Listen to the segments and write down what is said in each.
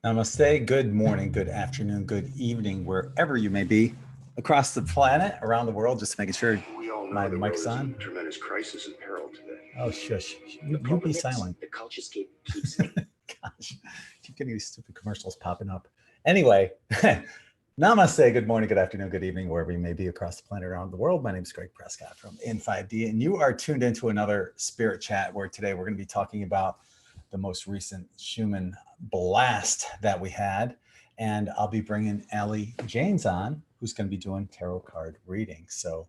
Namaste, good morning, good afternoon, good evening, wherever you may be across the planet, around the world, just making sure my mic's on. Tremendous crisis and peril today. Oh, shush. You be silent. The culturescape keeps Gosh, keep getting these stupid commercials popping up. Anyway, namaste, good morning, good afternoon, good evening, wherever you may be across the planet, around the world. My name is Gregg Prescott from In5D, and you are tuned into another Spirit Chat where today we're going to be talking about the most recent Schumann blast that we had. And I'll be bringing Alison Janes on, who's going to be doing tarot card readings. So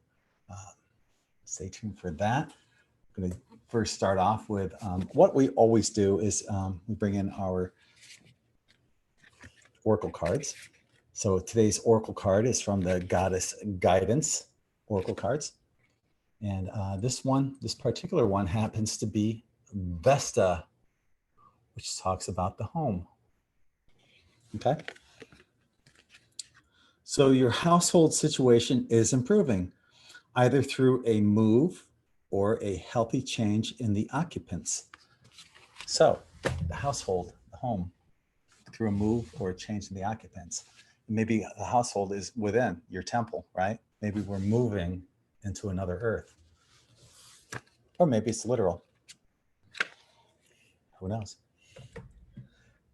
stay tuned for that. I'm going to first start off with what we always do is we bring in our oracle cards. So today's oracle card is from the Goddess Guidance oracle cards. And this particular one happens to be Vesta, which talks about the home. Okay. So your household situation is improving, either through a move or a healthy change in the occupants. So the household, the home, through a move or a change in the occupants. Maybe the household is within your temple, right? Maybe we're moving into another earth. Or maybe it's literal. Who knows?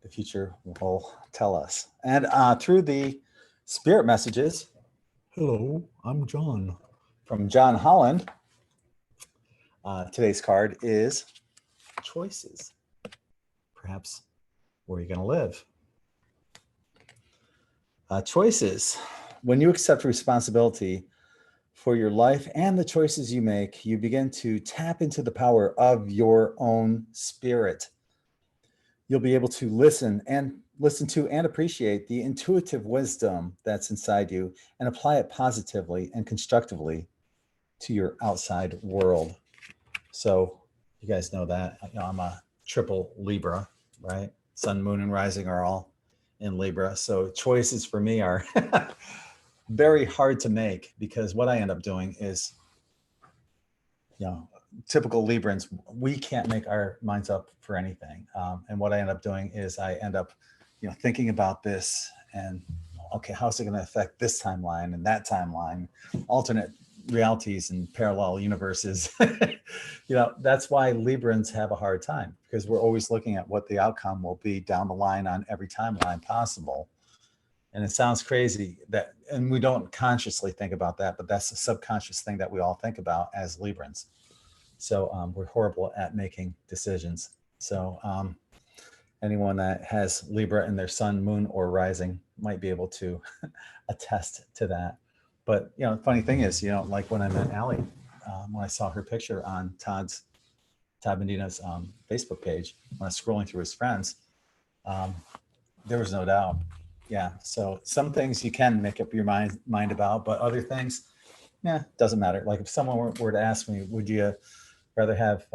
The future will tell us. And through the spirit messages, hello, I'm John. From John Holland, today's card is choices. Perhaps where you're going to live. Choices. When you accept responsibility for your life and the choices you make, you begin to tap into the power of your own spirit. You'll be able to listen to and appreciate the intuitive wisdom that's inside you and apply it positively and constructively to your outside world. So you guys know that, I'm a triple Libra, right? Sun, moon, and rising are all in Libra. So choices for me are very hard to make because what I end up doing is, typical Librans, we can't make our minds up for anything. And what I end up doing is I end up, thinking about this and, okay, how's it going to affect this timeline and that timeline, alternate realities and parallel universes. That's why Librans have a hard time because we're always looking at what the outcome will be down the line on every timeline possible. And it sounds crazy and we don't consciously think about that, but that's a subconscious thing that we all think about as Librans. So we're horrible at making decisions. So anyone that has Libra in their sun, moon, or rising might be able to attest to that. But, the funny thing is, like when I met Allie, when I saw her picture on Todd Medina's Facebook page, when I was scrolling through his friends, there was no doubt. Yeah. So some things you can make up your mind about, but other things, doesn't matter. Like if someone were to ask me, would you rather have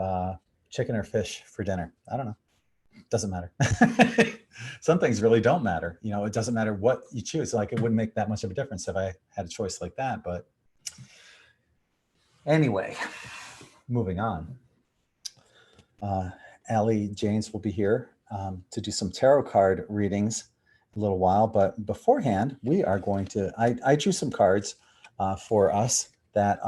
chicken or fish for dinner? I don't know. Doesn't matter. Some things really don't matter. It doesn't matter what you choose. Like it wouldn't make that much of a difference if I had a choice like that. But anyway, moving on. Alison Janes will be here to do some tarot card readings a little while. But beforehand, we are going to, I drew some cards for us that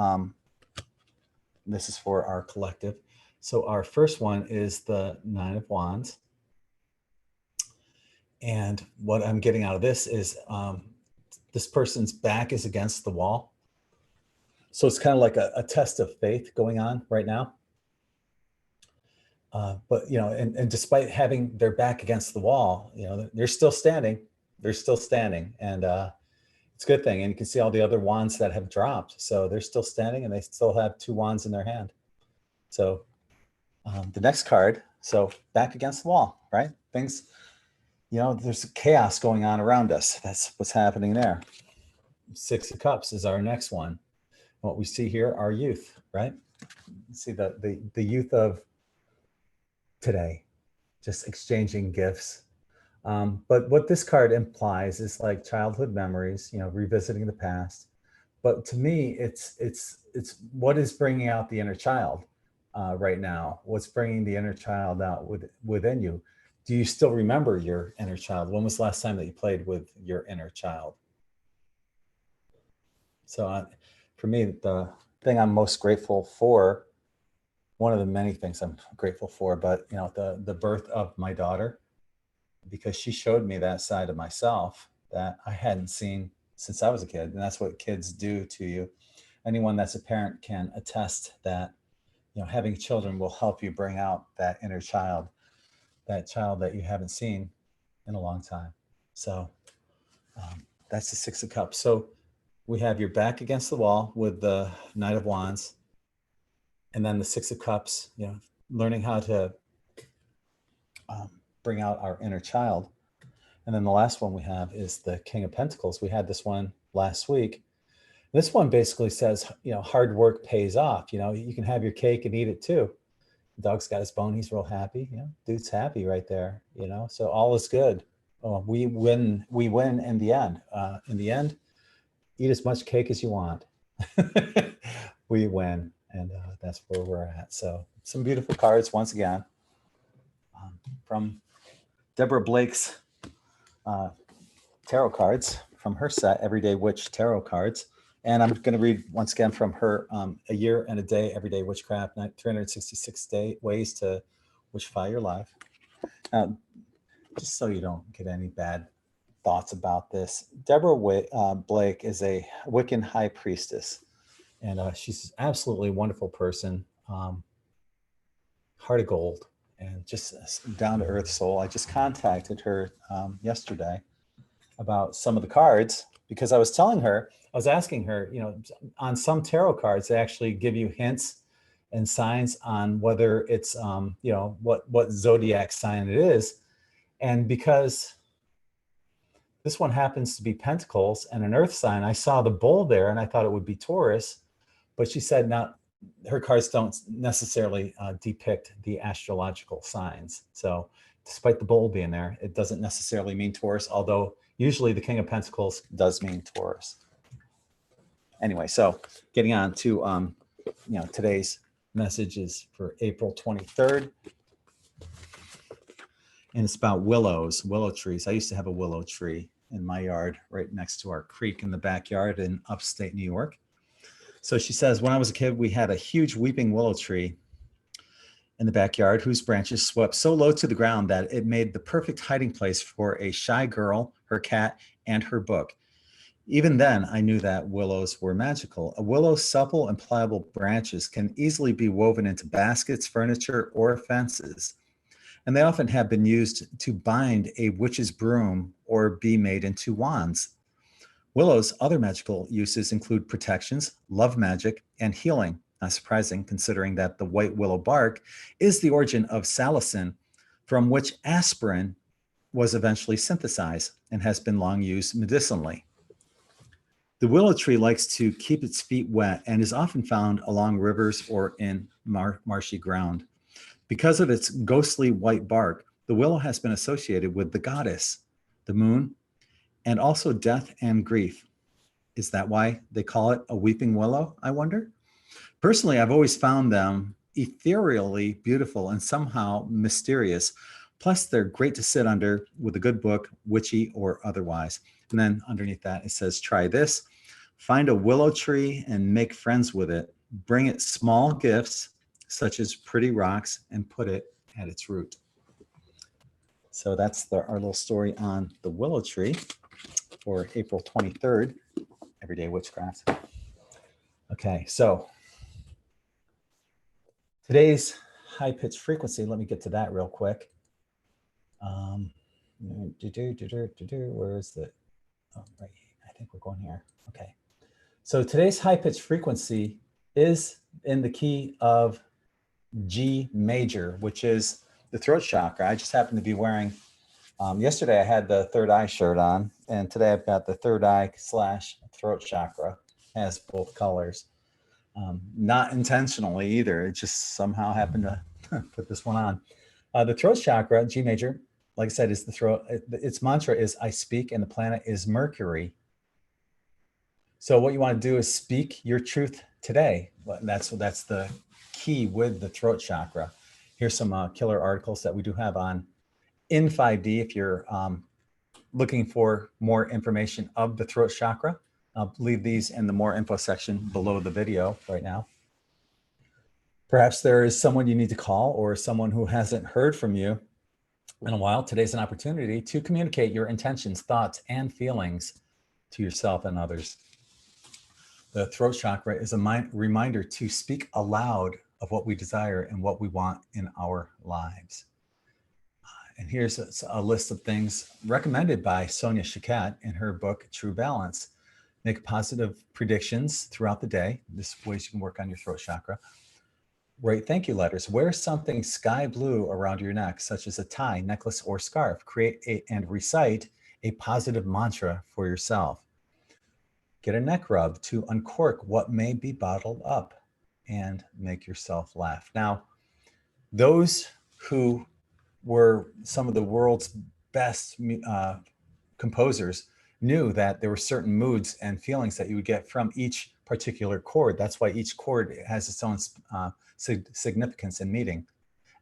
this is for our collective. So our first one is the Nine of Wands. And what I'm getting out of this is this person's back is against the wall. So it's kind of like a test of faith going on right now. But, and despite having their back against the wall, they're still standing. They're still standing. And it's a good thing. And you can see all the other wands that have dropped. So they're still standing and they still have two wands in their hand. So the next card, so back against the wall, right? Things, there's chaos going on around us. That's what's happening there. Six of Cups is our next one. What we see here are youth, right? see the youth of today, just exchanging gifts. But what this card implies is like childhood memories, you know, revisiting the past. But to me, it's what is bringing out the inner child right now. What's bringing the inner child out within you? Do you still remember your inner child? When was the last time that you played with your inner child? So for me, the thing I'm most grateful for, one of the many things I'm grateful for, but you know, the birth of my daughter, because she showed me that side of myself that I hadn't seen since I was a kid. And that's what kids do to you. Anyone that's a parent can attest that, you know, having children will help you bring out that inner child, that child that you haven't seen in a long time. So that's the Six of Cups. So we have your back against the wall with the Knight of Wands, and then the Six of Cups, you know, learning how to bring out our inner child. And then the last one we have is the King of Pentacles. We had this one last week. This one basically says, you know, hard work pays off. You know, you can have your cake and eat it too. The dog's got his bone. He's real happy. You know, dude's happy right there, you know, so all is good. We win in the end. In the end, eat as much cake as you want. We win. And that's where we're at. So some beautiful cards once again from Deborah Blake's tarot cards from her set, Everyday Witch Tarot Cards. And I'm going to read once again from her A Year and a Day, Everyday Witchcraft, 366 ways to witchify your life. Just so you don't get any bad thoughts about this, Deborah Blake is a Wiccan high priestess, and she's an absolutely wonderful person, heart of gold, and just a down-to-earth soul. I just contacted her yesterday about some of the cards because I was telling her, I was asking her, you know, on some tarot cards, they actually give you hints and signs on whether it's, you know, what zodiac sign it is. And because this one happens to be Pentacles and an earth sign, I saw the bull there and I thought it would be Taurus, but she said not, her cards don't necessarily depict the astrological signs. So despite the bull being there, it doesn't necessarily mean Taurus, although usually the King of Pentacles does mean Taurus. Anyway, so getting on to you know, today's message is for April 23rd. And it's about willow trees. I used to have a willow tree in my yard right next to our creek in the backyard in upstate New York. So she says, when I was a kid, we had a huge weeping willow tree in the backyard whose branches swept so low to the ground that it made the perfect hiding place for a shy girl, her cat, and her book. Even then, I knew that willows were magical. A willow's supple and pliable branches can easily be woven into baskets, furniture, or fences. And they often have been used to bind a witch's broom or be made into wands. Willow's other magical uses include protections, love magic, and healing. Not surprising, considering that the white willow bark is the origin of salicin, from which aspirin was eventually synthesized and has been long used medicinally. The willow tree likes to keep its feet wet and is often found along rivers or in marshy ground. Because of its ghostly white bark, the willow has been associated with the goddess, the moon, and also death and grief. Is that why they call it a weeping willow, I wonder? Personally, I've always found them ethereally beautiful and somehow mysterious. Plus, they're great to sit under with a good book, witchy or otherwise. And then underneath that, it says, try this. Find a willow tree and make friends with it. Bring it small gifts, such as pretty rocks, and put it at its root. So that's our little story on the willow tree for April 23rd, Everyday Witchcraft. Okay, so today's high-pitched frequency, let me get to that real quick. Where is the, oh, right, I think we're going here. Okay, so today's high-pitched frequency is in the key of G major, which is the throat chakra. I just happen to be wearing, yesterday I had the third eye shirt on, and today I've got the third eye / throat chakra, has both colors. Not intentionally either. It just somehow happened to put this one on. The throat chakra, G major, like I said, is the throat. Its mantra is I speak, and the planet is Mercury. So what you want to do is speak your truth today. That's the key with the throat chakra. Here's some killer articles that we do have on In5D if you're looking for more information of the throat chakra. I'll leave these in the more info section below the video right now. Perhaps there is someone you need to call or someone who hasn't heard from you in a while. Today's an opportunity to communicate your intentions, thoughts, and feelings to yourself and others. The throat chakra is a reminder to speak aloud of what we desire and what we want in our lives. And here's a list of things recommended by Sonia Choquette in her book, True Balance. Make positive predictions throughout the day. This is ways you can work on your throat chakra. Write thank you letters. Wear something sky blue around your neck, such as a tie, necklace, or scarf. Create and recite a positive mantra for yourself. Get a neck rub to uncork what may be bottled up and make yourself laugh. Now, those who were some of the world's best composers knew that there were certain moods and feelings that you would get from each particular chord. That's why each chord has its own significance and meaning.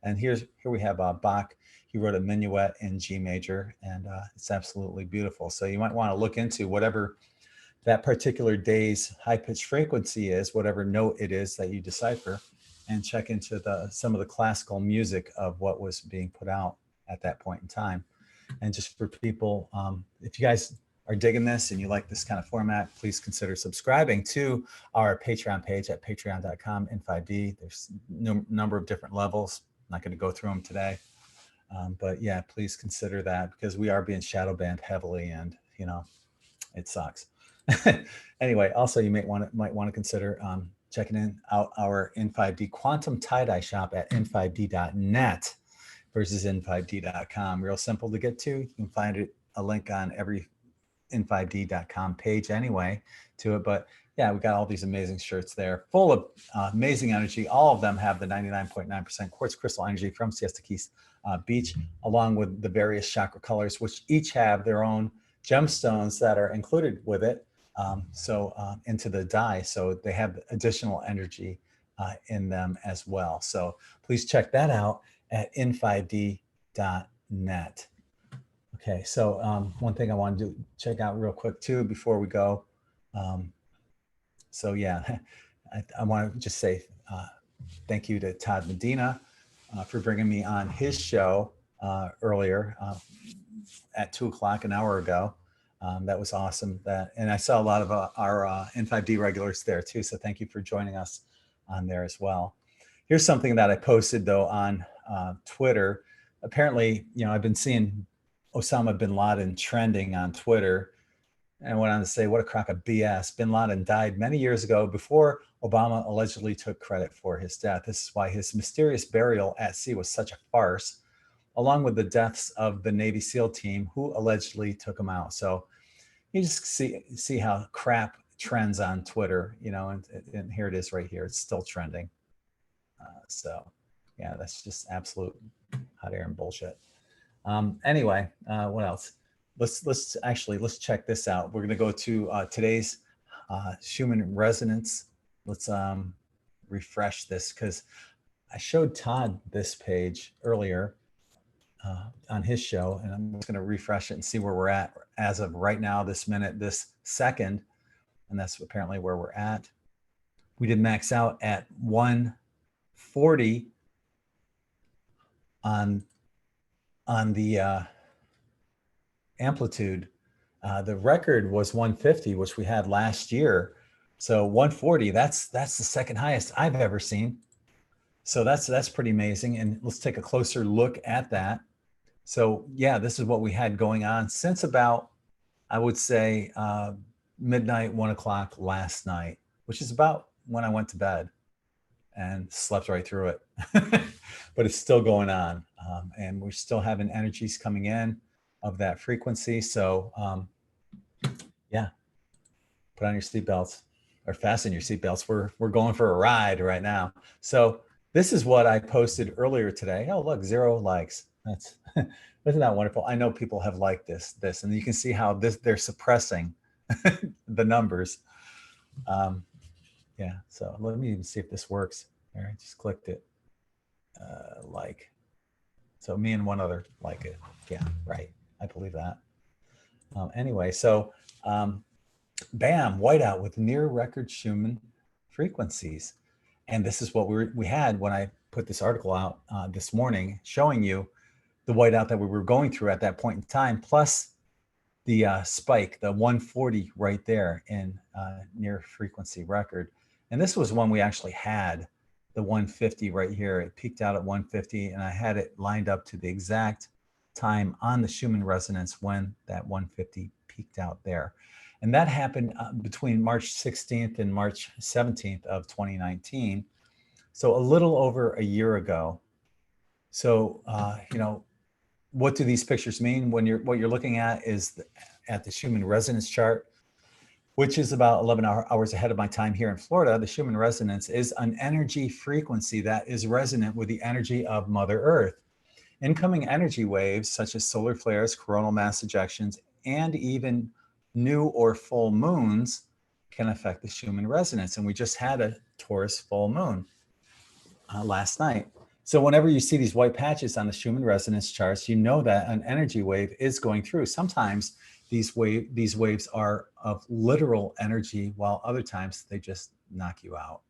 And here we have Bach. He wrote a minuet in G major, and it's absolutely beautiful. So you might want to look into whatever that particular day's high-pitched frequency is, whatever note it is that you decipher, and check into some of the classical music of what was being put out at that point in time. And just for people, if you guys are digging this and you like this kind of format, please consider subscribing to our Patreon page at patreon.com In5D. There's a number of different levels. I'm not going to go through them today. But yeah, please consider that because we are being shadow banned heavily and, you know, it sucks. Anyway, also you might want to consider checking out our In5D quantum tie-dye shop at in5d.net versus in5d.com. Real simple to get to. You can find a link on every in5d.com page anyway to it. But yeah, we got all these amazing shirts there full of amazing energy. All of them have the 99.9% quartz crystal energy from Siesta Key Beach, along with the various chakra colors, which each have their own gemstones that are included with it. Into the dye, so they have additional energy in them as well. So please check that out at in5d.net. Okay, so one thing I want to check out real quick too before we go. So yeah, I want to just say thank you to Todd Medina for bringing me on his show earlier at 2 o'clock an hour ago. That was awesome. And I saw a lot of our In5D regulars there too. So thank you for joining us on there as well. Here's something that I posted though on Twitter. Apparently, you know, I've been seeing Osama bin Laden trending on Twitter, and I went on to say, what a crock of BS. Bin Laden died many years ago before Obama allegedly took credit for his death. This is why his mysterious burial at sea was such a farce, along with the deaths of the Navy SEAL team who allegedly took him out. So you just see how crap trends on Twitter, you know, and here it is right here. It's still trending. So yeah, that's just absolute hot air and bullshit. Anyway, what else? Let's check this out. We're going to go to today's Schumann Resonance. Let's refresh this because I showed Todd this page earlier on his show, and I'm just going to refresh it and see where we're at as of right now, this minute, this second, and that's apparently where we're at. We did max out at 140 on the amplitude. The record was 150, which we had last year. So 140, that's the second highest I've ever seen. So that's pretty amazing. And let's take a closer look at that. So yeah, this is what we had going on since about, I would say, midnight, 1 o'clock last night, which is about when I went to bed and slept right through it. But it's still going on. And we're still having energies coming in of that frequency. So yeah, put on your seatbelts. or fasten your seatbelts. We're going for a ride right now. So this is what I posted earlier today. Oh, look, 0 likes. That's isn't that wonderful? I know people have liked this, and you can see how they're suppressing the numbers. Yeah, so let me even see if this works. All right, just clicked it. Like. So me and one other like it. Yeah, right. I believe that. Anyway, so bam, whiteout with near record Schumann frequencies. And this is what we had when I put this article out this morning, showing you the whiteout that we were going through at that point in time, plus the spike, the 140 right there in near frequency record. And this was one we actually had, the 150 right here. It peaked out at 150, and I had it lined up to the exact time on the Schumann resonance when that 150 peaked out there. And that happened between March 16th and March 17th of 2019. So a little over a year ago. So, you know, what do these pictures mean? When what you're looking at is at the Schumann resonance chart, which is about 11 hours ahead of my time here in Florida. The Schumann resonance is an energy frequency that is resonant with the energy of Mother Earth. Incoming energy waves, such as solar flares, coronal mass ejections, and even new or full moons can affect the Schumann resonance. And we just had a Taurus full moon last night. So whenever you see these white patches on the Schumann resonance charts, you know that an energy wave is going through. Sometimes these waves are of literal energy, while other times they just knock you out.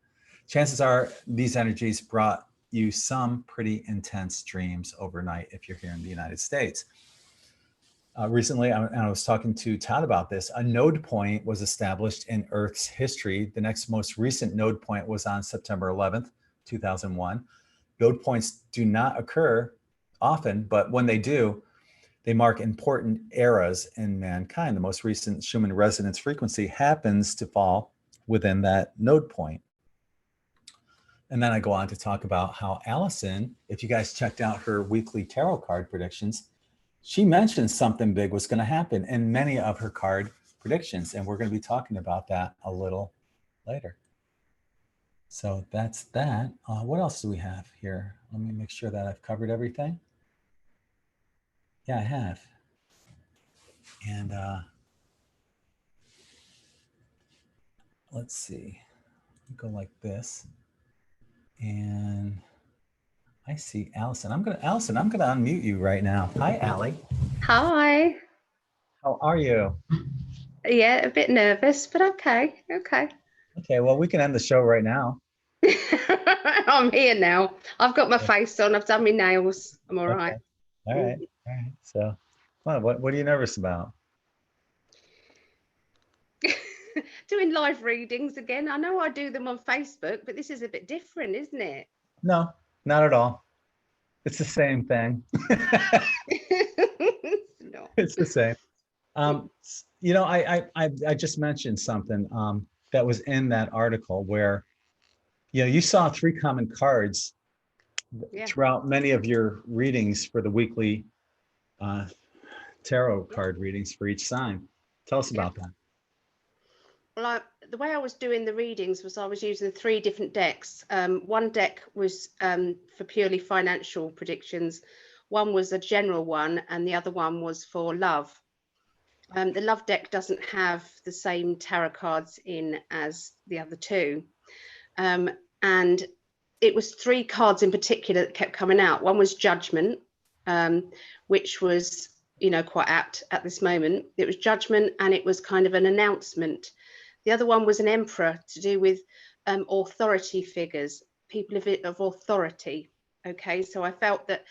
Chances are these energies brought you some pretty intense dreams overnight if you're here in the United States. Recently, I was talking to Todd about this. A node point was established in Earth's history. The next most recent node point was on September 11th, 2001. Node points do not occur often, but when they do, they mark important eras in mankind. The most recent Schumann resonance frequency happens to fall within that node point. And then I go on to talk about how Alison, if you guys checked out her weekly tarot card predictions, she mentioned something big was going to happen in many of her card predictions. And we're going to be talking about that a little later. So that's that. What else do we have here? Let me make sure that I've covered everything. Yeah, I have. And let's see. Go like this. And I see Alison. Alison, I'm gonna unmute you right now. Hi, Allie. Hi. How are you? Yeah, a bit nervous, but okay. Okay. Okay, well, we can end the show right now. I'm here now. I've got my face on. I've done my nails. I'm all right. All right. All right. So, what are you nervous about? Doing live readings again. I know I do them on Facebook, but this is a bit different, isn't it? No, not at all. It's the same thing. No. It's the same. You know, I just mentioned something that was in that article where, you know, you saw 3 common cards throughout many of your readings for the weekly tarot card readings for each sign. Tell us about that. Well, the way I was doing the readings was I was using 3 different decks. One deck was for purely financial predictions. One was a general one, and the other one was for love. The love deck doesn't have the same tarot cards in as the other 2. And it was 3 cards in particular that kept coming out. One was Judgment, which was, you know, quite apt at this moment. It was Judgment, and it was kind of an announcement. The other one was an Emperor, to do with authority figures, people of authority. Okay, so I felt that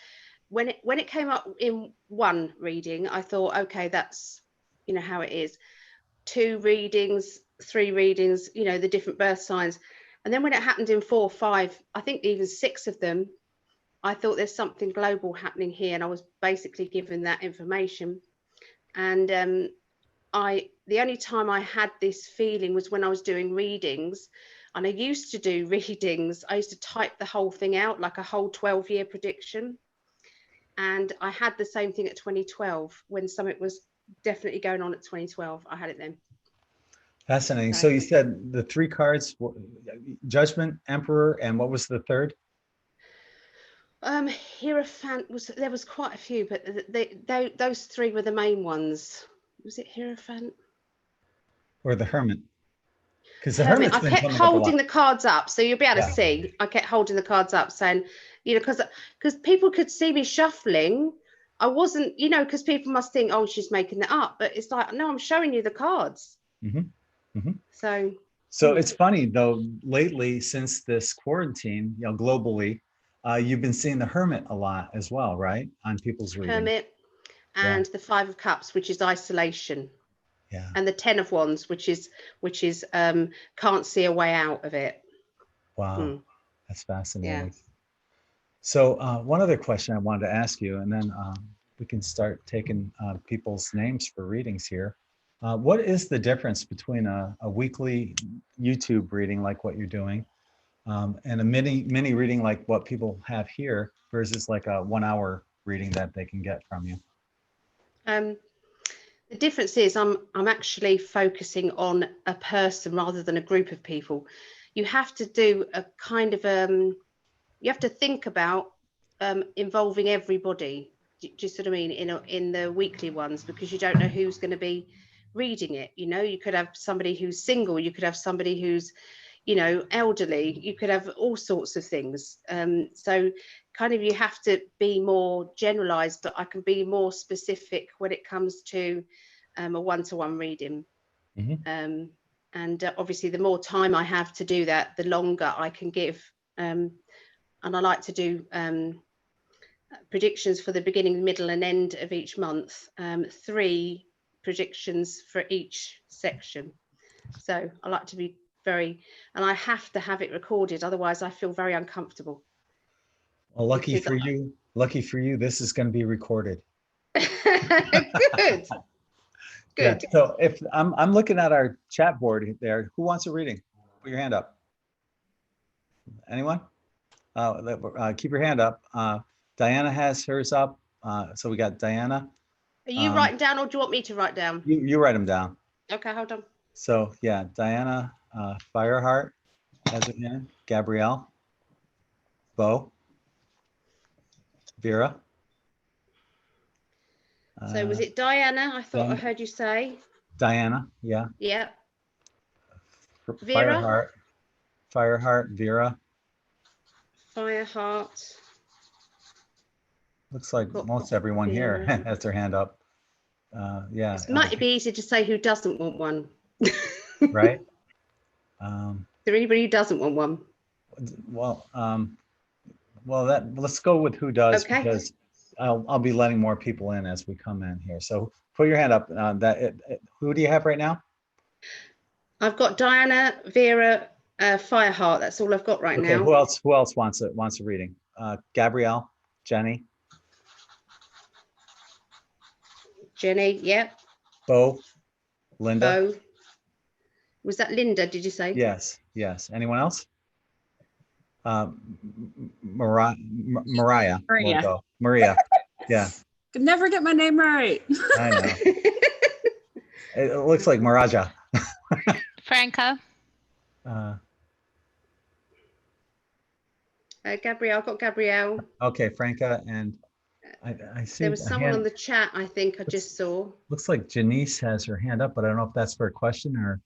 when it came up in one reading, I thought, okay, that's, you know, how it is. 2 readings, 3 readings, you know, the different birth signs. And then when it happened in 4 or 5, I think even 6 of them, I thought there's something global happening here, and I was basically given that information. And the only time I had this feeling was when I was doing readings. And I used to do readings, I used to type the whole thing out, like a whole 12-year prediction. And I had the same thing at 2012, when something was definitely going on at 2012. I had it then. Fascinating. So So, you said the three cards, Judgment, Emperor, and what was the third? Hierophant there was quite a few, but those three were the main ones. Was it Hierophant? Or the Hermit? Because the Hermit. Hermit's I been kept coming up a lot. holding the cards up, so you'll be able to Yeah. see. I kept holding the cards up, saying, because people could see me shuffling. I wasn't, because people must think, oh, she's making that up. But it's like, no, I'm showing you the cards. Mhm, mhm. So. So it's funny though, lately since this quarantine, globally, you've been seeing the Hermit a lot as well, right? On people's reading. Hermit Yeah. and the Five of Cups, which is isolation, Yeah. and the Ten of Wands, which is can't see a way out of it. Wow. That's Yeah. fascinating. So one other question I wanted to ask you, and then we can start taking people's names for readings here. What is the difference between a weekly YouTube reading like what you're doing and a mini reading like what people have here versus like a 1 hour reading that they can get from you? The difference is I'm actually focusing on a person rather than a group of people. You have to do a kind of you have to think about involving everybody. Do you see what I mean? In the weekly ones, because you don't know who's going to be reading it. You could have somebody who's single, you could have somebody who's elderly, you could have all sorts of things. So kind of you have to be more generalized, but I can be more specific when it comes to a one-to-one reading. Mm-hmm. And obviously the more time I have to do that, the longer I can give. And I like to do predictions for the beginning, middle and end of each month, 3 predictions for each section. So I like to be and I have to have it recorded, otherwise I feel very uncomfortable. Well, lucky for you, this is going to be recorded. Good. Yeah. So if I'm looking at our chat board there, who wants a reading? Put your hand up. Anyone? Keep your hand up. Diana has hers up. So we got Diana. Are you writing down, or do you want me to write down? You write them down. Okay, hold on. So yeah, Diana Fireheart has a hand. Gabrielle. Bo. Vera. So was it Diana? I thought I heard you say. Diana, yeah. Yeah. Vera. Fireheart, Vera. Fireheart. Looks like most everyone here has their hand up. Yeah. It might be easy to say who doesn't want one. Right. Is there anybody who doesn't want one? Well, let's go with who does, okay. Because I'll be letting more people in as we come in here. So put your hand up. Who do you have right now? I've got Diana, Vera, Fireheart. That's all I've got right now. Who else wants a reading? Gabrielle, Jenny. Jenny, yep. Bo, Linda. Bo. Was that Linda, did you say? Yes. Anyone else? Mariah. Maria. Yeah. Could never get my name right. I know. It looks like Maraja. Franca. Gabrielle, I've got Gabrielle. Okay, Franca, and I see there was someone on the chat, I think I just saw. Looks like Janice has her hand up, but I don't know if that's for a question or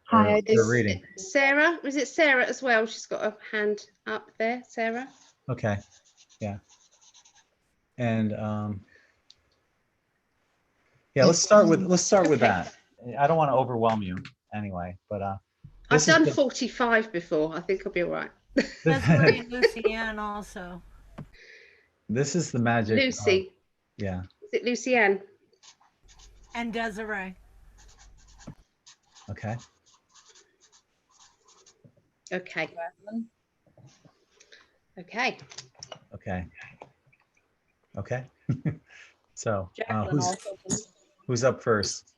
Hi, for reading. Sarah, was it Sarah as well? She's got a hand up there, Sarah. Okay, yeah. And yeah, let's start with that. I don't want to overwhelm you anyway, but I've done 45 before. I think I'll be all right. Desiree and Lucianne also. This is the magic. Lucy. Yeah. Is it Lucianne? And Desiree. Okay. Okay. So who's up first?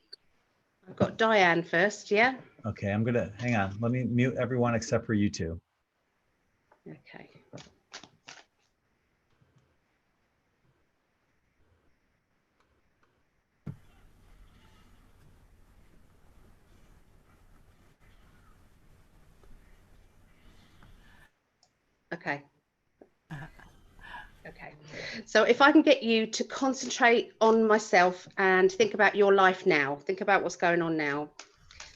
I've got Diane first, yeah? Okay, hang on. Let me mute everyone except for you two. Okay. Okay. Okay. So if I can get you to concentrate on myself and think about your life now, think about what's going on now,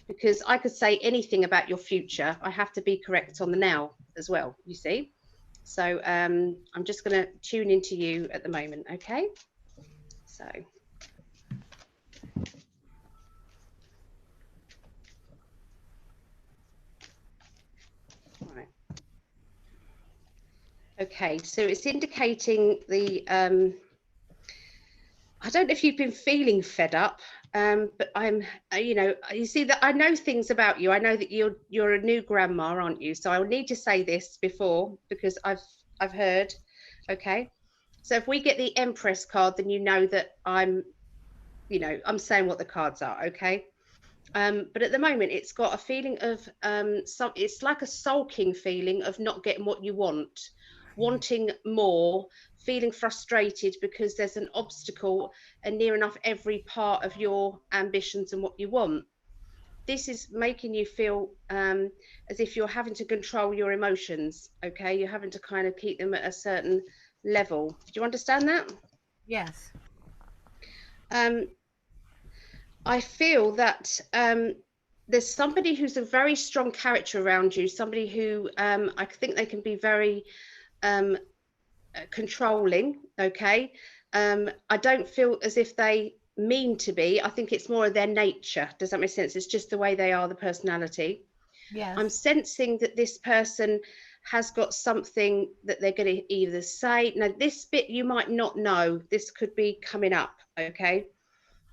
because I could say anything about your future. I have to be correct on the now as well, you see. So I'm just going to tune into you at the moment. Okay. So. Right. Okay, so it's indicating the, I don't know if you've been feeling fed up, but I'm, you know, you see that I know things about you. I know that you're a new grandma, aren't you? So I'll need to say this before because I've heard. Okay, so if we get the Empress card, then you know that I'm, you know, I'm saying what the cards are. Okay. But at the moment, it's got a feeling of it's like a sulking feeling of not getting what you want, wanting more, feeling frustrated because there's an obstacle and near enough every part of your ambitions and what you want. This is making you feel as if you're having to control your emotions. Okay, you're having to kind of keep them at a certain level. Do you understand that? Yes. I feel that there's somebody who's a very strong character around you, somebody who I think they can be very controlling. Okay. I don't feel as if they mean to be. I think it's more of their nature. Does that make sense? It's just the way they are, the personality. Yes. I'm sensing that this person has got something that they're going to either say. Now, this bit you might not know. This could be coming up. Okay.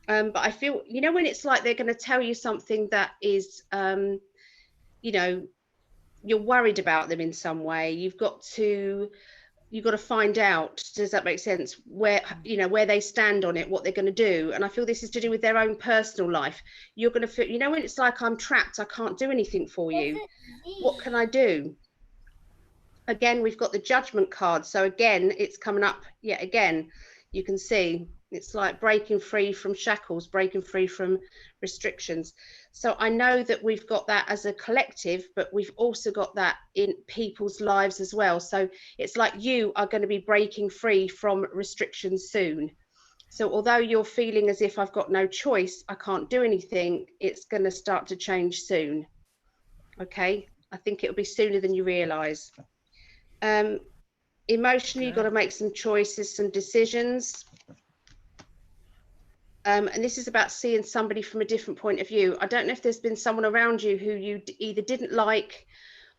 But I feel, you know, when it's like they're going to tell you something that is, you know, you're worried about them in some way. You've got to find out. Does that make sense? Where, you know, where they stand on it, what they're going to do. And I feel this is to do with their own personal life. You're going to feel, you know, when it's like I'm trapped, I can't do anything for you. What can I do? Again, we've got the Judgment card. So again, it's coming up yet again. You can see it's like breaking free from shackles, breaking free from restrictions. So I know that we've got that as a collective, but we've also got that in people's lives as well. So it's like you are going to be breaking free from restrictions soon. So although you're feeling as if I've got no choice, I can't do anything, it's going to start to change soon. Okay, I think it'll be sooner than you realize. Emotionally, you've got to make some choices, some decisions. And this is about seeing somebody from a different point of view. I don't know if there's been someone around you who you either didn't like,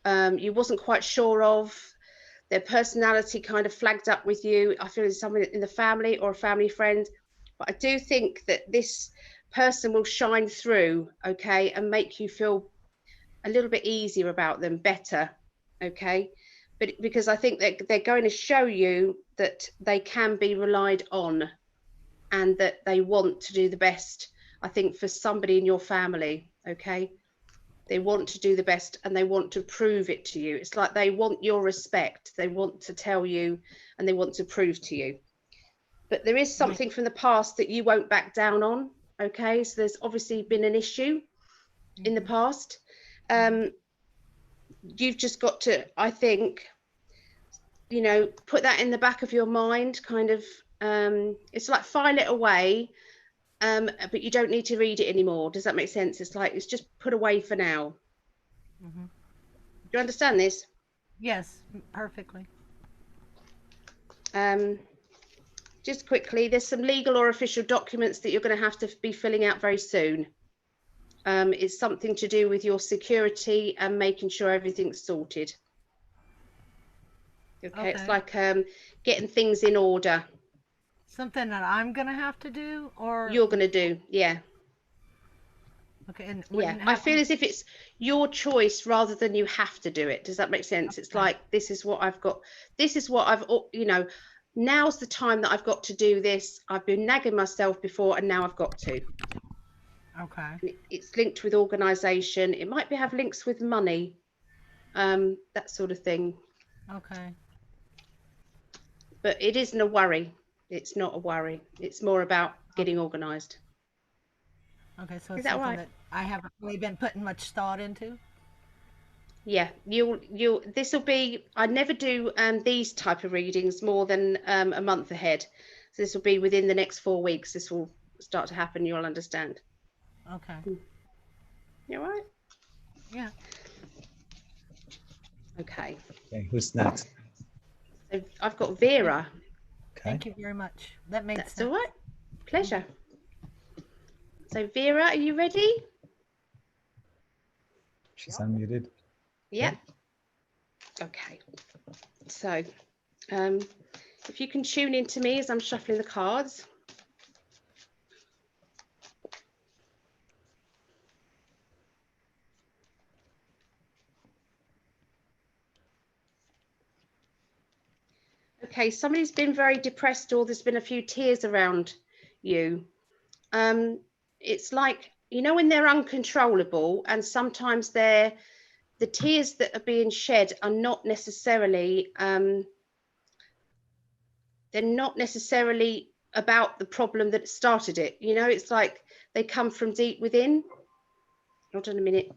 you wasn't quite sure of, their personality kind of flagged up with you. I feel it's someone in the family or a family friend. But I do think that this person will shine through, okay, and make you feel a little bit easier about them, better, okay? But because I think that they're going to show you that they can be relied on and that they want to do the best, I think, for somebody in your family, okay? They want to do the best and they want to prove it to you. It's like they want your respect. They want to tell you and they want to prove to you. But there is something from the past that you won't back down on, okay? So there's obviously been an issue in the past. You've just got to, I think, you know, put that in the back of your mind, kind of, it's like file it away, but you don't need to read it anymore. Does that make sense? It's like, it's just put away for now. Do you understand this? Yes, perfectly. Just quickly, there's some legal or official documents that you're going to have to be filling out very soon. It's something to do with your security and making sure everything's sorted. Okay. It's like getting things in order. Something that I'm gonna have to do, or You're going to do, yeah. Okay, and Yeah, I feel as if it's your choice rather than you have to do it. Does that make sense? It's like, this is what I've got. This is what I've, you know, now's the time that I've got to do this. I've been nagging myself before and now I've got to. Okay. It's linked with organisation. It might have links with money, that sort of thing. Okay. But it isn't a worry. It's not a worry. It's more about getting organised. Okay, so Is it's that something right? that I haven't really been putting much thought into. Yeah, this will be, I never do these type of readings more than a month ahead. So this will be within the next 4 weeks. This will start to happen. You'll understand. Okay. You all right? Yeah. Okay. Okay, who's next? So I've got Vera. Okay. Thank you very much. That made That's sense. all right. Pleasure. So Vera, are you ready? She's unmuted. Yeah. Okay. So if you can tune in to me as I'm shuffling the cards. Okay, somebody's been very depressed, or there's been a few tears around you. It's like, you know, when they're uncontrollable, and sometimes the tears that are being shed are not necessarily they're not necessarily about the problem that started it. You know, it's like they come from deep within. Hold on a minute.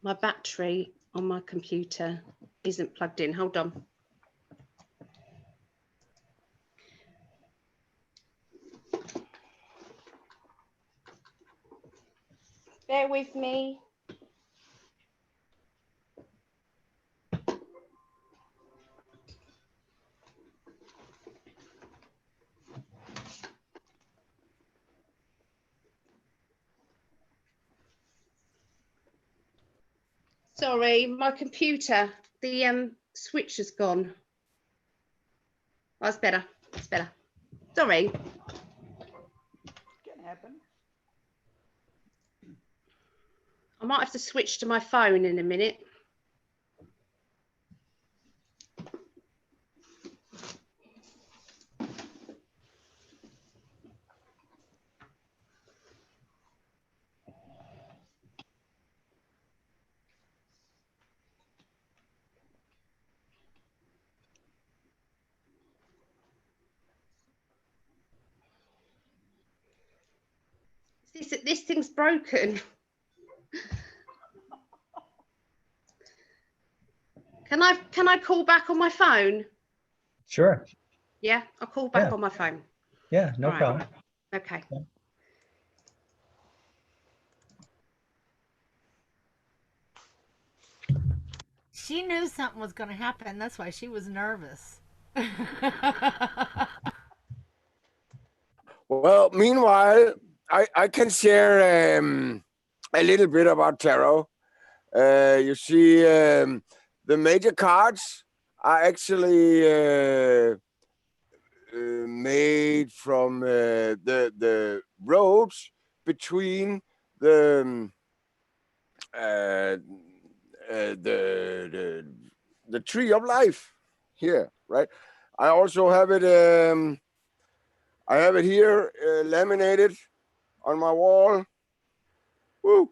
My battery on my computer isn't plugged in. Hold on. Bear with me. Sorry, my computer, the switch has gone. Oh, that's better. That's better. Sorry. Can happen. I might have to switch to my phone in a minute. This thing's broken. Can I call back on my phone? Sure. Yeah, I'll call back Yeah. on my phone. Yeah, no All right. problem. Okay. Yeah. She knew something was going to happen. That's why she was nervous. Well, meanwhile, I can share a little bit about tarot. You see, the major cards are actually made from the roads between the the tree of life here, right? I also have it. I have it here laminated on my wall. Woo!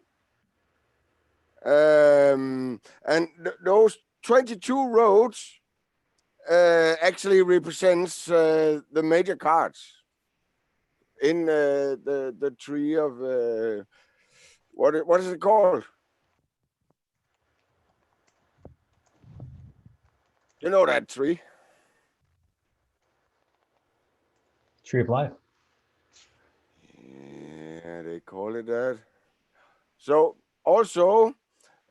And those 22 roads actually represents the major cards in the tree of what is it called? You know that tree? Tree of life. Yeah, they call it that. So also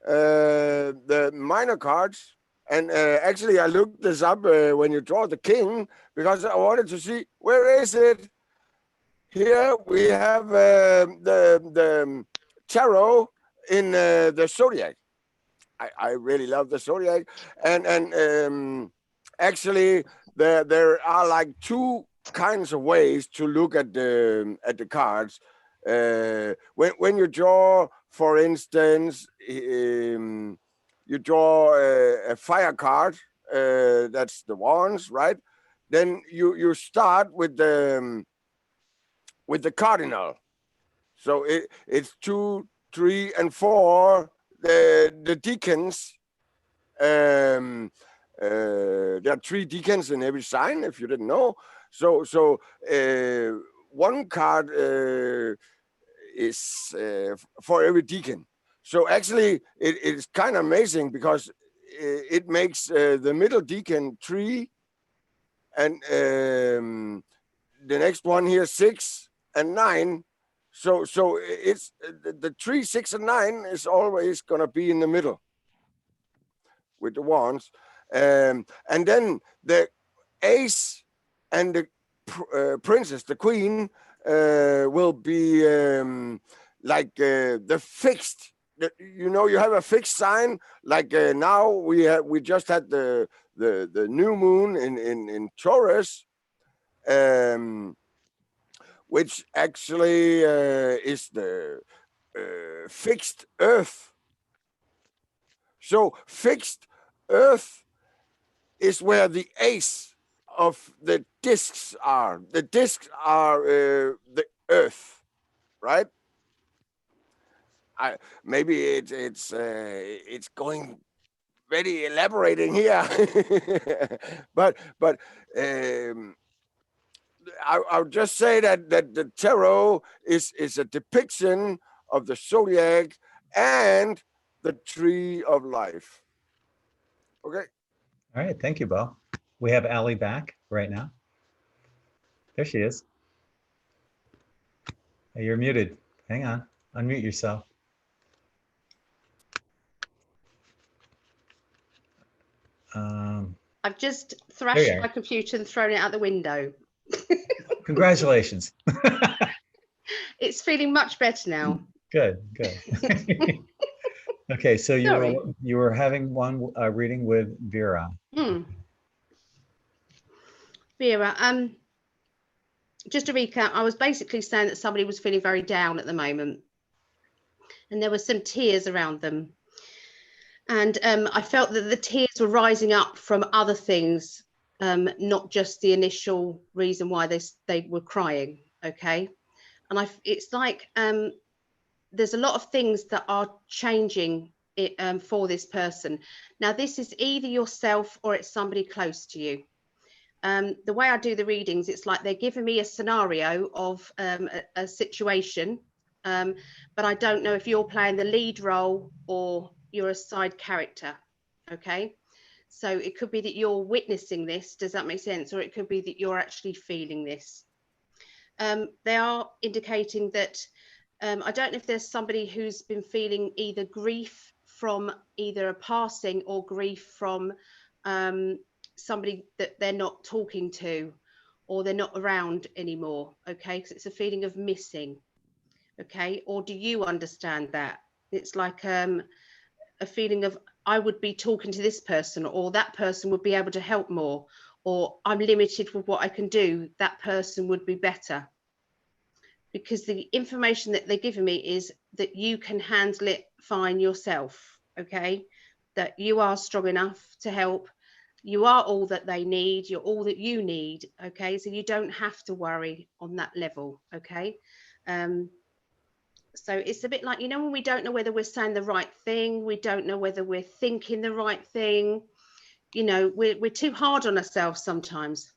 the minor cards, and actually I looked this up when you draw the king, because I wanted to see where is it. Here we have the tarot in the zodiac. I really love the zodiac, and actually there are like two kinds of ways to look at the cards. When you draw, for instance, you draw a fire card, that's the wands, right? Then you start with the cardinal. So it's 2, 3, and 4. The deacons. There are 3 deacons in every sign, if you didn't know. So one card is for every deacon. So actually, it's kind of amazing because it makes the middle decan 3, and the next one here 6 and 9. So it's the 3, 6, and 9 is always gonna be in the middle with the wands, and then the ace and the princess, the queen, will be like the fixed. You know, you have a fixed sign. Like now we just had the new moon in Taurus, which actually is the fixed Earth. So fixed Earth is where the ace of the discs are. The discs are the Earth, right? Maybe it's going very elaborating here, but I'll just say that the tarot is a depiction of the zodiac and the tree of life. Okay. All right, thank you, Bo. We have Allie back right now. There she is. Hey, you're muted. Hang on, unmute yourself. I've just There thrashed you are. my computer and thrown it out the window. Congratulations. It's feeling much better now. Good. Okay, so Sorry. you were having one reading with Vera. Vera, just to recap, I was basically saying that somebody was feeling very down at the moment, and there were some tears around them. And I felt that the tears were rising up from other things, not just the initial reason why they were crying. Okay, and it's like there's a lot of things that are changing for this person. Now, this is either yourself or it's somebody close to you. The way I do the readings, it's like they're giving me a scenario of a situation, but I don't know if you're playing the lead role or you're a side character. Okay, so it could be that you're witnessing this. Does that make sense? Or it could be that you're actually feeling this. They are indicating that I don't know if there's somebody who's been feeling either grief from either a passing or grief from somebody that they're not talking to or they're not around anymore. Okay, because it's a feeling of missing. Okay, or do you understand that? It's like a feeling of I would be talking to this person, or that person would be able to help more, or I'm limited with what I can do, that person would be better. Because the information that they're giving me is that you can handle it fine yourself. Okay, that you are strong enough to help. You are all that they need. You're all that you need. Okay, so you don't have to worry on that level. Okay, so it's a bit like, you know, when we don't know whether we're saying the right thing, we don't know whether we're thinking the right thing, you know, we're too hard on ourselves sometimes.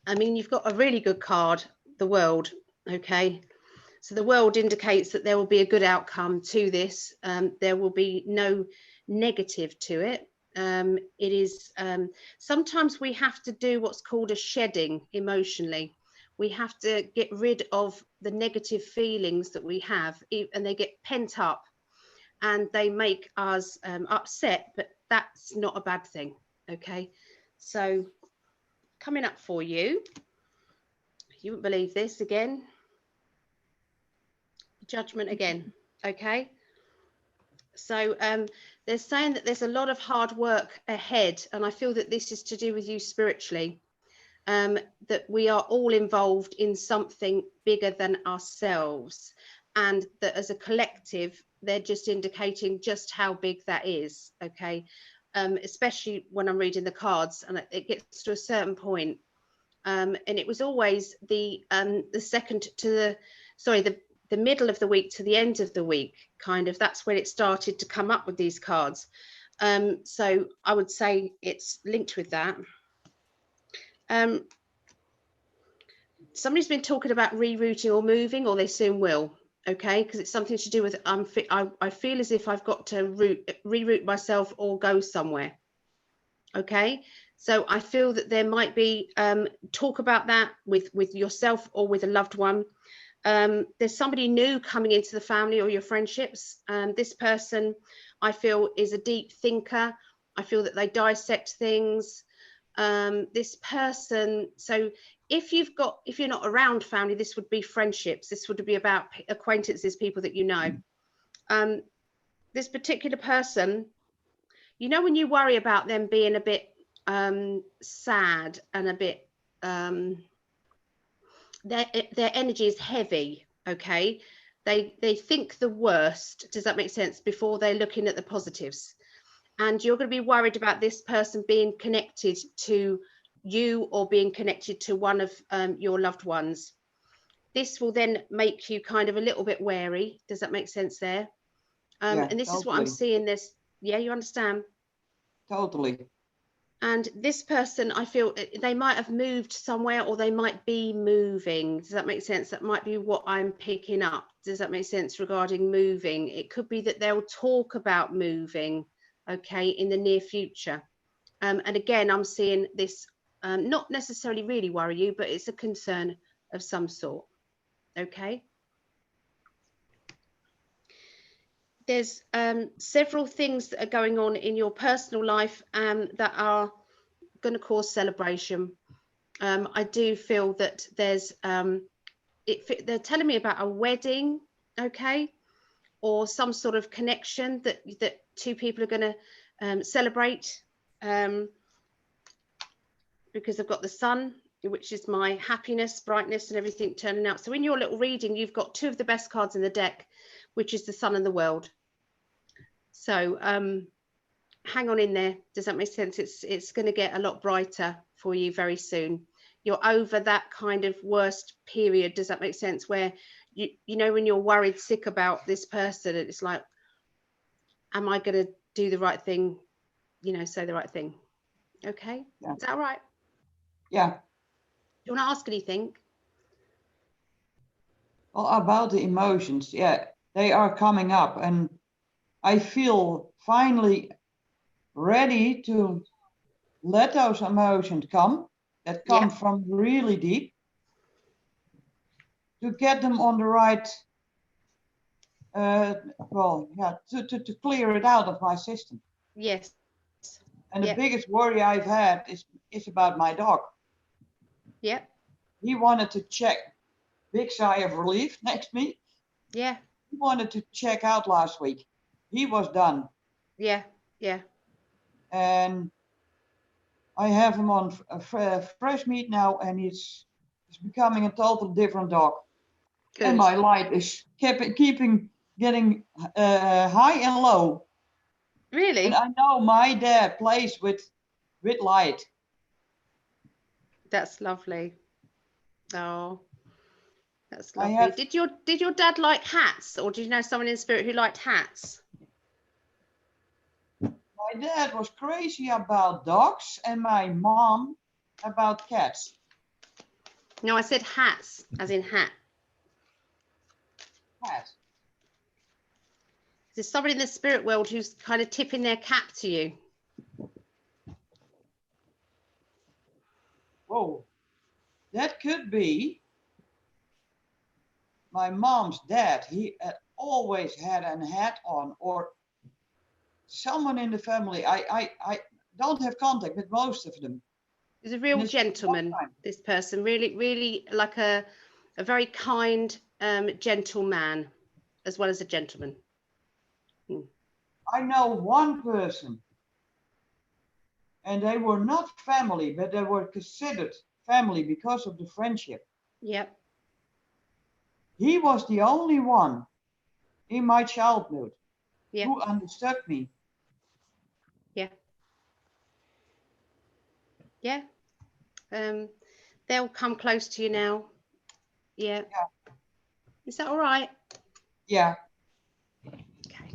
I mean, you've got a really good card, the World. Okay, so the World indicates that there will be a good outcome to this. There will be no negative to it. It is sometimes we have to do what's called a shedding emotionally. We have to get rid of the negative feelings that we have, and they get pent up and they make us upset, but that's not a bad thing. Okay, so coming up for you, you wouldn't believe this again, Judgment again. Okay, so they're saying that there's a lot of hard work ahead, and I feel that this is to do with you spiritually, that we are all involved in something bigger than ourselves, and that as a collective they're just indicating just how big that is. Okay, especially when I'm reading the cards and it gets to a certain point, and it was always the second to the middle of the week to the end of the week, kind of, that's when it started to come up with these cards. So I would say it's linked with that. Somebody's been talking about rerouting or moving, or they soon will. okay, because it's something to do with I feel as if I've got to reroute myself or go somewhere. Okay, so I feel that there might be talk about that with yourself or with a loved one. There's somebody new coming into the family or your friendships. This person, I feel, is a deep thinker. I feel that they dissect things. This person, so if you're not around family, this would be friendships. This would be about acquaintances, people that you know. This particular person, you know, when you worry about them being a bit sad and a bit their energy is heavy, okay, they think the worst, does that make sense, before they're looking at the positives. And you're going to be worried about this person being connected to you or being connected to one of your loved ones. This will then make you kind of a little bit wary. Does that make sense there? Yeah, and this totally. is what I'm seeing this. Yeah, you understand? Totally. And this person, I feel they might have moved somewhere, or they might be moving. Does that make sense? That might be what I'm picking up. Does that make sense regarding moving? It could be that they'll talk about moving, okay, in the near future. And again, I'm seeing this not necessarily really worry you, but it's a concern of some sort, okay? There's several things that are going on in your personal life that are going to cause celebration. I do feel that there's they're telling me about a wedding, okay, or some sort of connection that two people are going to celebrate, because I've got the sun, which is my happiness, brightness, and everything turning out. So in your little reading, you've got two of the best cards in the deck, which is the sun and the world. So hang on in there. Does that make sense? It's going to get a lot brighter for you very soon. You're over that kind of worst period. Does that make sense? Where you know, when you're worried sick about this person, it's like, am I going to do the right thing? You know, say the right thing. Okay. Yeah. Is that all right? Yeah. Do you want to ask anything? Well, about the emotions, yeah, they are coming up, and I feel finally ready to let those emotions come that come from really deep, to get them on the right, to clear it out of my system. Yes. And the biggest worry I've had is about my dog. Yep. He wanted to check, big sigh of relief next to me. Yeah. He wanted to check out last week. He was done. Yeah. Yeah. And I have him on fresh meat now, and he's becoming a total different dog. Good. And my light is keeping getting high and low. Really? And I know my dad plays with light. That's lovely. Oh, that's lovely. Did your dad like hats, or did you know someone in spirit who liked hats? My dad was crazy about dogs, and my mom about cats. No, I said hats, as in hat. Hat. There's somebody in the spirit world who's kind of tipping their cap to you. Whoa, that could be my mom's dad. He had always had a hat on, or someone in the family. I don't have contact with most of them. He's a real gentleman, this person, really like a very kind, gentle man, as well as a gentleman. I know one person, and they were not family, but they were considered family because of the friendship. Yep. He was the only one in my childhood yep. who understood me. Yeah. Yeah. They'll come close to you now. Yeah. Yeah. Is that all right? Yeah. Okay.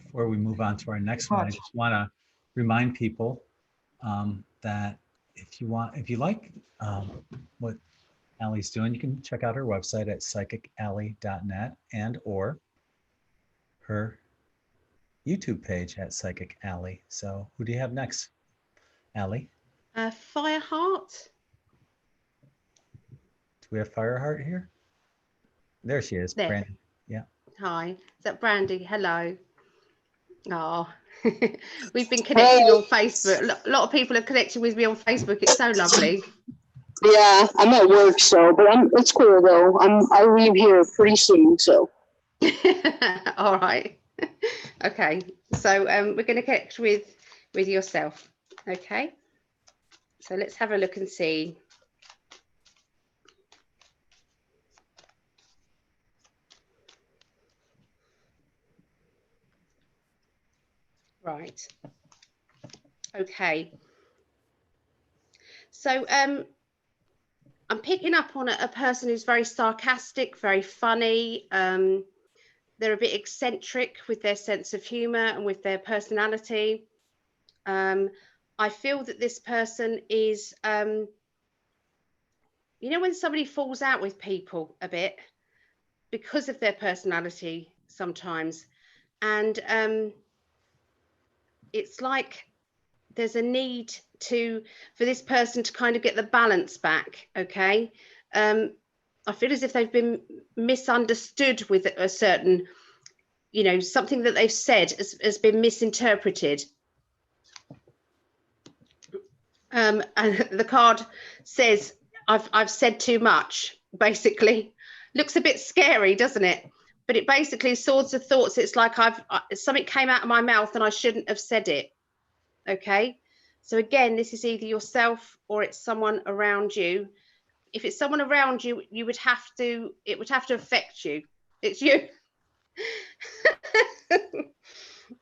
Before we move on to our next one, I just want to remind people that if you like what Allie's doing. You can check out her website at psychically.net and or her YouTube page at Psychic Allie. So who do you have next, Allie? Fireheart. Do we have Fireheart here? There she is, There. Brandy. Yeah. Hi, is that Brandy? Hello. Oh, we've been connecting on Facebook. A lot of people are connecting with me on Facebook. It's so lovely. Yeah, I'm at work, so but it's cool though. I leave here pretty soon, so. All right. Okay. So we're going to connect with yourself. Okay. So let's have a look and see. Right. Okay. So I'm picking up on a person who's very sarcastic, very funny. They're a bit eccentric with their sense of humor and with their personality. I feel that this person is, you know, when somebody falls out with people a bit because of their personality sometimes, and it's like there's a need for this person to kind of get the balance back. Okay. I feel as if they've been misunderstood with a certain, you know, something that they've said has been misinterpreted. And the card says, I've said too much, basically. Looks a bit scary, doesn't it? But it basically sorts of thoughts. It's like something came out of my mouth and I shouldn't have said it. Okay. So again, this is either yourself or it's someone around you. If it's someone around you, it would have to affect you. It's you.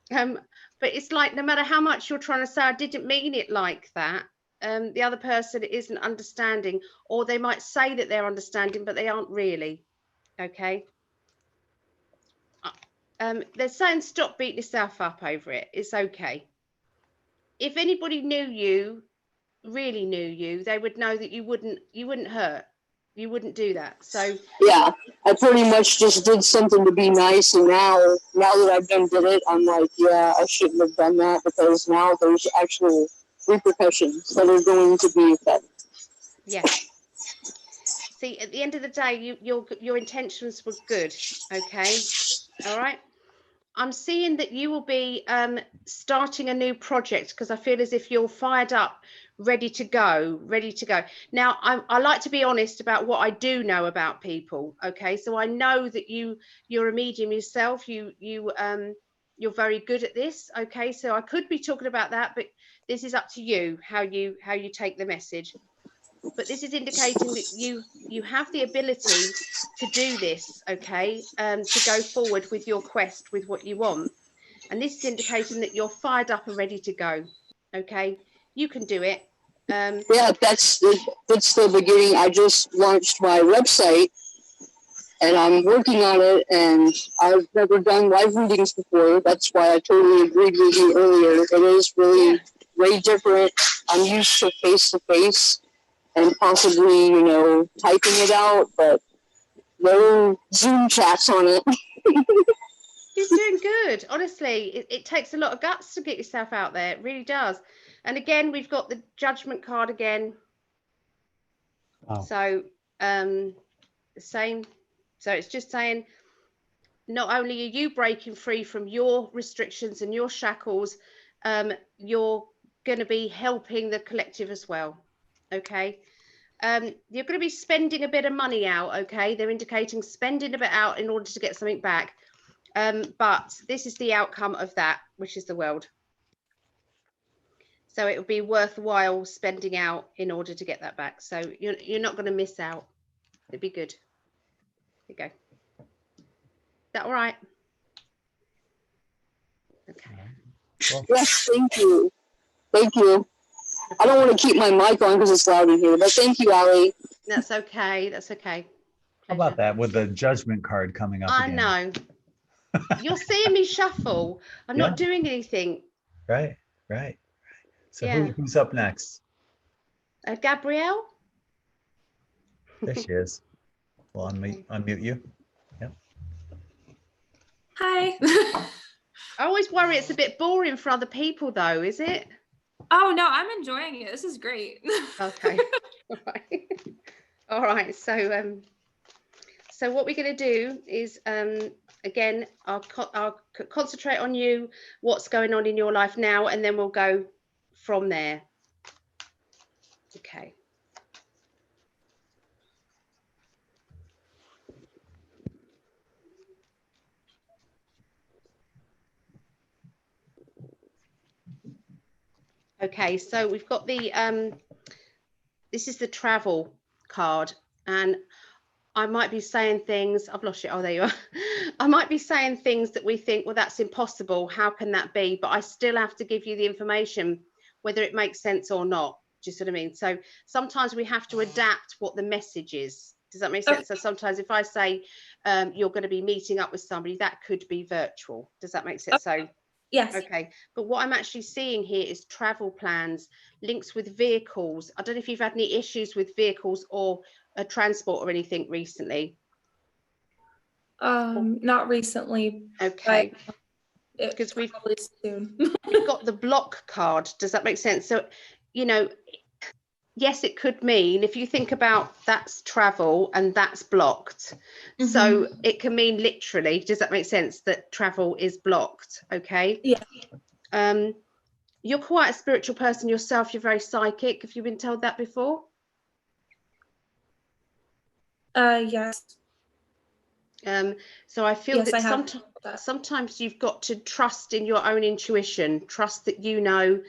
But it's like, no matter how much you're trying to say, I didn't mean it like that, the other person isn't understanding, or they might say that they're understanding, but they aren't really. Okay. They're saying stop beating yourself up over it. It's okay. If anybody knew you, really knew you, they would know that you wouldn't hurt. You wouldn't do that. So yeah, I pretty much just did something to be nice, and now that I've done it, I'm like, yeah, I shouldn't have done that, because now there's actual repercussions that are going to be affected. Yeah. See, at the end of the day, your intentions were good. Okay. All right. I'm seeing that you will be starting a new project, because I feel as if you're fired up, ready to go. Now, I like to be honest about what I do know about people. Okay, so I know that you're a medium yourself. You're very good at this. Okay, so I could be talking about that, but this is up to you how you take the message. But this is indicating that you have the ability to do this, okay, to go forward with your quest, with what you want. And this is indicating that you're fired up and ready to go. Okay, you can do it. Yeah, that's the beginning. I just launched my website, and I'm working on it, and I've never done live readings before. That's why I totally agreed with you earlier. It is really way different. I'm used to face-to-face and possibly, you know, typing it out, but no Zoom chats on it. You're doing good. Honestly, it takes a lot of guts to get yourself out there. It really does. And again, we've got the Judgment card again. Wow. So, same. So it's just saying, not only are you breaking free from your restrictions and your shackles, you're going to be helping the collective as well. Okay. You're going to be spending a bit of money out. Okay. They're indicating spending a bit out in order to get something back. But this is the outcome of that, which is the world. So it will be worthwhile spending out in order to get that back. So you're not going to miss out. It'd be good. There you go. Is that all right? Okay. Well, yes, thank you. Thank you. I don't want to keep my mic on because it's loud in here, but thank you, Allie. That's okay. That's okay. Pleasure. How about that with the Judgment card coming up again? I know. You're seeing me shuffle. I'm not doing anything. Right. So who's up next? Gabrielle? There she is. We'll unmute you. Yep. Hi. I always worry it's a bit boring for other people though, is it? Oh no, I'm enjoying it. This is great. Okay. All right. All right. So what we're going to do is again, I'll concentrate on you, what's going on in your life now, and then we'll go from there. Okay. Okay, so we've got the this is the travel card, and I might be saying things, I've lost it, oh there you are. I might be saying things that we think, well, that's impossible, how can that be? But I still have to give you the information, whether it makes sense or not. Do you see what I mean? So sometimes we have to adapt what the message is. Does that make sense? So sometimes if I say you're going to be meeting up with somebody, that could be virtual. Does that make sense? So yes. Okay, but what I'm actually seeing here is travel plans, links with vehicles. I don't know if you've had any issues with vehicles or transport or anything recently. Not recently. Okay, because we've probably soon. We've got the block card. Does that make sense? So, you know, yes, it could mean, if you think about that's travel and that's blocked. Mm-hmm. So it can mean literally, does that make sense, that travel is blocked? Okay. Yeah. You're quite a spiritual person yourself. You're very psychic. Have you been told that before? Yes. So I feel yes, that sometimes you've got to trust in your own intuition, trust that you know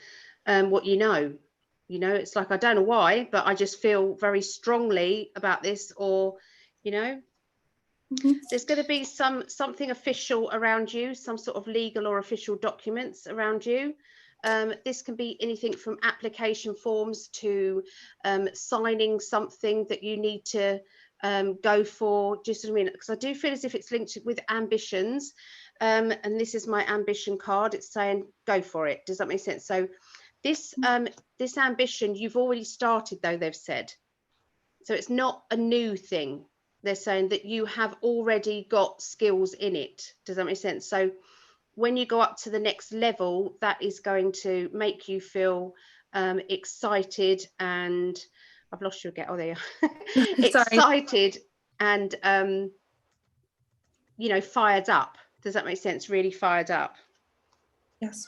what you know. You know, it's like, I don't know why, but I just feel very strongly about this, or, you know, there's going to be something official around you, some sort of legal or official documents around you. This can be anything from application forms to signing something that you need to go for, just a minute, because I do feel as if it's linked with ambitions. And this is my ambition card. It's saying go for it. Does that make sense? So this ambition you've already started, though, they've said. So it's not a new thing. They're saying that you have already got skills in it. Does that make sense? So when you go up to the next level, that is going to make you feel excited and I've lost you again. Oh, there you are. Excited and you know, fired up. Does that make sense? Really fired up. Yes.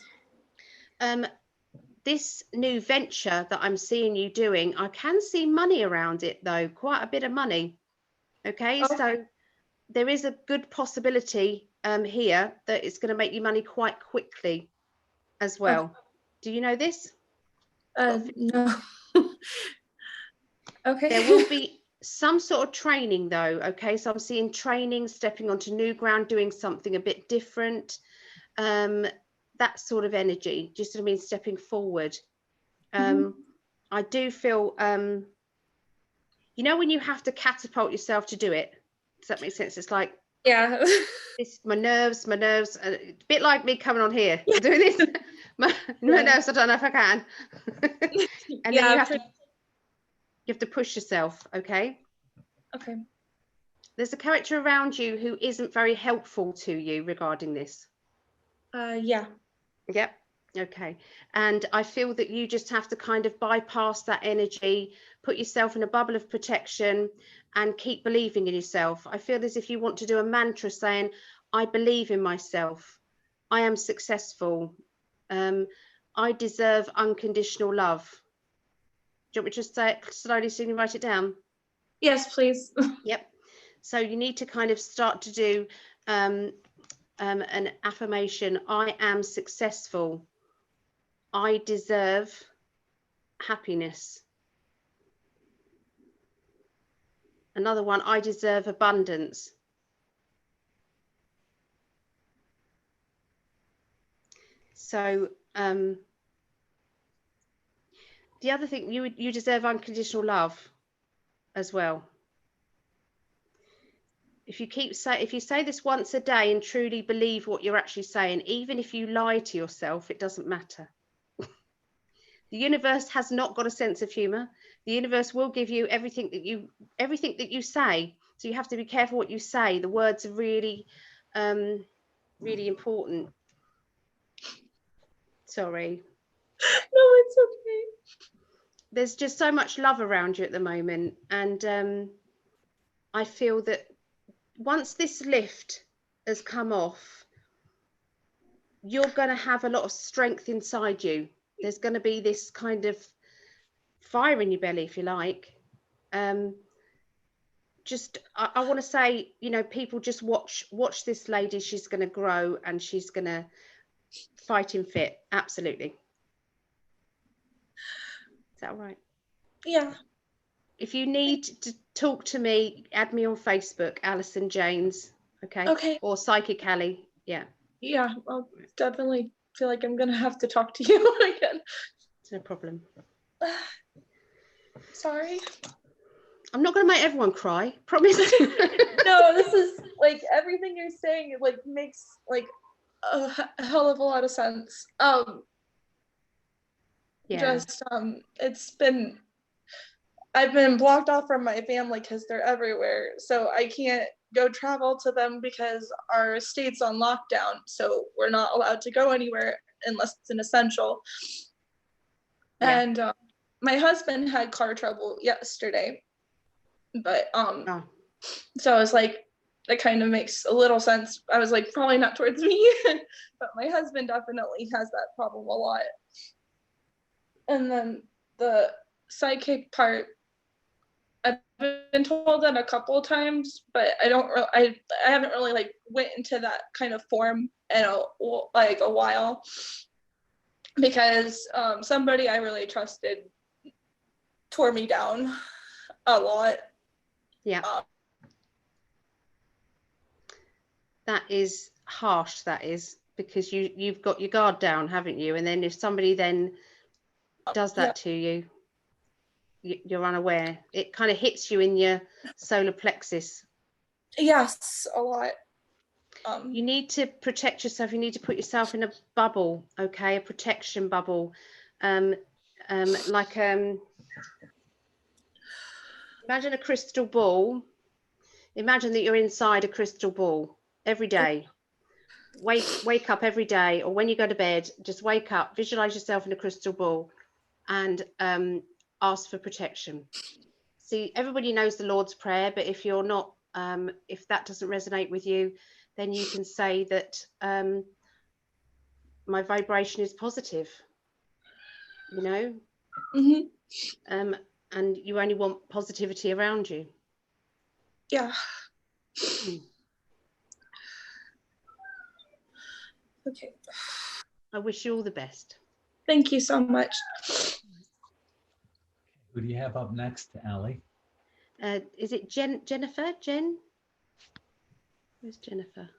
This new venture that I'm seeing you doing, I can see money around it though, quite a bit of money. Okay, so there is a good possibility here that it's going to make you money quite quickly as well. Do you know this? No. Okay. There will be some sort of training though. Okay, so I'm seeing training, stepping onto new ground, doing something a bit different. That sort of energy, just what I mean, stepping forward. I do feel, you know, when you have to catapult yourself to do it, does that make sense? It's like, yeah, this, my nerves, a bit like me coming on here, doing this, my nerves, I don't know if I can. And then you have to push yourself, okay? Okay. There's a character around you who isn't very helpful to you regarding this. Yeah. Yep. Okay. And I feel that you just have to kind of bypass that energy, put yourself in a bubble of protection and keep believing in yourself. I feel as if you want to do a mantra saying, I believe in myself. I am successful. I deserve unconditional love. Do you want me to just say it slowly so you can write it down? Yes, please. Yep. So you need to kind of start to do an affirmation. I am successful. I deserve happiness. Another one, I deserve abundance. So the other thing, you deserve unconditional love as well. If you say this once a day and truly believe what you're actually saying, even if you lie to yourself, it doesn't matter. The universe has not got a sense of humor. The universe will give you everything that you say. So you have to be careful what you say. The words are really, really important. Sorry. No, it's okay. There's just so much love around you at the moment. And I feel that once this lift has come off, you're going to have a lot of strength inside you. There's going to be this kind of fire in your belly, if you like. I want to say, you know, people just watch this lady. She's going to grow and she's going to fight in fit. Absolutely. Is that all right? Yeah. If you need to talk to me, add me on Facebook, Alison Janes. Okay. Okay. Or Psychic Callie. Yeah. Yeah, I'll definitely feel like I'm gonna have to talk to you again. It's no problem. Sorry. I'm not going to make everyone cry. Promise. No, this is like everything you're saying. It like makes like a hell of a lot of sense. Yeah. I've been blocked off from my family because they're everywhere, so I can't go travel to them because our state's on lockdown, so we're not allowed to go anywhere unless it's an essential. Yeah. And my husband had car trouble yesterday, but so I was like, that kind of makes a little sense. I was like, probably not towards me, but my husband definitely has that problem a lot. And then the psychic part, I've been told that a couple of times, but I haven't really like went into that kind of form in a while, because somebody I really trusted tore me down a lot. Yeah. That is harsh, that is, because you've got your guard down, haven't you? And then if somebody then does that to you, you're unaware. It kind of hits you in your solar plexus. Yes, a lot. You need to protect yourself. You need to put yourself in a bubble, okay? A protection bubble. Imagine a crystal ball. Imagine that you're inside a crystal ball every day. Wake up every day, or when you go to bed, just wake up, visualize yourself in a crystal ball, and ask for protection. See, everybody knows the Lord's Prayer, but if you're not, if that doesn't resonate with you, then you can say that my vibration is positive, you know. Mm-hmm. And you only want positivity around you. Yeah. Okay. I wish you all the best. Thank you so much. Who do you have up next, Allie? Is it Jennifer? Jen? Where's Jennifer?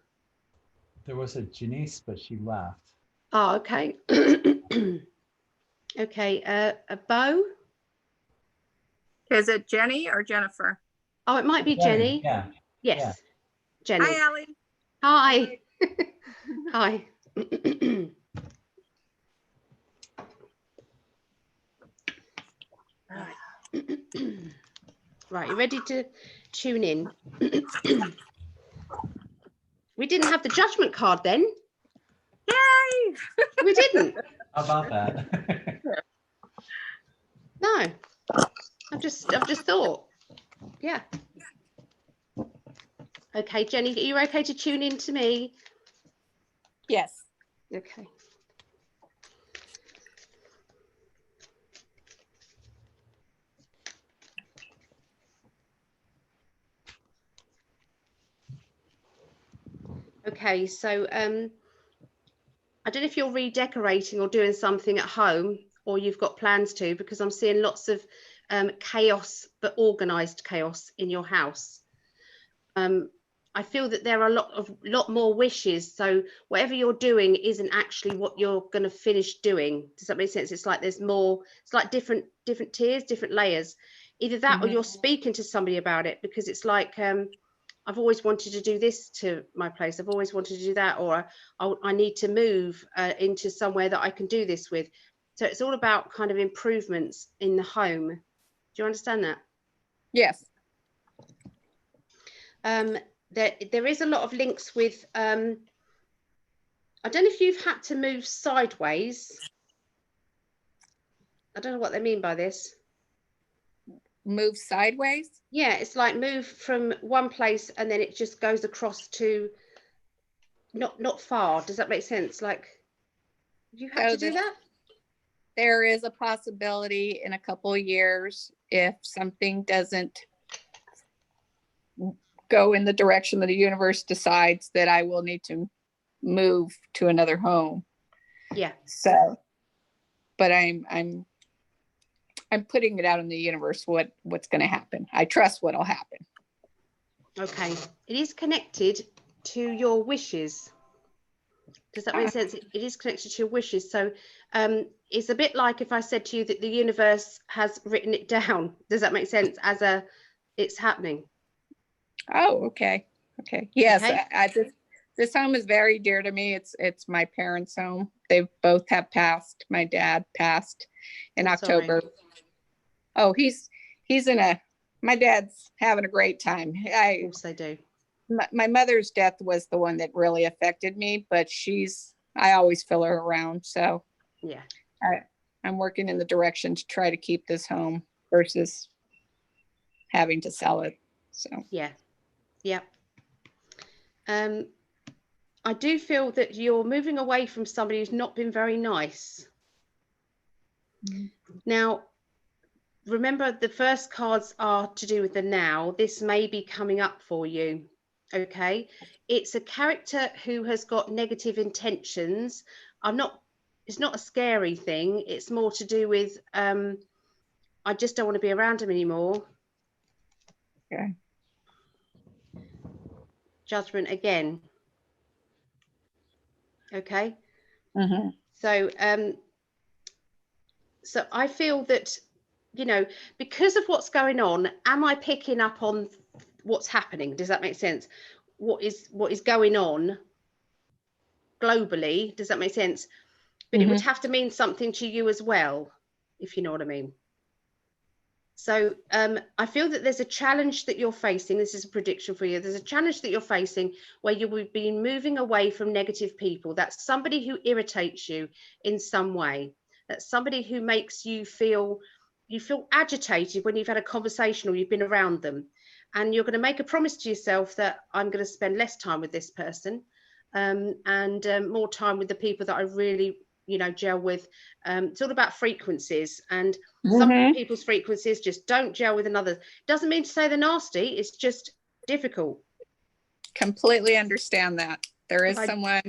There was a Janice, but she left. Oh, okay. Okay, a Bo? Is it Jenny or Jennifer? Oh, it might be Jenny. Yeah. Yes. Yeah. Jenny. Hi, Allie. Hi. Hi. Right, you ready to tune in? We didn't have the judgment card then. Yay! We didn't. How about that? No. I've just thought. Yeah. Okay, Jenny, are you okay to tune in to me? Yes. Okay. Okay, so I don't know if you're redecorating or doing something at home, or you've got plans to, because I'm seeing lots of chaos, but organized chaos in your house. I feel that there are a lot more wishes. So whatever you're doing isn't actually what you're going to finish doing. Does that make sense? It's like there's more. It's like different tiers, different layers. Either that, or you're speaking to somebody about it, because it's like I've always wanted to do this to my place. I've always wanted to do that, or I need to move into somewhere that I can do this with. So it's all about kind of improvements in the home. Do you understand that? Yes. There is a lot of links with, I don't know if you've had to move sideways. I don't know what they mean by this. Move sideways? Yeah, it's like move from one place and then it just goes across to not far. Does that make sense? Like, you had to do that? There is a possibility in a couple of years, if something doesn't go in the direction that the universe decides, that I will need to move to another home. Yeah. So, but I'm putting it out in the universe what's going to happen. I trust what'll happen. Okay. It is connected to your wishes. Does that make sense? It is connected to your wishes. So it's a bit like if I said to you that the universe has written it down. Does that make sense? As it's happening. Oh, okay. Okay. Yes. Okay. This home is very dear to me. It's my parents' home. They both have passed. My dad passed in October. Sorry. Oh, he's my dad's having a great time. Of course they do. My mother's death was the one that really affected me, but I always feel her around. So yeah, I'm working in the direction to try to keep this home versus having to sell it. So yeah. I do feel that you're moving away from somebody who's not been very nice. Mm-hmm. Now, remember the first cards are to do with the now. This may be coming up for you. Okay, it's a character who has got negative intentions. It's not a scary thing. It's more to do with I just don't want to be around him anymore. Okay. Judgment again. Okay. Mm-hmm. So I feel that, you know, because of what's going on, am I picking up on what's happening? Does that make sense? What is going on globally? Does that make sense? But it would have to mean something to you as well, if you know what I mean. So I feel that there's a challenge that you're facing. This is a prediction for you. There's a challenge that you're facing where you will be moving away from negative people. That's somebody who irritates you in some way. That's somebody who makes you feel agitated when you've had a conversation or you've been around them. And you're going to make a promise to yourself that I'm going to spend less time with this person and more time with the people that I really, gel with. It's all about frequencies, and some people's frequencies just don't gel with another. Doesn't mean to say they're nasty. It's just difficult. Completely understand that. There is someone.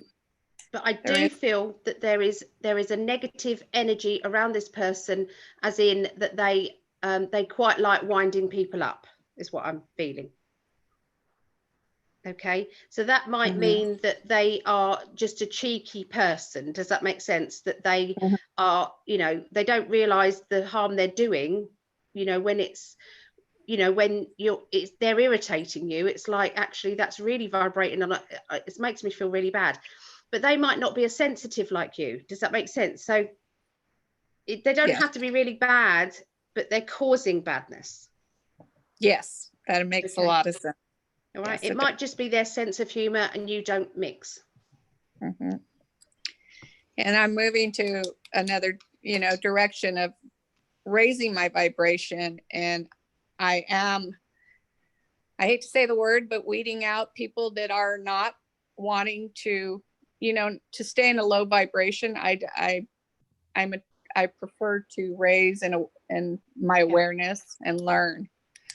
But I do feel that there is a negative energy around this person, as in that they quite like winding people up, is what I'm feeling. Okay, so that might mean that they are just a cheeky person. Does that make sense? That they are, they don't realize the harm they're doing, when it's, when they're irritating you. It's like, actually, that's really vibrating, and it makes me feel really bad. But they might not be as sensitive like you. Does that make sense? So they don't have to be really bad, but they're causing badness. Yes, that makes a lot of sense. All right. Yes, it might just be their sense of humor and you don't mix. And I'm moving to another, direction of raising my vibration. And I hate to say the word, but weeding out people that are not wanting to, to stay in a low vibration. I prefer to raise in my awareness and learn.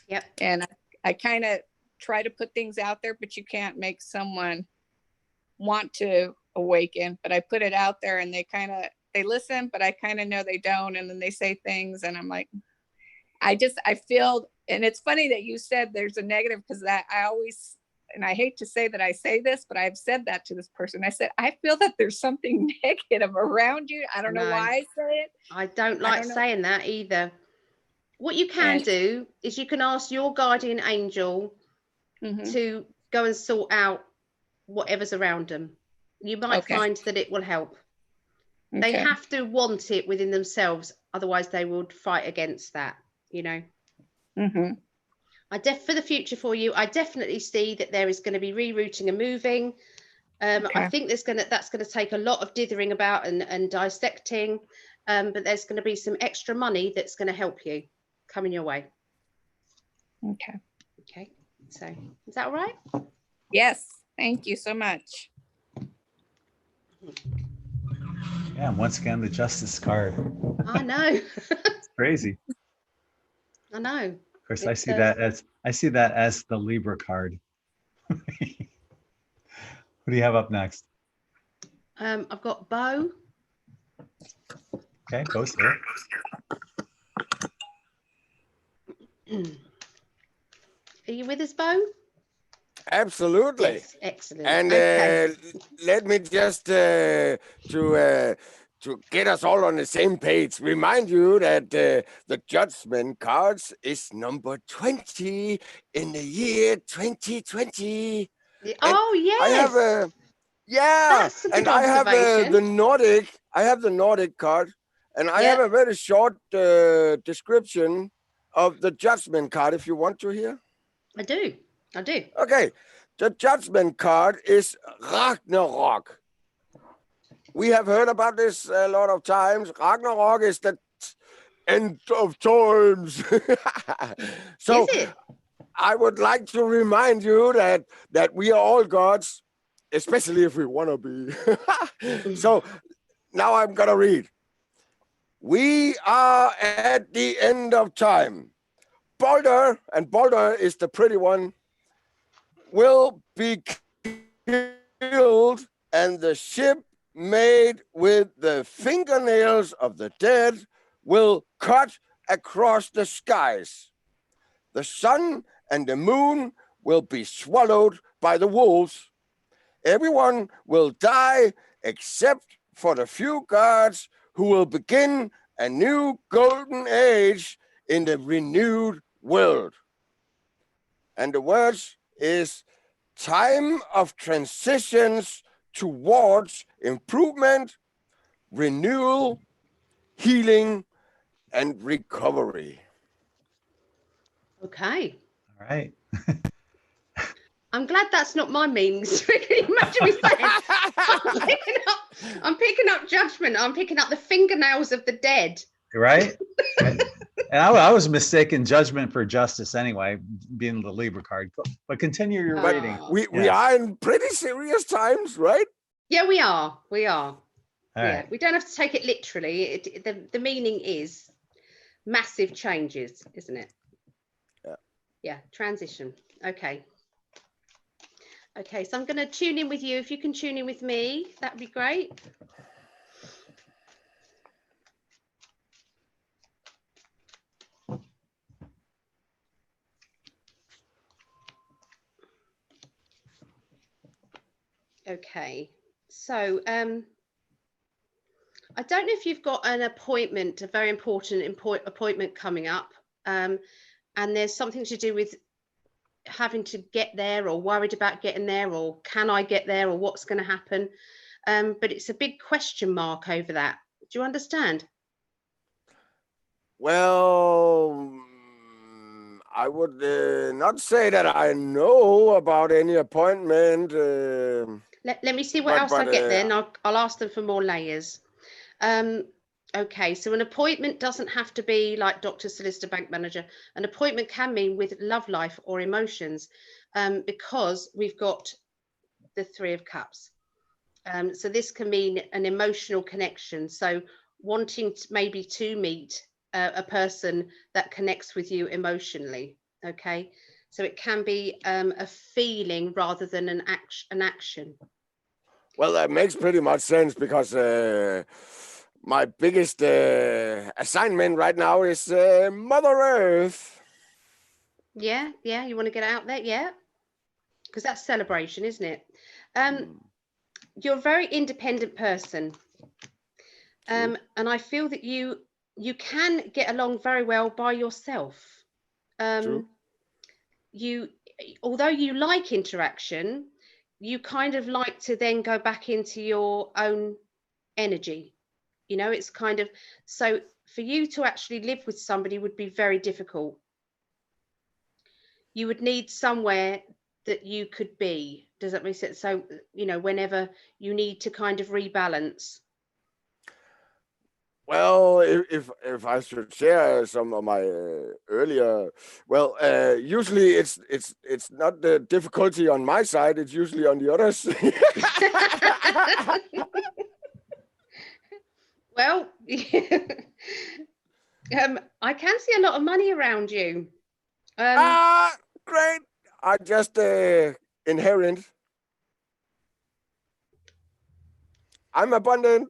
Yep. And I kind of try to put things out there, but you can't make someone want to awaken. But I put it out there and they listen, but I kind of know they don't. And then they say things and I'm like, I feel, and it's funny that you said there's a negative, because that I always, and I hate to say that I say this, but I've said that to this person. I said, I feel that there's something negative around you. I don't know why I say it. I don't like saying that either. What you can do is you can ask your guardian angel to go and sort out whatever's around them. You might find that it will help. They Okay. have to want it within themselves, otherwise they would fight against that, you know. Mm-hmm. For the future for you, I definitely see that there is going to be rerouting and moving. Okay. I think that's going to take a lot of dithering about and dissecting, but there's going to be some extra money that's going to help you coming your way. Okay. Okay, so is that all right? Yes. Thank you so much. Yeah, and once again, the justice card. I know. It's crazy. I know. Of course, I see that as the Libra card. Who do you have up next? I've got Bo. Okay, Bo's here. Are you with us, Bo? Absolutely. Yes, excellent. And Okay. let me just to get us all on the same page, remind you that the judgment cards is number 20 in the year 2020. Oh yes. I have a That's a good and I have observation. the Nordic card, and I have a very short description of the judgment card if you want to hear. I do. Okay, the judgment card is Ragnarok. We have heard about this a lot of times. Ragnarok is the end of times. So I would like to remind you that we are all gods, especially if we want to be. So now I'm going to read. We are at the end of time. Balder, and Balder is the pretty one, will be killed, and the ship made with the fingernails of the dead will cut across the skies. The sun and the moon will be swallowed by the wolves. Everyone will die except for the few gods who will begin a new golden age in the renewed world. And the words is time of transitions towards improvement, renewal, healing, and recovery. Okay. All right. I'm glad that's not my means. Can you imagine me saying, I'm picking up judgment. I'm picking up the fingernails of the dead. Right? And I was mistaken judgment for justice anyway, being the Libra card. But continue your reading. We are in pretty serious times, right? Yeah, we are. We are. Right. We don't have to take it literally. The meaning is massive changes, isn't it? Yeah, transition. Okay. Okay, so I'm going to tune in with you. If you can tune in with me, that'd be great. Okay, so I don't know if you've got an appointment, a very important appointment coming up, and there's something to do with having to get there or worried about getting there, or can I get there, or what's going to happen, but it's a big question mark over that. Do you understand? Well, I would not say that I know about any appointment. Let me see what else I get then. I'll ask them for more layers. Okay, so an appointment doesn't have to be like doctor, solicitor, bank manager. An appointment can mean with love life or emotions, because we've got the Three of Cups. So this can mean an emotional connection. So wanting maybe to meet a person that connects with you emotionally. Okay, so it can be a feeling rather than an action. Well, that makes pretty much sense, because my biggest assignment right now is Mother Earth. Yeah, you want to get out there, yeah, because that's celebration, isn't it? You're a very independent person, and I feel that you can get along very well by yourself. Although you like interaction, you kind of like to then go back into your own energy. You know, it's kind of, so for you to actually live with somebody would be very difficult. You would need somewhere that you could be. Does that make sense? So, you know, whenever you need to kind of rebalance. Well, if I should share some of my earlier, well, usually it's not the difficulty on my side. It's usually on the others. Well, I can see a lot of money around you. Great. I just inherit. I'm abundant.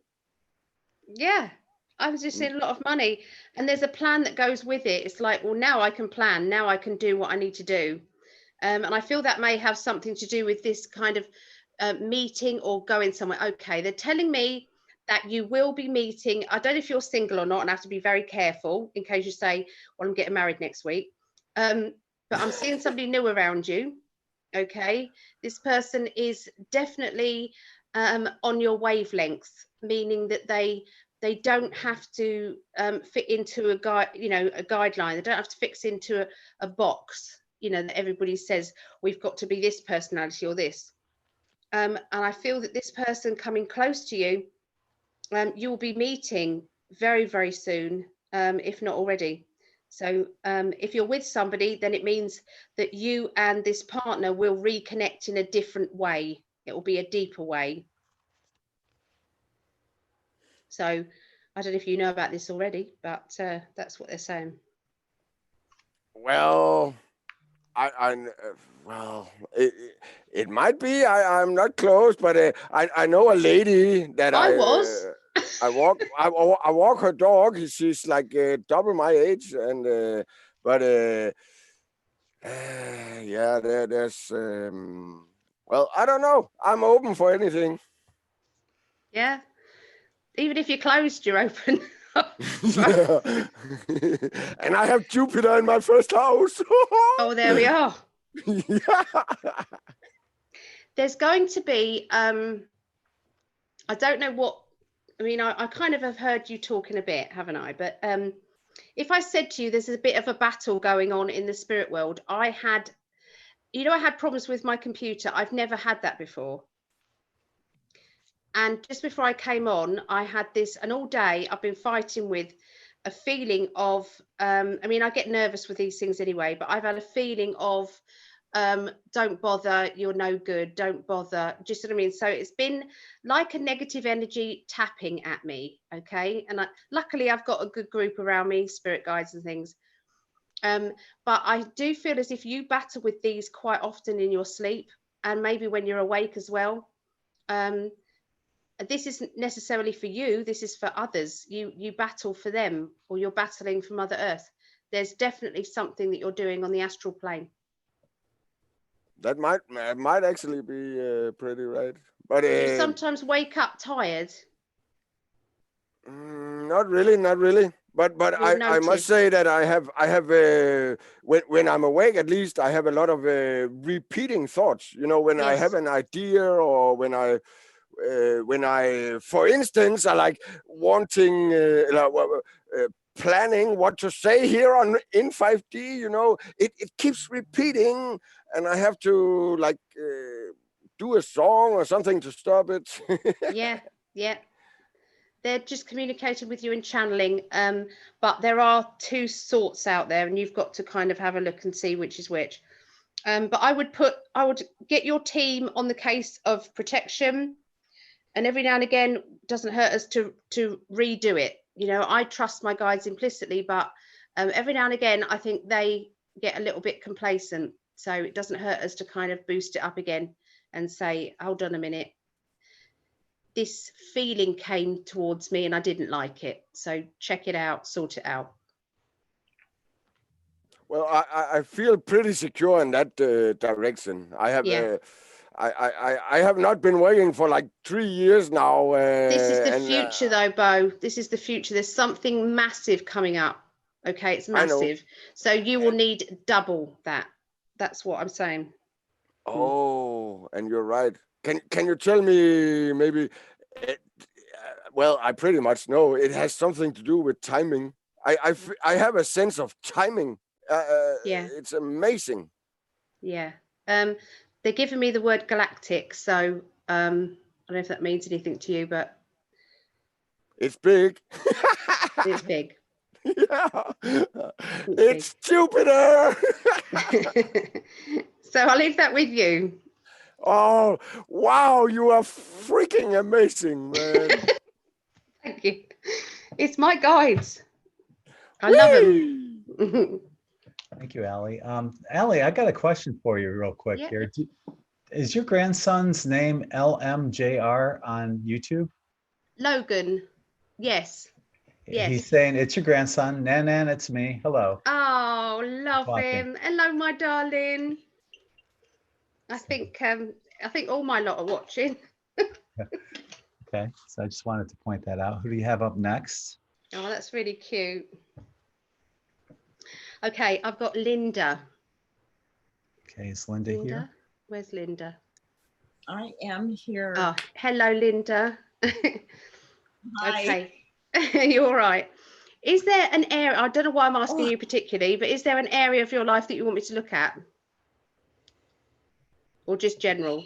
Yeah, I was just seeing a lot of money, and there's a plan that goes with it. It's like, well, now I can plan. Now I can do what I need to do. And I feel that may have something to do with this kind of meeting or going somewhere. Okay, they're telling me that you will be meeting. I don't know if you're single or not, and I have to be very careful in case you say, well, I'm getting married next week. But I'm seeing somebody new around you. Okay, this person is definitely on your wavelength, meaning that they don't have to fit into a guide, you know, a guideline. They don't have to fix into a box, you know, that everybody says we've got to be this personality or this. And I feel that this person coming close to you, you'll be meeting very, very soon, if not already. So if you're with somebody, then it means that you and this partner will reconnect in a different way. It will be a deeper way. So I don't know if you know about this already, but that's what they're saying. Well, well, it might be. I'm not close, but I know a lady that I was. I walk her dog. She's like double my age, and but yeah, there's well, I don't know. I'm open for anything. Yeah, even if you're closed, you're open. Yeah. And I have Jupiter in my first house. Oh, there we are. Yeah. There's going to be I don't know what, I mean, I kind of have heard you talking a bit, haven't I? But if I said to you, there's a bit of a battle going on in the spirit world, I had problems with my computer. I've never had that before. And just before I came on, I had this, and all day I've been fighting with a feeling of, I mean, I get nervous with these things anyway, but I've had a feeling of, don't bother, you're no good, don't bother, just what I mean. So it's been like a negative energy tapping at me, okay? And luckily I've got a good group around me, spirit guides and things. But I do feel as if you battle with these quite often in your sleep, and maybe when you're awake as well. This isn't necessarily for you, this is for others. You battle for them, or you're battling for Mother Earth. There's definitely something that you're doing on the astral plane. That might actually be pretty right. But do you sometimes wake up tired? Not really. But I must say that I have when I'm awake, at least I have a lot of repeating thoughts. You know, when I have an idea, or when I for instance, I like wanting planning what to say here on In5D, you know, it keeps repeating, and I have to like do a song or something to stop it. Yeah. They're just communicating with you and channeling, but there are two sorts out there, and you've got to kind of have a look and see which is which. But I would get your team on the case of protection, and every now and again, doesn't hurt us to redo it. You know, I trust my guides implicitly, but every now and again, I think they get a little bit complacent. So it doesn't hurt us to kind of boost it up again and say, hold on a minute. This feeling came towards me and I didn't like it. So check it out, sort it out. Well, I feel pretty secure in that direction. I have I have not been working for like 3 years now. This is the future though, Bo. This is the future. There's something massive coming up. Okay, it's massive. So you will need double that. That's what I'm saying. Oh, and you're right. Can you tell me maybe Well, I pretty much know it has something to do with timing. I have a sense of timing. Yeah. It's amazing. Yeah. They're giving me the word galactic, so I don't know if that means anything to you, but it's big. It's big. Yeah. It's Jupiter. So I'll leave that with you. Oh, wow, you are freaking amazing, man. Thank you. It's my guides. I love them. Thank you, Allie. Allie, I got a question for you real quick Yeah. here. Is your grandson's name LMJR on YouTube? Logan. Yes. Yes. He's saying, it's your grandson. Nan, it's me. Hello. Oh, love Watching. him. Hello, my darling. I think all my lot are watching. Okay, so I just wanted to point that out. Who do you have up next? Oh, that's really cute. Okay, I've got Linda. Okay, is Linda here? Where's Linda? I am here. Oh, hello, Linda. Hi. Okay, you're all right. Is there an area, I don't know why I'm asking you particularly, but is there an area of your life that you want me to look at? Or just general?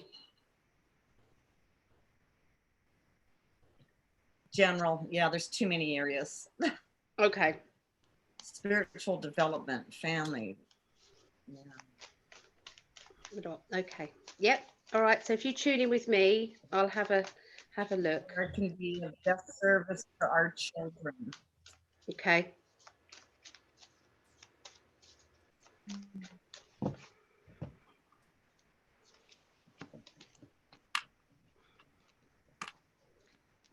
General, yeah, there's too many areas. Okay. Spiritual development, family. Yeah. Okay. Yep. All right. So if you tune in with me, I'll have a look. There can be a death service for our children. Okay.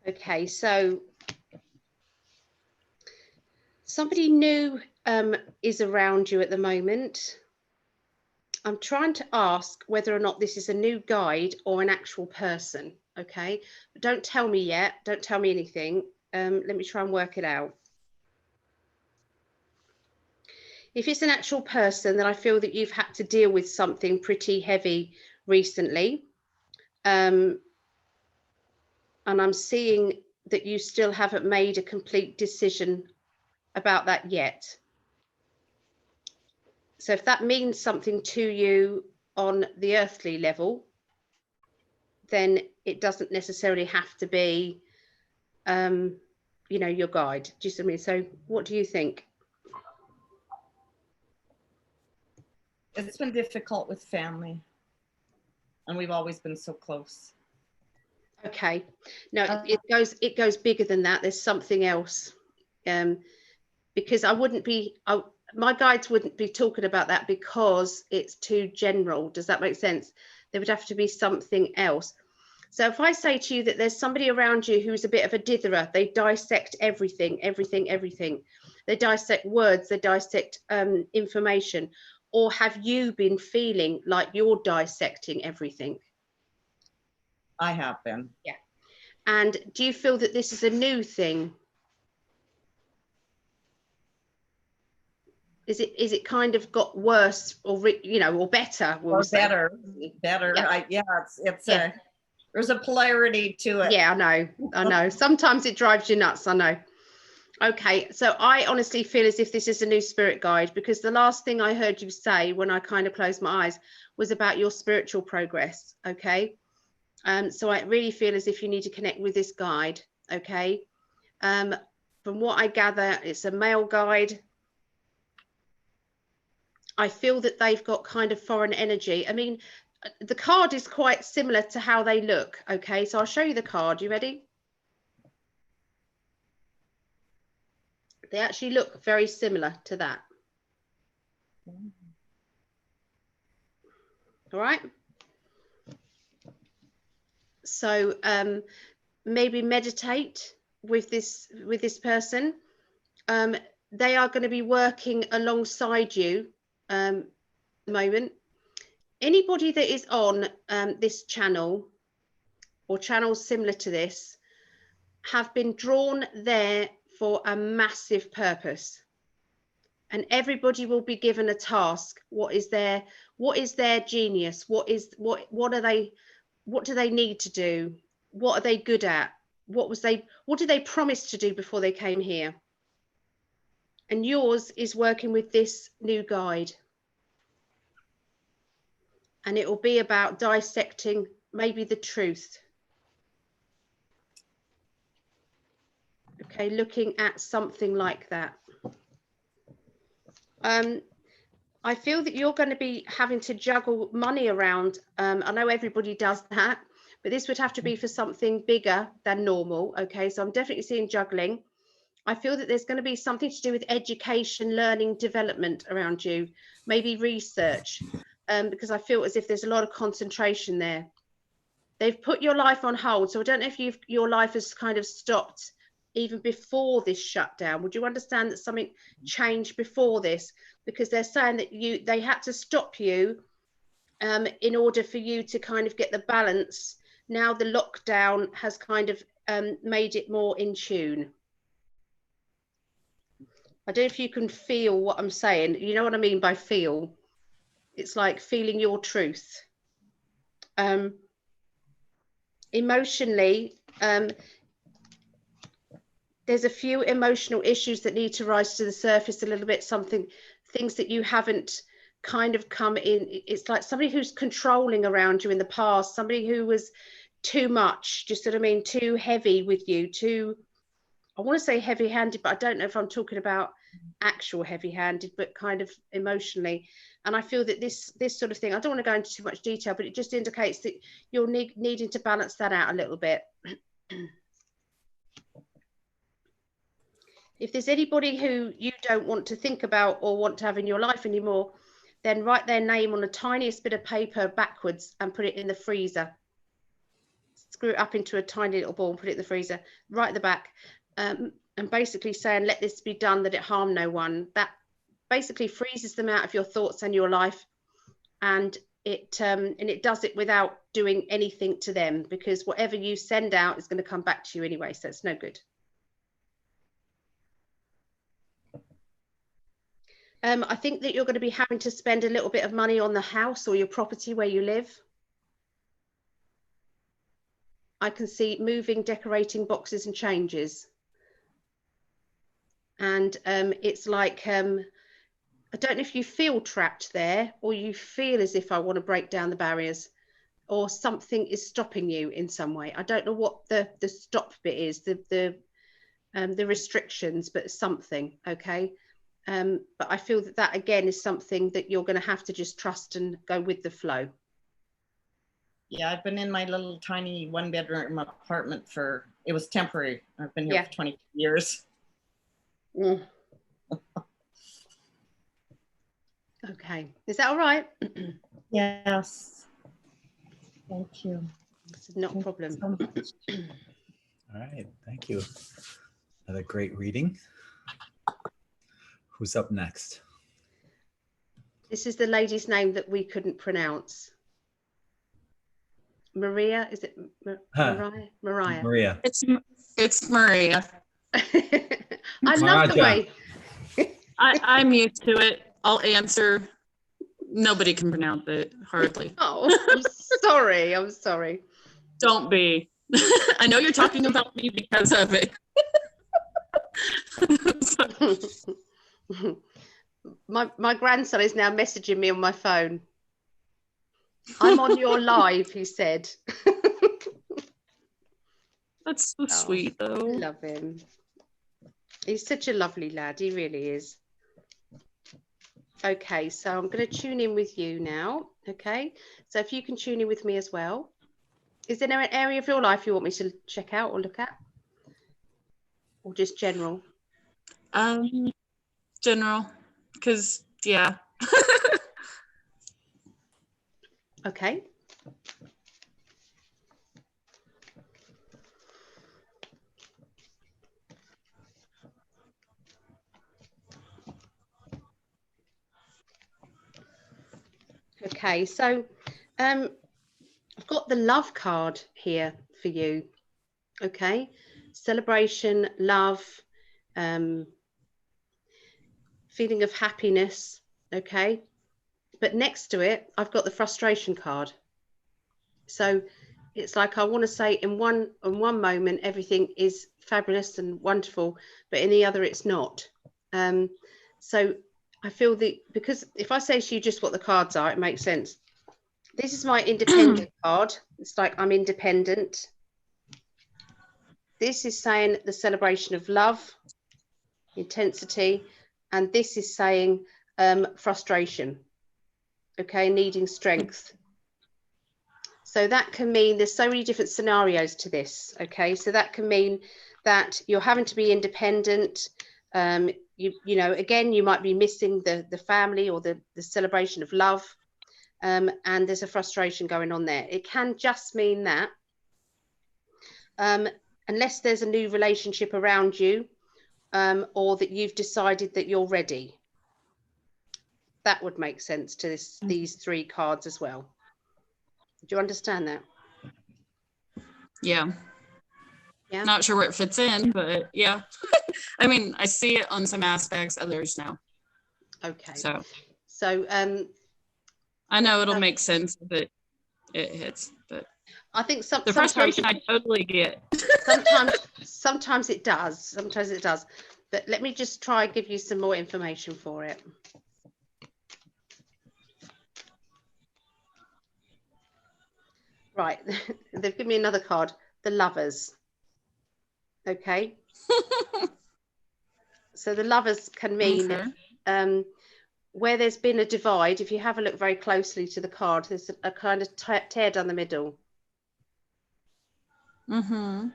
Okay, so somebody new is around you at the moment. I'm trying to ask whether or not this is a new guide or an actual person, okay? But don't tell me yet, don't tell me anything. Let me try and work it out. If it's an actual person, then I feel that you've had to deal with something pretty heavy recently. And I'm seeing that you still haven't made a complete decision about that yet. So if that means something to you on the earthly level, then it doesn't necessarily have to be, you know, your guide. Do you see what I mean? So what do you think? It's been difficult with family, and we've always been so close. Okay, no, it goes bigger than that. There's something else, because my guides wouldn't be talking about that because it's too general. Does that make sense? There would have to be something else. So if I say to you that there's somebody around you who's a bit of a ditherer, they dissect everything. They dissect words, they dissect information. Or have you been feeling like you're dissecting everything? I have been. Yeah. And do you feel that this is a new thing? Is it kind of got worse or, you know, or better? Or better. Yeah, it's yeah. There's a polarity to it. Yeah, I know. Sometimes it drives you nuts, I know. Okay, so I honestly feel as if this is a new spirit guide, because the last thing I heard you say when I kind of closed my eyes was about your spiritual progress, okay? So I really feel as if you need to connect with this guide, okay? From what I gather, it's a male guide. I feel that they've got kind of foreign energy. I mean, the card is quite similar to how they look, okay? So I'll show you the card. You ready? They actually look very similar to that. All right. So maybe meditate with this person. They are going to be working alongside you at the moment. Anybody that is on this channel or channels similar to this have been drawn there for a massive purpose, and everybody will be given a task. What is their genius? What do they need to do? What are they good at? what did they promise to do before they came here? And yours is working with this new guide. And it will be about dissecting maybe the truth. Okay, looking at something like that. I feel that you're going to be having to juggle money around. I know everybody does that, but this would have to be for something bigger than normal. Okay, so I'm definitely seeing juggling. I feel that there's going to be something to do with education, learning, development around you, maybe research, because I feel as if there's a lot of concentration there. They've put your life on hold. So I don't know if your life has kind of stopped even before this shutdown. Would you understand that something changed before this? Because they're saying that they had to stop you in order for you to kind of get the balance. Now the lockdown has kind of made it more in tune. I don't know if you can feel what I'm saying. You know what I mean by feel? It's like feeling your truth. Emotionally, there's a few emotional issues that need to rise to the surface a little bit, things that you haven't kind of come in. It's like somebody who's controlling around you in the past, somebody who was too much, just what I mean, too heavy with you, I want to say heavy-handed, but I don't know if I'm talking about actual heavy-handed, but kind of emotionally. And I feel that this sort of thing, I don't want to go into too much detail, but it just indicates that you're needing to balance that out a little bit. If there's anybody who you don't want to think about or want to have in your life anymore, then write their name on the tiniest bit of paper backwards and put it in the freezer. Screw it up into a tiny little ball and put it in the freezer, right at the back. And basically saying, let this be done, that it harm no one. That basically freezes them out of your thoughts and your life. And it does it without doing anything to them, because whatever you send out is going to come back to you anyway. So it's no good. I think that you're going to be having to spend a little bit of money on the house or your property where you live. I can see moving, decorating, boxes and changes. And it's like, I don't know if you feel trapped there, or you feel as if I want to break down the barriers, or something is stopping you in some way. I don't know what the stop bit is, the restrictions, but something, okay? But I feel that again is something that you're going to have to just trust and go with the flow. Yeah, I've been in my little tiny 1-bedroom apartment it was temporary. I've been here for 22 years. Mm. Okay, is that all right? Yes. Thank you. It's not a problem. All right, thank you. Another great reading. Who's up next? This is the lady's name that we couldn't pronounce. Maria, is it Mariah? Mariah. Maria. It's Maria. I love the way. I'm used to it. I'll answer. Nobody can pronounce it, hardly. Oh, I'm sorry. I'm sorry. Don't be. I know you're talking about me because of it. My grandson is now messaging me on my phone. I'm on your live, he said. That's so sweet, though. I love him. He's such a lovely lad. He really is. Okay, so I'm going to tune in with you now. Okay, so if you can tune in with me as well. Is there an area of your life you want me to check out or look at? Or just general? General, because, yeah. Okay. Okay, so I've got the love card here for you. Okay, celebration, love, feeling of happiness. Okay, but next to it, I've got the frustration card. So it's like I want to say in one moment everything is fabulous and wonderful, but in the other it's not. So I feel that, because if I say to you just what the cards are, it makes sense. This is my independent card. It's like I'm independent. This is saying the celebration of love, intensity, and this is saying frustration, okay, needing strength. So that can mean there's so many different scenarios to this, okay? So that can mean that you're having to be independent. You know, again, you might be missing the family or the celebration of love, and there's a frustration going on there. It can just mean that, unless there's a new relationship around you, or that you've decided that you're ready. That would make sense to these three cards as well. Do you understand that? Yeah. Yeah. Not sure where it fits in, but yeah. I mean, I see it on some aspects, others no. Okay. So I know it'll make sense if it hits, but I think the frustration I totally get. sometimes it does. Sometimes it does. But let me just try and give you some more information for it. Right, they've given me another card, the Lovers. Okay. So the Lovers can mean where there's been a divide. If you have a look very closely to the card, there's a kind of tear down the middle. Mm-hmm.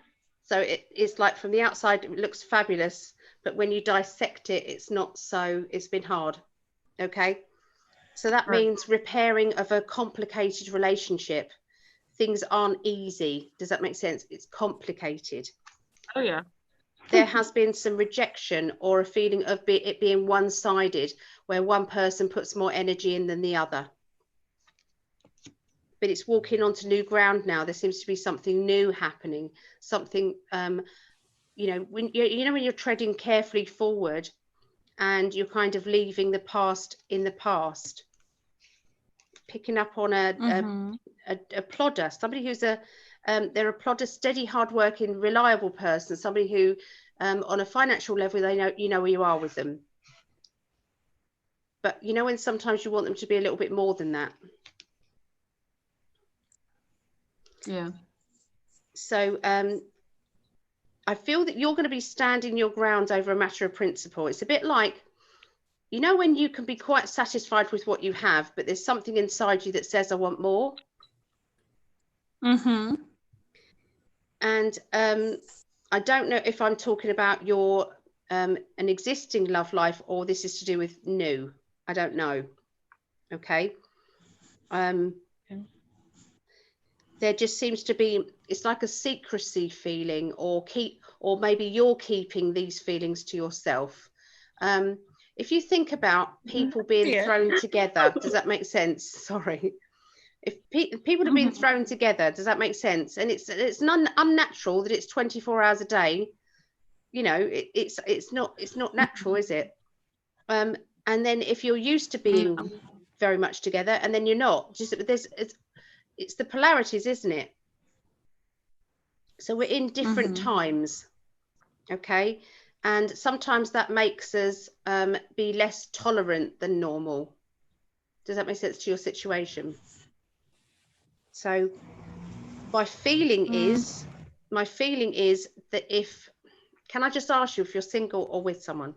So it's like from the outside, it looks fabulous, but when you dissect it, it's not so, it's been hard. Okay. So that means repairing of a complicated relationship. Things aren't easy. Does that make sense? It's complicated. Oh, yeah. There has been some rejection or a feeling of it being one-sided, where one person puts more energy in than the other. But it's walking onto new ground now. There seems to be something new happening. Something, you know, when you're treading carefully forward, and you're kind of leaving the past in the past, picking up on a plodder, somebody who's they're a plodder, steady, hardworking, reliable person, somebody who on a financial level, they know, you know where you are with them. But you know when sometimes you want them to be a little bit more than that. Yeah. So I feel that you're going to be standing your ground over a matter of principle. It's a bit like, you know, when you can be quite satisfied with what you have, but there's something inside you that says, I want more. Mm-hmm. And I don't know if I'm talking about your an existing love life, or this is to do with new. I don't know. Okay. There just seems to be, it's like a secrecy feeling, or maybe you're keeping these feelings to yourself. If you think about people being thrown together, does that make sense? Sorry. If people are being thrown together, does that make sense? And it's unnatural that it's 24 hours a day. You know, it's not natural, is it? And then if you're used to being very much together, and then you're not, just it's the polarities, isn't it? So we're in different times, okay? And sometimes that makes us be less tolerant than normal. Does that make sense to your situation? So my feeling is that can I just ask you if you're single or with someone?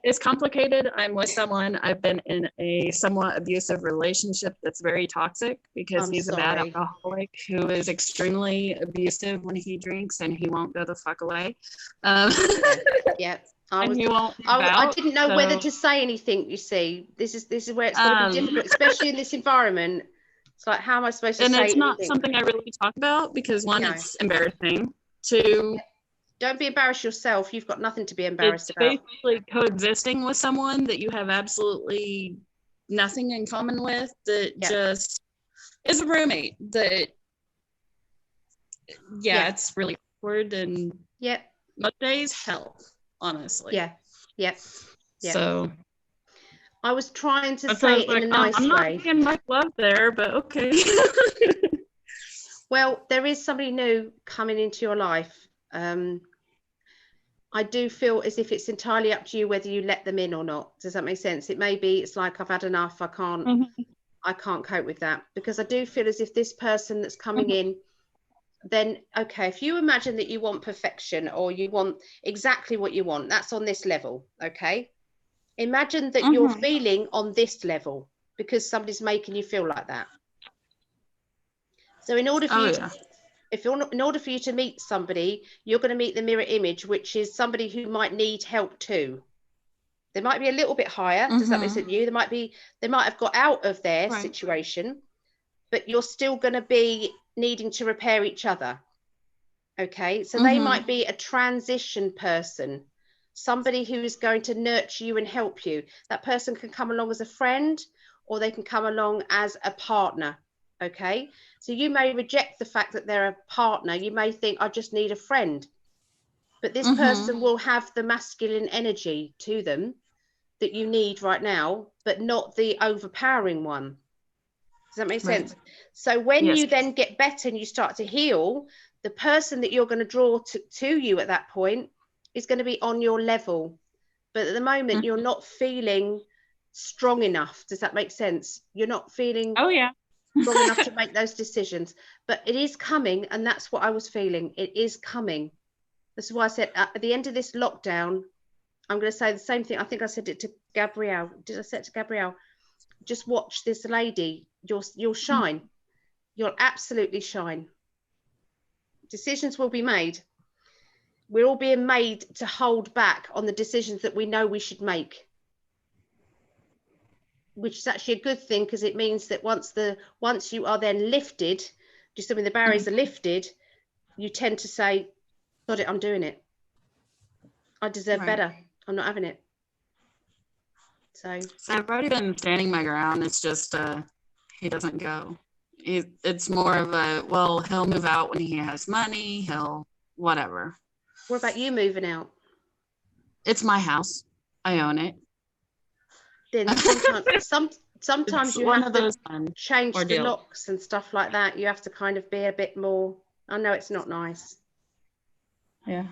It's complicated. I'm with someone. I've been in a somewhat abusive relationship that's very toxic, because he's a bad alcoholic who is extremely abusive when he drinks, and he won't go the fuck away. Yeah. I didn't know whether to say anything. You see, this is where it's going to be difficult, especially in this environment. It's like, how am I supposed to say it's not anything? something I really talk about, because one, it's embarrassing. Two, don't be embarrassed yourself. You've got nothing to be embarrassed about. It's basically coexisting with someone that you have absolutely nothing in common with, that just is a roommate. That it's really awkward, and most days hell, honestly. Yeah. So I was trying to That's say why I it was in a like, nice I'm not way. getting much love there, but okay. Well, there is somebody new coming into your life. I do feel as if it's entirely up to you whether you let them in or not. Does that make sense? It may be it's like I've had enough. I can't cope with that, because I do feel as if this person that's coming in, then okay, if you imagine that you want perfection or you want exactly what you want, that's on this level. Okay, imagine that you're feeling on this level because somebody's making you feel like that. So in order for you to, in order for you to meet somebody, you're going to meet the mirror image, which is somebody who might need help too. They might be a little bit higher. Does that make sense to you? They might have got out of their situation, but you're still going to be needing to repair each other. Okay, so they might be a transition person, somebody who is going to nurture you and help you. That person can come along as a friend, or they can come along as a partner. Okay, so you may reject the fact that they're a partner. You may think, I just need a friend. But this person will have the masculine energy to them that you need right now, but not the overpowering one. Does that make sense? So when you then get better and you start to heal, the person that you're going to draw to you at that point is going to be on your level. But at the moment, you're not feeling strong enough. Does that make sense? You're not feeling strong enough to make those decisions. But it is coming, and that's what I was feeling. It is coming. This is why I said at the end of this lockdown, I'm going to say the same thing. I think I said it to Gabrielle. Did I say it to Gabrielle? Just watch this lady. You'll shine. You'll absolutely shine. Decisions will be made. We're all being made to hold back on the decisions that we know we should make, which is actually a good thing, because it means that once you are then lifted, just when the barriers are lifted, you tend to say, got it, I'm doing it. I deserve better. I'm not having it. So I've already been standing my ground. It's just he doesn't go. It's more of a, well, he'll move out when he has money. He'll whatever. What about you moving out? It's my house. I own it. Then sometimes you have to change the locks and stuff like that. You have to kind of be a bit more. I know it's not nice. Yeah.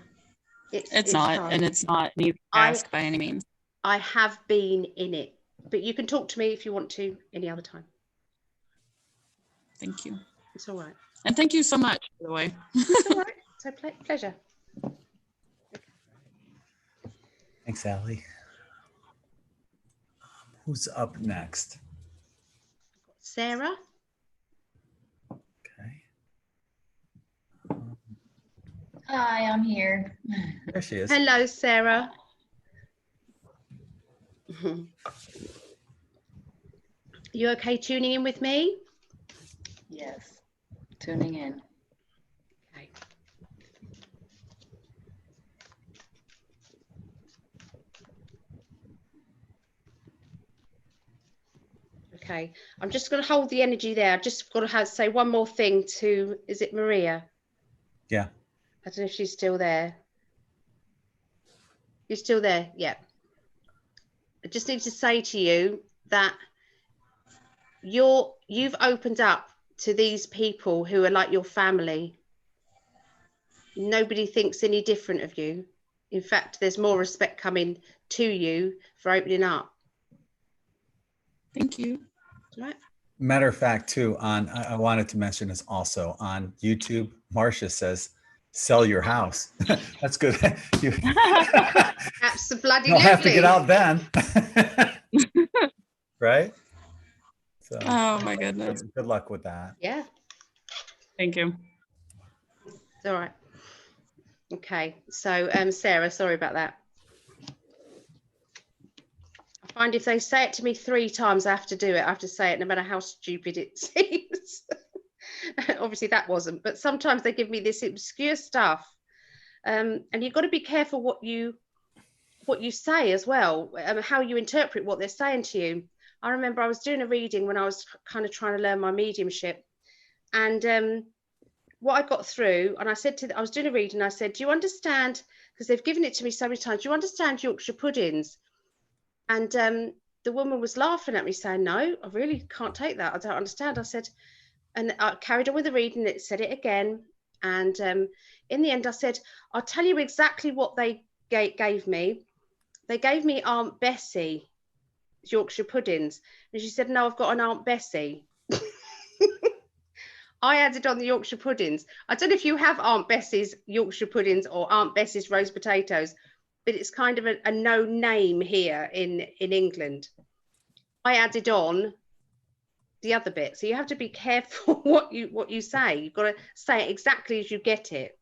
It's not, hard. And it's not an easy task by any means. I have been in it, but you can talk to me if you want to any other time. Thank you. It's all right. And thank you so much, by the way. It's all right. So pleasure. Thanks, Allie. Who's up next? Sarah. Okay. Hi, I'm here. There she is. Hello, Sarah. You okay tuning in with me? Yes, tuning in. Okay. Okay, I'm just going to hold the energy there. I've just got to say one more thing to, is it Maria? Yeah. I don't know if she's still there. You're still there? Yeah. I just need to say to you that you've opened up to these people who are like your family. Nobody thinks any different of you. In fact, there's more respect coming to you for opening up. Thank you. Right. Matter of fact, too, I wanted to mention this also on YouTube. Marcia says, "Sell your house." That's good. Absolutely. You'll have to get out then. Right? So, oh my goodness. Good luck with that. Yeah. Thank you. It's all right. Okay. So, Sarah, sorry about that. I find if they say it to me 3 times, I have to do it. I have to say it no matter how stupid it seems. Obviously that wasn't, but sometimes they give me this obscure stuff. And you've got to be careful what you say as well, how you interpret what they're saying to you. I remember I was doing a reading when I was kind of trying to learn my mediumship, and what I got through, and I said I was doing a reading, I said, do you understand, because they've given it to me so many times, do you understand Yorkshire puddings? And the woman was laughing at me saying, no, I really can't take that. I don't understand. I said, and I carried on with the reading. It said it again. And in the end, I said, I'll tell you exactly what they gave me. They gave me Aunt Bessie Yorkshire puddings. And she said, no, I've got an Aunt Bessie. I added on the Yorkshire puddings. I don't know if you have Aunt Bessie's Yorkshire puddings or Aunt Bessie's roast potatoes, but it's kind of a no name here in England. I added on the other bit. So you have to be careful what you say. You've got to say it exactly as you get it.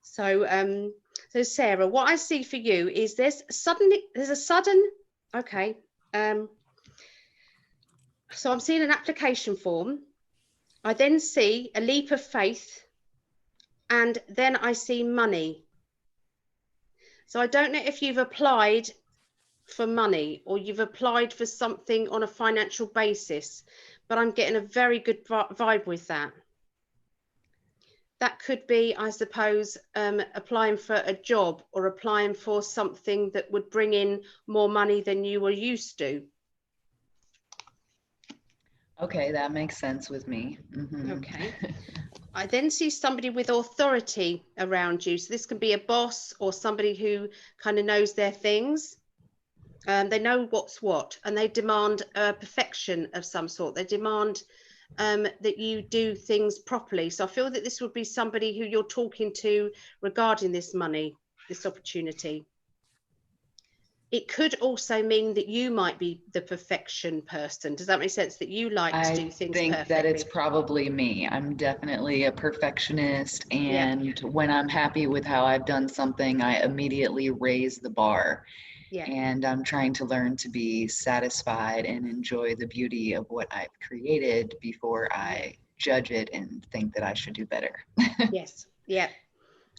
So so Sarah, what I see for you is there's a sudden okay. So I'm seeing an application form. I then see a leap of faith, and then I see money. So I don't know if you've applied for money or you've applied for something on a financial basis, but I'm getting a very good vibe with that. That could be, I suppose, applying for a job or applying for something that would bring in more money than you were used to. Okay, that makes sense with me. Okay. I then see somebody with authority around you. So this can be a boss or somebody who kind of knows their things. They know what's what, and they demand perfection of some sort. They demand that you do things properly. So I feel that this would be somebody who you're talking to regarding this money, this opportunity. It could also mean that you might be the perfection person. Does that make sense? That you like to do things perfectly? I think that it's probably me. I'm definitely a perfectionist, and when I'm happy with how I've done something, I immediately raise the bar. And I'm trying to learn to be satisfied and enjoy the beauty of what I've created before I judge it and think that I should do better. Yes. Yeah.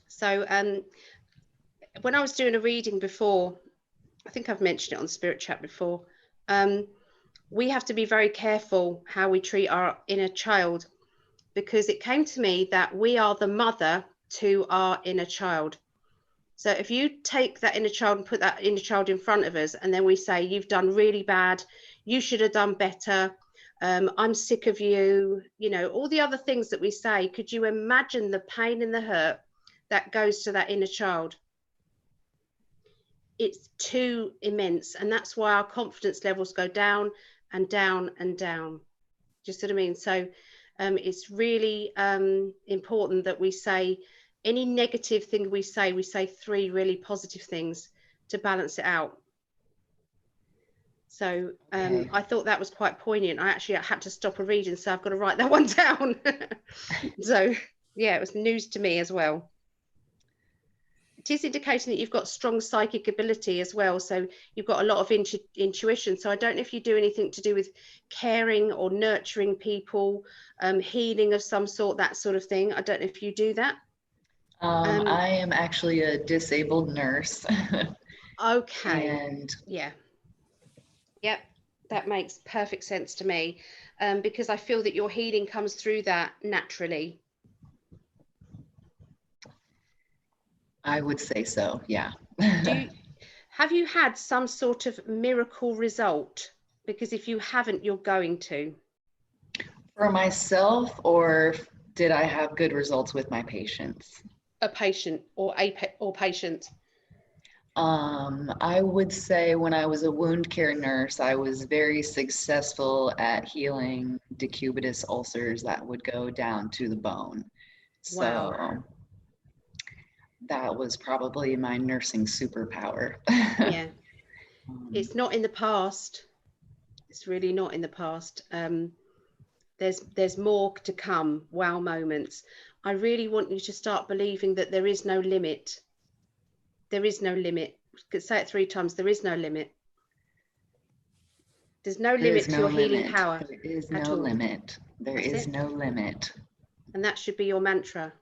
So when I was doing a reading before, I think I've mentioned it on Spirit Chat before, we have to be very careful how we treat our inner child, because it came to me that we are the mother to our inner child. So if you take that inner child and put that inner child in front of us, and then we say, you've done really bad, you should have done better, I'm sick of you, you know, all the other things that we say, could you imagine the pain and the hurt that goes to that inner child? It's too immense, and that's why our confidence levels go down and down and down. Just what I mean? So it's really important that we say any negative thing we say 3 really positive things to balance it out. So I thought that was quite poignant. I had to stop a reading, so I've got to write that one down. So yeah, it was news to me as well. It is indicating that you've got strong psychic ability as well. So you've got a lot of intuition. So I don't know if you do anything to do with caring or nurturing people, healing of some sort, that sort of thing. I don't know if you do that. I am actually a disabled nurse. Okay. And yeah. Yep. That makes perfect sense to me, because I feel that your healing comes through that naturally. I would say so, yeah. Have you had some sort of miracle result? Because if you haven't, you're going to. For myself, or did I have good results with my patients? A patient or patient? I would say when I was a wound care nurse, I was very successful at healing decubitus ulcers that would go down to the bone. Wow. So that was probably my nursing superpower. Yeah. It's not in the past. It's really not in the past. There's more to come. Wow moments. I really want you to start believing that there is no limit. There is no limit. Could say it 3 times. There is no limit. There's no limit to your healing power. There is no limit. There is no limit. And that should be your mantra.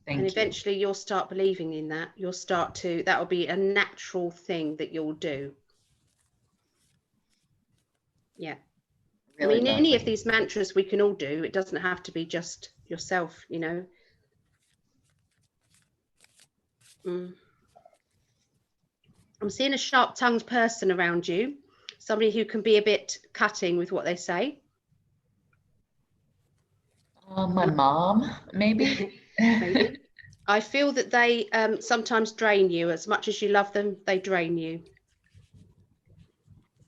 And eventually you'll start believing in that. You'll start to, that'll be a natural thing that you'll do. Yeah. Really, I mean, any of these mantras we can all do. It doesn't have to be just yourself, you know. I'm seeing a sharp-tongued person around you, somebody who can be a bit cutting with what they say. My mom, maybe. Maybe. I feel that they sometimes drain you. As much as you love them, they drain you.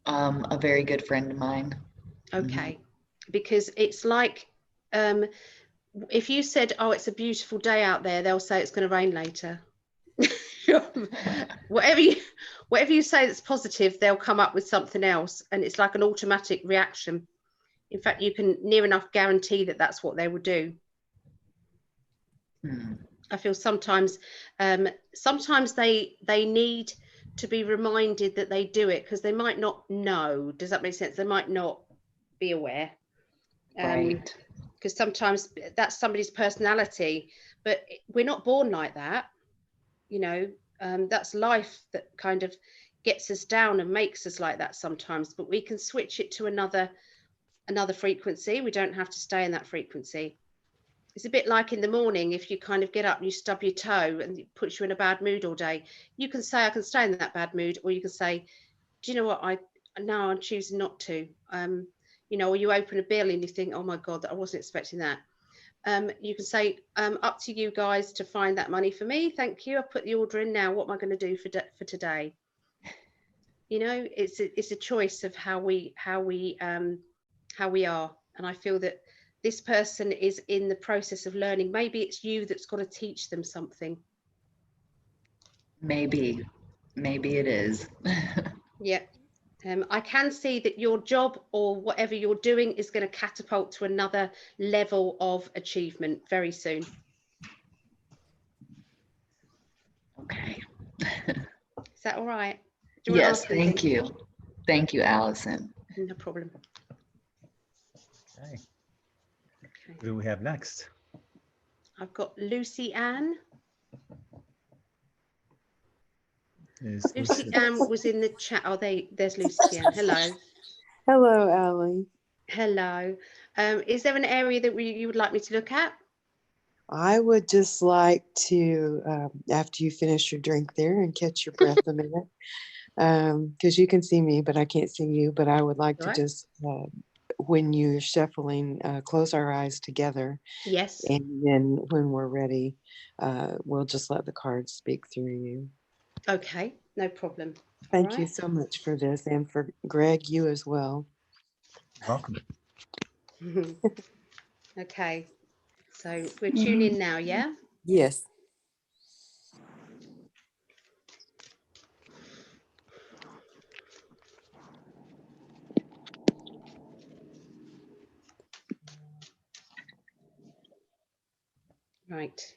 A very good friend of mine. Okay, because it's like if you said, oh, it's a beautiful day out there, they'll say it's going to rain later. whatever you say that's positive, they'll come up with something else, and it's like an automatic reaction. In fact, you can near enough guarantee that that's what they will do. I feel sometimes they need to be reminded that they do it, because they might not know. Does that make sense? They might not be aware. Right. Because sometimes that's somebody's personality, but we're not born like that. You know, that's life that kind of gets us down and makes us like that sometimes, but we can switch it to another frequency. We don't have to stay in that frequency. It's a bit like in the morning, if you kind of get up and you stub your toe and it puts you in a bad mood all day, you can say, I can stay in that bad mood, or you can say, do you know what, I'm choosing not to. You know, or you open a bill and you think, oh my God, I wasn't expecting that. You can say, up to you guys to find that money for me. Thank you. I put the order in now. What am I going to do for today? You know, it's a choice of how we are. And I feel that this person is in the process of learning. Maybe it's you that's got to teach them something. Maybe it is. Yeah. I can see that your job or whatever you're doing is going to catapult to another level of achievement very soon. Okay. Is that all right? Yes, thank you. Thank you, Alison. No problem. Okay. Who do we have next? I've got Lucy Ann. Lucy Ann was in the chat. Oh, there's Lucy Ann. Hello. Hello, Allie. Hello. Is there an area that you would like me to look at? I would just like to, after you finish your drink there and catch your breath a minute, because you can see me, but I can't see you, but I would like to just, when you're shuffling, close our eyes together. Yes. And then when we're ready, we'll just let the cards speak through you. Okay, no problem. Thank you so much for this, and for Greg, you as well. Welcome. Okay, so we're tuning in now, yeah? Yes. Right.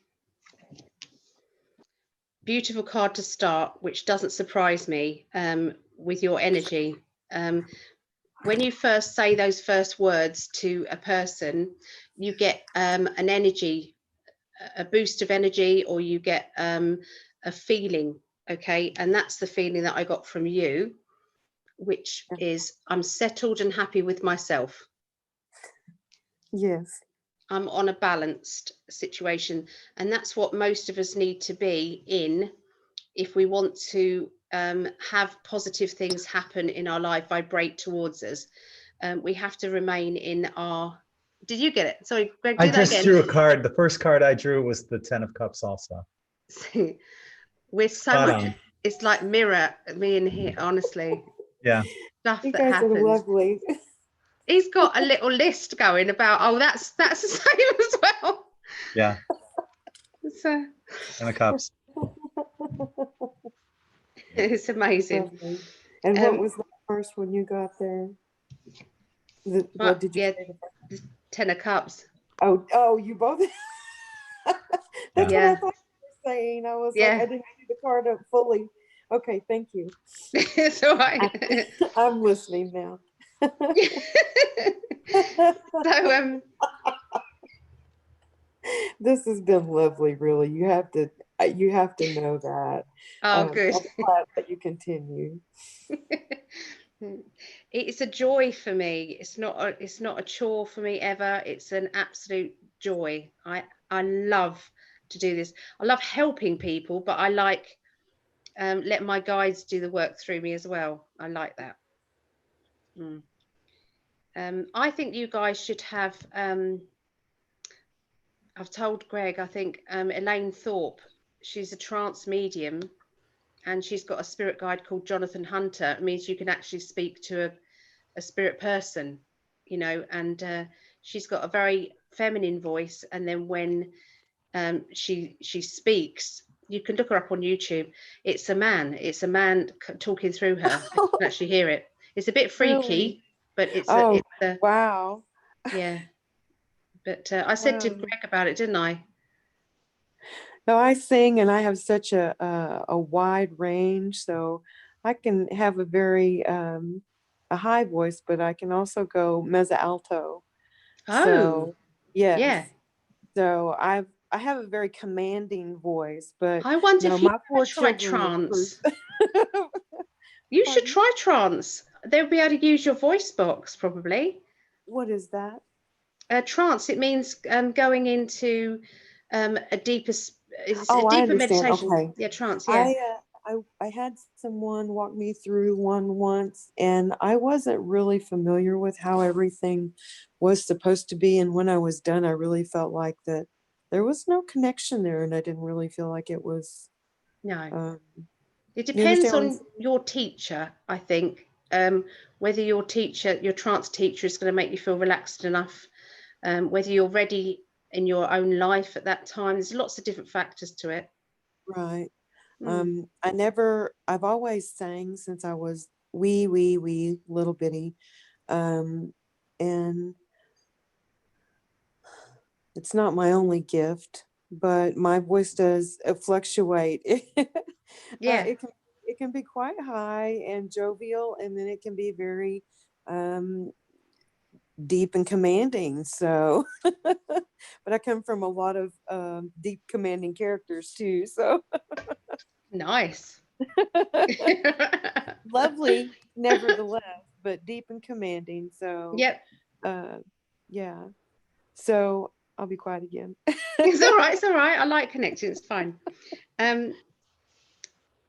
Beautiful card to start, which doesn't surprise me with your energy. When you first say those first words to a person, you get an energy, a boost of energy, or you get a feeling, okay? And that's the feeling that I got from you, which is I'm settled and happy with myself. Yes. I'm on a balanced situation, and that's what most of us need to be in if we want to have positive things happen in our life, vibrate towards us. We have to remain in our... Did you get it? Sorry, Greg, do that again. I just drew a card. The first card I drew was the 10 of Cups also. We're so much, it's like mirror, me and here, honestly. Yeah. Stuff you that guys happens. are lovely. He's got a little list going about, oh, that's the same as well. Yeah. So, 10 of Cups. It's amazing. Lovely. And what was the first one you got there? What did you say? The 10 of Cups. Oh, you both. That's what I thought you were saying. I was like, I didn't see the card up fully. Okay, thank you. It's all right. I'm listening now. So this has been lovely, really. You have to know that. Oh, good. I'm glad that you continue. It's a joy for me. It's not a chore for me ever. It's an absolute joy. I love to do this. I love helping people, but I like let my guides do the work through me as well. I like that. I think you guys should have, I've told Greg, I think Elaine Thorpe, she's a trance medium, and she's got a spirit guide called Jonathan Hunter. It means you can actually speak to a spirit person, you know, and she's got a very feminine voice. And then when she speaks, you can look her up on YouTube. It's a man talking through her. You can actually hear it. It's a bit freaky, Really? but it's wow. Yeah. But I said to Greg about it, didn't I? No, I sing and I have such a wide range, so I can have a very a high voice, but I can also go mezzo alto. Oh, so yes. Yeah. So I have a very commanding voice, but I wonder if you my poor try children were trance. You should try trance. They'll be able to use your voice box probably. What is that? Trance. It means going into a deeper. It's Oh, a I deeper understand. meditation. Okay. Yeah, trance. Yeah. I had someone walk me through one once, and I wasn't really familiar with how everything was supposed to be. And when I was done, I really felt like that there was no connection there, and I didn't really feel like it was. No. It You depends understand on your teacher, I think. Whether your trance teacher is going to make you feel relaxed enough, whether you're ready in your own life at that time. There's lots of different factors to it. Right. I've always sang since I was wee little bitty. And it's not my only gift, but my voice does fluctuate. Yeah. It can be quite high and jovial, and then it can be very deep and commanding. So, but I come from a lot of deep commanding characters too. So nice. Lovely, nevertheless, but deep and commanding. So yep. Yeah. So I'll be quiet again. It's all right. It's all right. I like connecting. It's fine.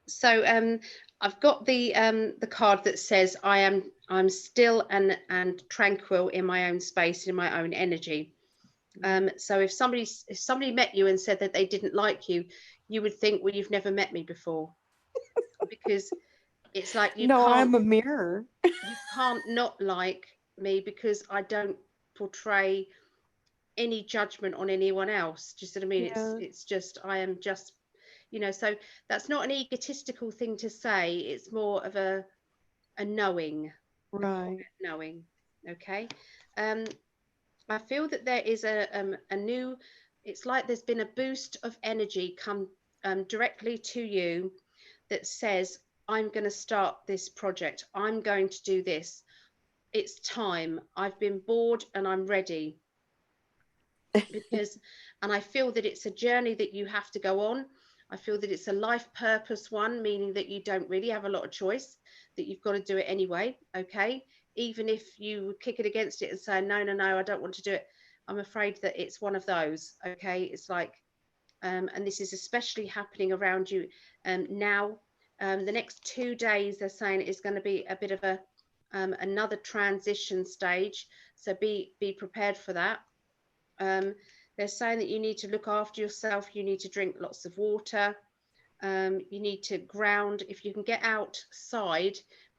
So I've got the card that says I'm still and tranquil in my own space, in my own energy. So if somebody met you and said that they didn't like you, you would think, well, you've never met me before, because it's like you no, can't. I'm a mirror. You can't not like me because I don't portray any judgment on anyone else. Do you see what I mean? Yeah. It's just I am just, you know. So that's not an egotistical thing to say. It's more of a knowing. Right. Knowing. Okay. I feel that there is a new. It's like there's been a boost of energy come directly to you that says, I'm going to start this project. I'm going to do this. It's time. I've been bored and I'm ready. And I feel that it's a journey that you have to go on. I feel that it's a life purpose one, meaning that you don't really have a lot of choice, that you've got to do it anyway. Okay. Even if you kick it against it and say, no, I don't want to do it. I'm afraid that it's one of those. Okay. It's like, and this is especially happening around you now. The next 2 days, they're saying, is going to be a bit of a another transition stage. So be prepared for that. They're saying that you need to look after yourself. You need to drink lots of water. You need to ground. If you can get outside,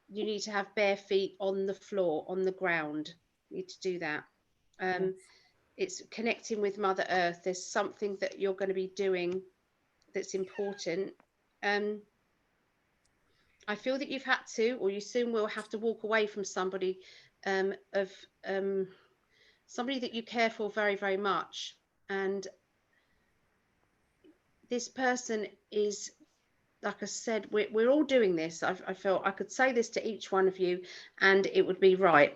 you need to have bare feet on the floor, on the ground. You need to do that. Yes. It's connecting with Mother Earth. There's something that you're going to be doing that's important. I feel that you've had to, or you soon will have to walk away from somebody somebody that you care for very, very much. And this person is, like I said, we're all doing this. I felt I could say this to each one of you and it would be right.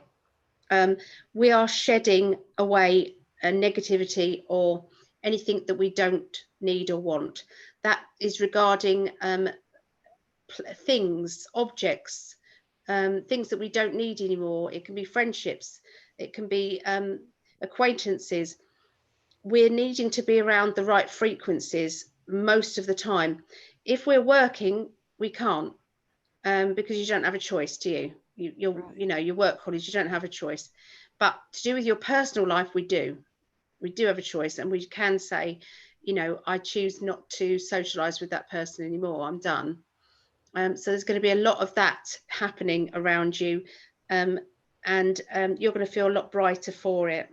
We are shedding away a negativity or anything that we don't need or want. That is regarding things, objects, things that we don't need anymore. It can be friendships, it can be acquaintances. We're needing to be around the right frequencies most of the time. If we're working we can't, because you don't have a choice, do you? You know, your work colleagues, you don't have a choice. But to do with your personal life, we do have a choice, and we can say, you know, I choose not to socialize with that person anymore. I'm done. So there's going to be a lot of that happening around you, and you're going to feel a lot brighter for it.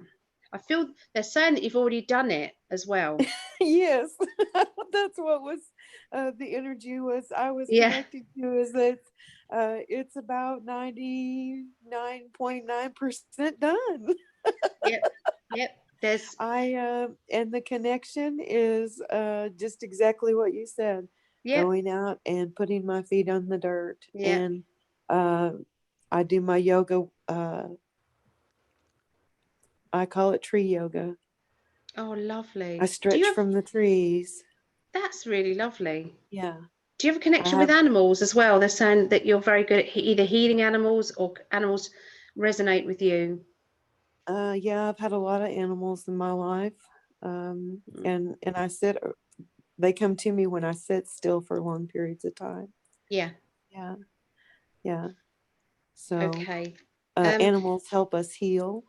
I feel they're saying that you've already done it as well. Yes, that's what was the energy was I was connecting to, is that it's about 99.9% done. Yep. There's and the connection is just exactly what you said. Going out and putting my feet on the dirt. And I do my yoga. I call it tree yoga. Oh, lovely. I stretch from the trees. That's really lovely. Yeah. Do you have a connection with animals as well? They're saying that you're very good at either healing animals or animals resonate with you. Yeah, I've had a lot of animals in my life. And I they come to me when I sit still for long periods of time. Yeah. So okay. Animals help us heal.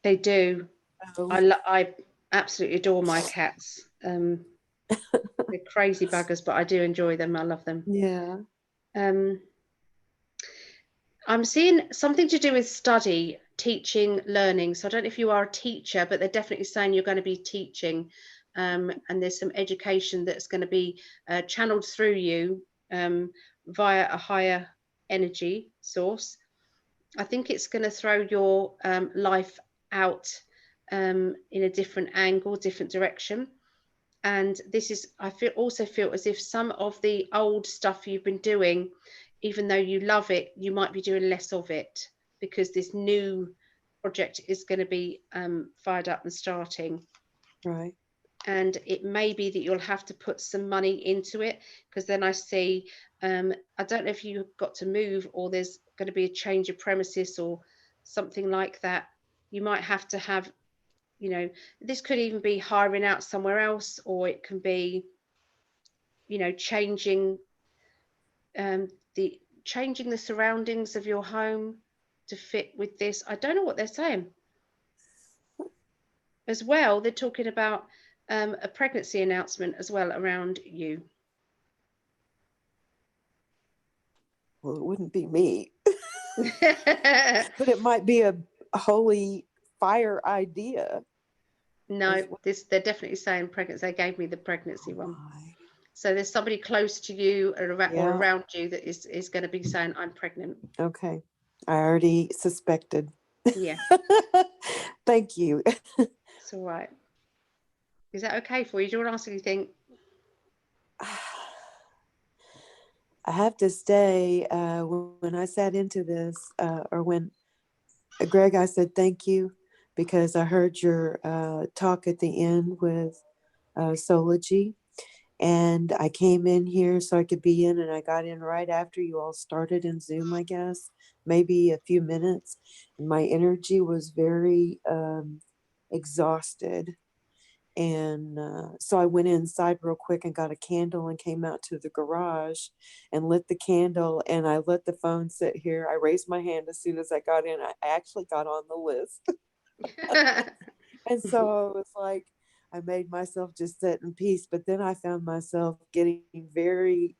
They do. I absolutely adore my cats. They're crazy buggers, but I do enjoy them. I love them. Yeah. I'm seeing something to do with study, teaching, learning. So I don't know if you are a teacher, but they're definitely saying you're going to be teaching. And there's some education that's going to be channeled through you via a higher energy source. I think it's going to throw your life out in a different angle, different direction. And this is, I also feel as if some of the old stuff you've been doing, even though you love it, you might be doing less of it, because this new project is going to be fired up and starting. Right. And it may be that you'll have to put some money into it, because then I see, I don't know if you've got to move, or there's going to be a change of premises or something like that. You might have to have, you know, this could even be hiring out somewhere else, or it can be, you know, changing the surroundings of your home to fit with this. I don't know what they're saying. As well, they're talking about a pregnancy announcement as well around you. Well, it wouldn't be me. But it might be a holy fire idea. No, they're definitely saying pregnancy. They gave me the pregnancy one. So there's somebody close to you or around you that is going to be saying, I'm pregnant. Okay. I already suspected. Yeah. Thank you. It's all right. Is that okay for you? Do you want to ask anything? I have to say, when I sat into this, or when Greg, I said thank you, because I heard your talk at the end with Sology, and I came in here so I could be in, and I got in right after you all started in Zoom, I guess, maybe a few minutes, and my energy was very exhausted. And so I went inside real quick and got a candle and came out to the garage and lit the candle, and I let the phone sit here. I raised my hand as soon as I got in. I actually got on the list. And so I was like, I made myself just sit in peace. But then I found myself getting very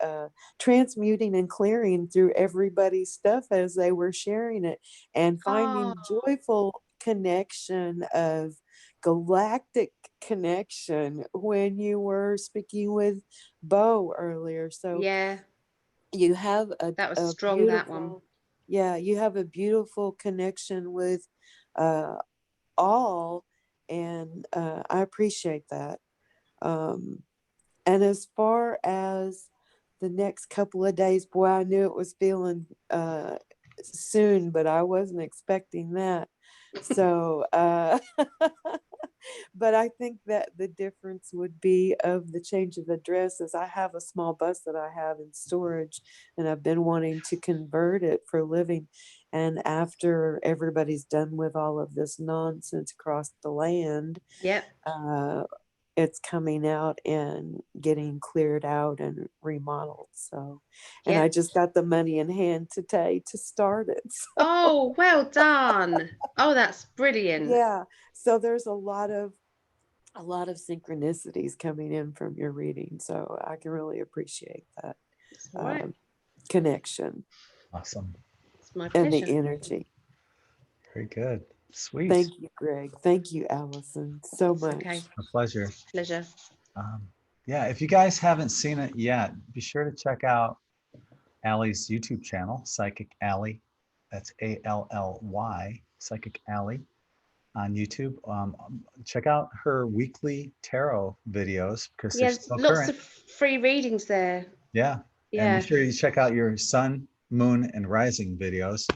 transmuting and clearing through everybody's stuff as they were sharing it, and finding joyful connection of galactic connection when you were speaking with Bo earlier. So yeah, you have that was strong, that one. Yeah, you have a beautiful connection with all, and I appreciate that. And as far as the next couple of days, boy, I knew it was feeling soon, but I wasn't expecting that. So but I think that the difference would be of the change of address is I have a small bus that I have in storage, and I've been wanting to convert it for living. And after everybody's done with all of this nonsense across the land, it's coming out and getting cleared out and remodeled. So, and I just got the money in hand today to start it. So. Oh, well done. Oh, that's brilliant. Yeah. So there's a lot of synchronicities coming in from your reading. So I can really appreciate that connection. Awesome. It's my and pleasure. the energy. Very good. Sweet. Thank you, Greg. Thank you, Alison, so much. Okay. A pleasure. Pleasure. Yeah, if you guys haven't seen it yet, be sure to check out Allie's YouTube channel, Psychic Allie. That's ALLY, Psychic Allie on YouTube. Check out her weekly tarot videos because they're still lots current. of free readings there. Yeah. Yeah. And be sure you check out your sun, moon, and rising videos,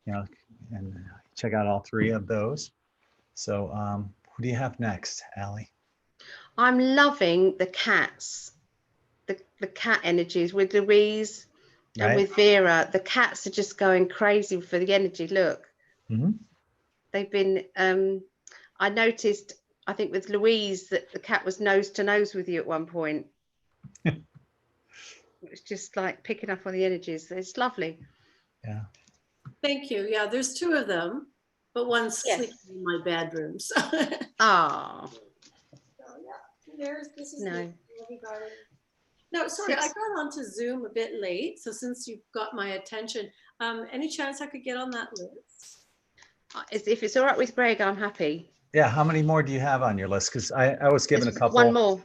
you know, and check out all 3 of those. So who do you have next, Allie? I'm loving the cats, the cat energies with Louise and with Vera. The cats are just going crazy for the energy. Look, they've been, I noticed, I think with Louise, that the cat was nose to nose with you at one point. It's just like picking up on the energies. It's lovely. Yeah. Thank you. Yeah, there's 2 of them, but one's sleeping in my bedroom. So. Oh. This is no, sorry, I got onto Zoom a bit late. So since you've got my attention, any chance I could get on that list? If it's all right with Greg, I'm happy. Yeah. How many more do you have on your list? Because I was given a couple. One more.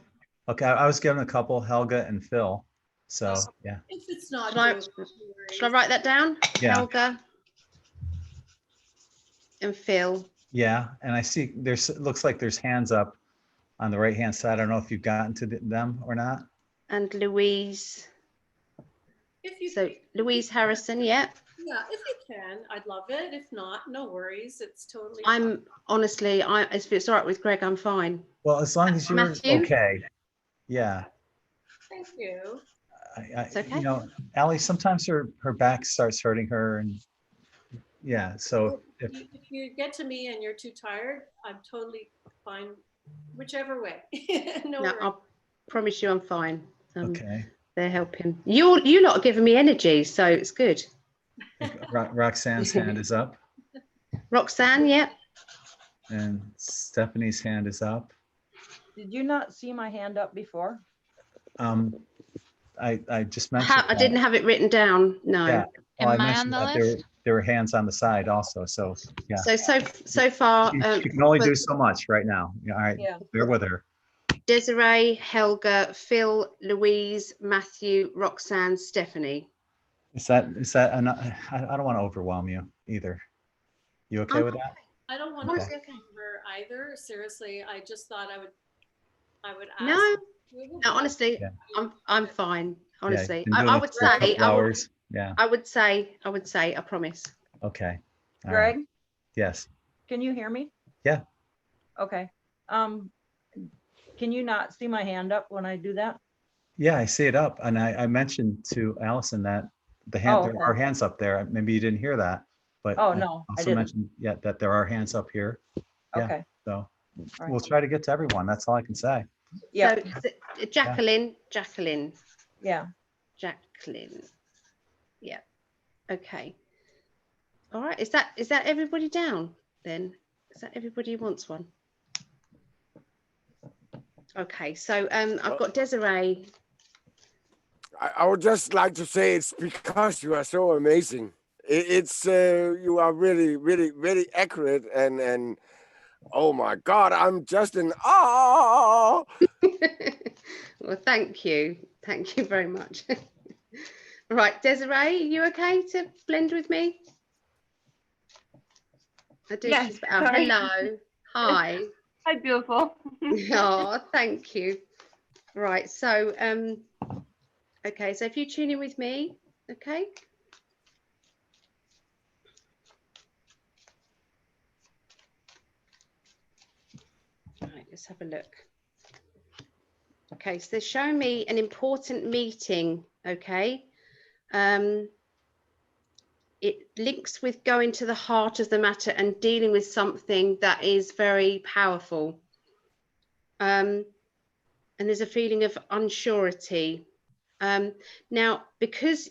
Okay. I was given a couple, Helga and Phil. So yeah. If it's not, shall I write that down? Yeah. Helga and Phil. Yeah. And I see looks like there's hands up on the right hand side. I don't know if you've gotten to them or not. And Louise. Louise Harrison, yeah. Yeah, if you can, I'd love it. If not, no worries. It's totally fine. Honestly, if it's all right with Greg, I'm fine. Well, as long as you're Matthew? okay. Yeah. Thank you. It's okay. You know, Allie, sometimes her back starts hurting her, and yeah. So if you get to me and you're too tired, I'm totally fine. Whichever way. No, I promise you I'm fine. Okay. They're helping. You lot are giving me energy, so it's good. Roxanne's hand is up. Roxanne, yeah. And Stephanie's hand is up. Did you not see my hand up before? I just mentioned I didn't have it written down. No. Yeah. Well, Am I I mentioned on the that list? there were hands on the side also. So yeah. So far, she can only do so much right now. All right. Yeah. Bear with her. Desiree, Helga, Phil, Louise, Matthew, Roxanne, Stephanie. Is that enough? I don't want to overwhelm you either. You okay with that? I don't want to her either. Seriously, I just thought I would ask. No, honestly, yeah. I'm fine. Honestly, yeah, I would say I would say I promise. Okay. All Greg? right. Yes. Can you hear me? Yeah. Okay. Can you not see my hand up when I do that? Yeah, I see it up, and I mentioned to Alison that there are hands up there. Maybe you didn't hear that, but no, I also didn't. mentioned that there are hands up here. Yeah, okay. So we'll try to get to everyone. That's all I can say. Yeah. So, Jacqueline. Yeah. Jacqueline. Yeah. Okay. All right. Is that everybody down then? Is that everybody who wants one? Okay. So I've got Desiree. I would just like to say it's because you are so amazing. It's you are really, really, really accurate and oh my God, I'm just in awe. Well, thank you very much. Right, Desiree, are you okay to blend with me? I do. Yes, hello, hi. Hi, beautiful. Oh, thank you. Right, so okay, so if you tune in with me, okay. Right, let's have a look. Okay, so they're showing me an important meeting, okay. It links with going to the heart of the matter and dealing with something that is very powerful. and there's a feeling of unsurety. Now, because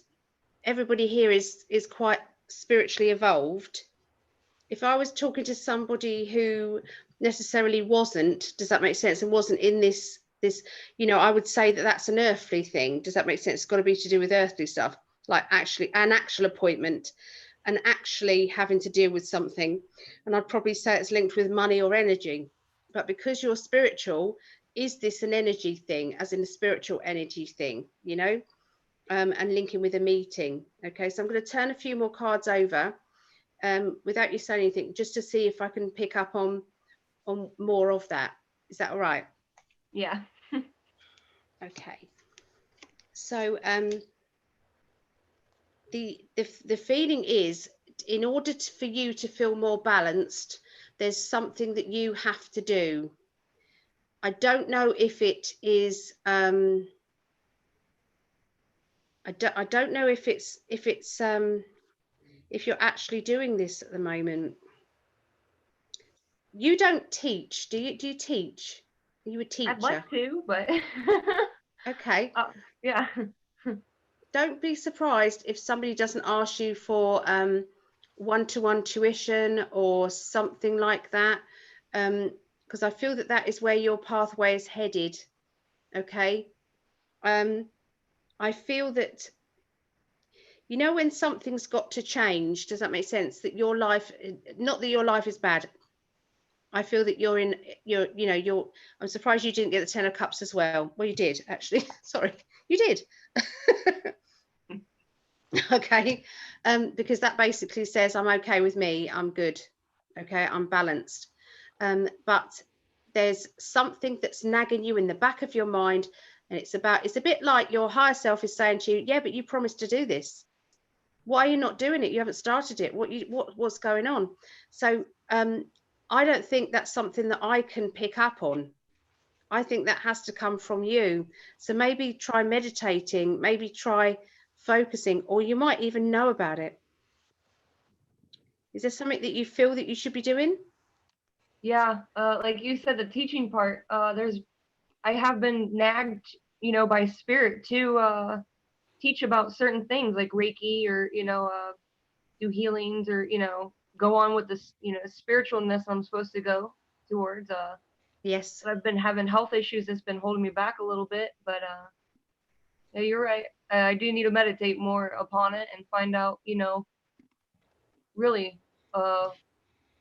everybody here is quite spiritually evolved, if I was talking to somebody who necessarily wasn't, does that make sense, and wasn't in this, you know, I would say that that's an earthly thing. Does that make sense? It's got to be to do with earthly stuff, like actually an actual appointment and actually having to deal with something. And I'd probably say it's linked with money or energy. But because you're spiritual, is this an energy thing, as in a spiritual energy thing, you know, and linking with a meeting? Okay, so I'm going to turn a few more cards over without you saying anything, just to see if I can pick up on more of that. Is that all right? Yeah. Okay. So the feeling is, in order for you to feel more balanced, there's something that you have to do. I don't know if it is I don't know if you're actually doing this at the moment. You don't teach, do you? Do you teach? Are you a teacher? I'd like to, but okay. Yeah. Don't be surprised if somebody doesn't ask you for one-to-one tuition or something like that, because I feel that that is where your pathway is headed. Okay. I feel that, you know, when something's got to change, does that make sense? That your life, not that your life is bad. I feel that I'm surprised you didn't get the 10 of Cups as well. Well, you did, actually. Sorry, you did. Okay, because that basically says I'm okay with me, I'm good, okay, I'm balanced. But there's something that's nagging you in the back of your mind, and it's a bit like your higher self is saying to you, yeah, but you promised to do this. Why are you not doing it? You haven't started it. What's going on? So I don't think that's something that I can pick up on. I think that has to come from you. So maybe try meditating, maybe try focusing, or you might even know about it. Is there something that you feel that you should be doing? Yeah, like you said, the teaching part, I have been nagged, you know, by spirit to teach about certain things like Reiki, or, you know, do healings, or, you know, go on with this, you know, spiritualness I'm supposed to go towards. Yes. I've been having health issues that's been holding me back a little bit, but yeah, you're right. I do need to meditate more upon it and find out, you know, really what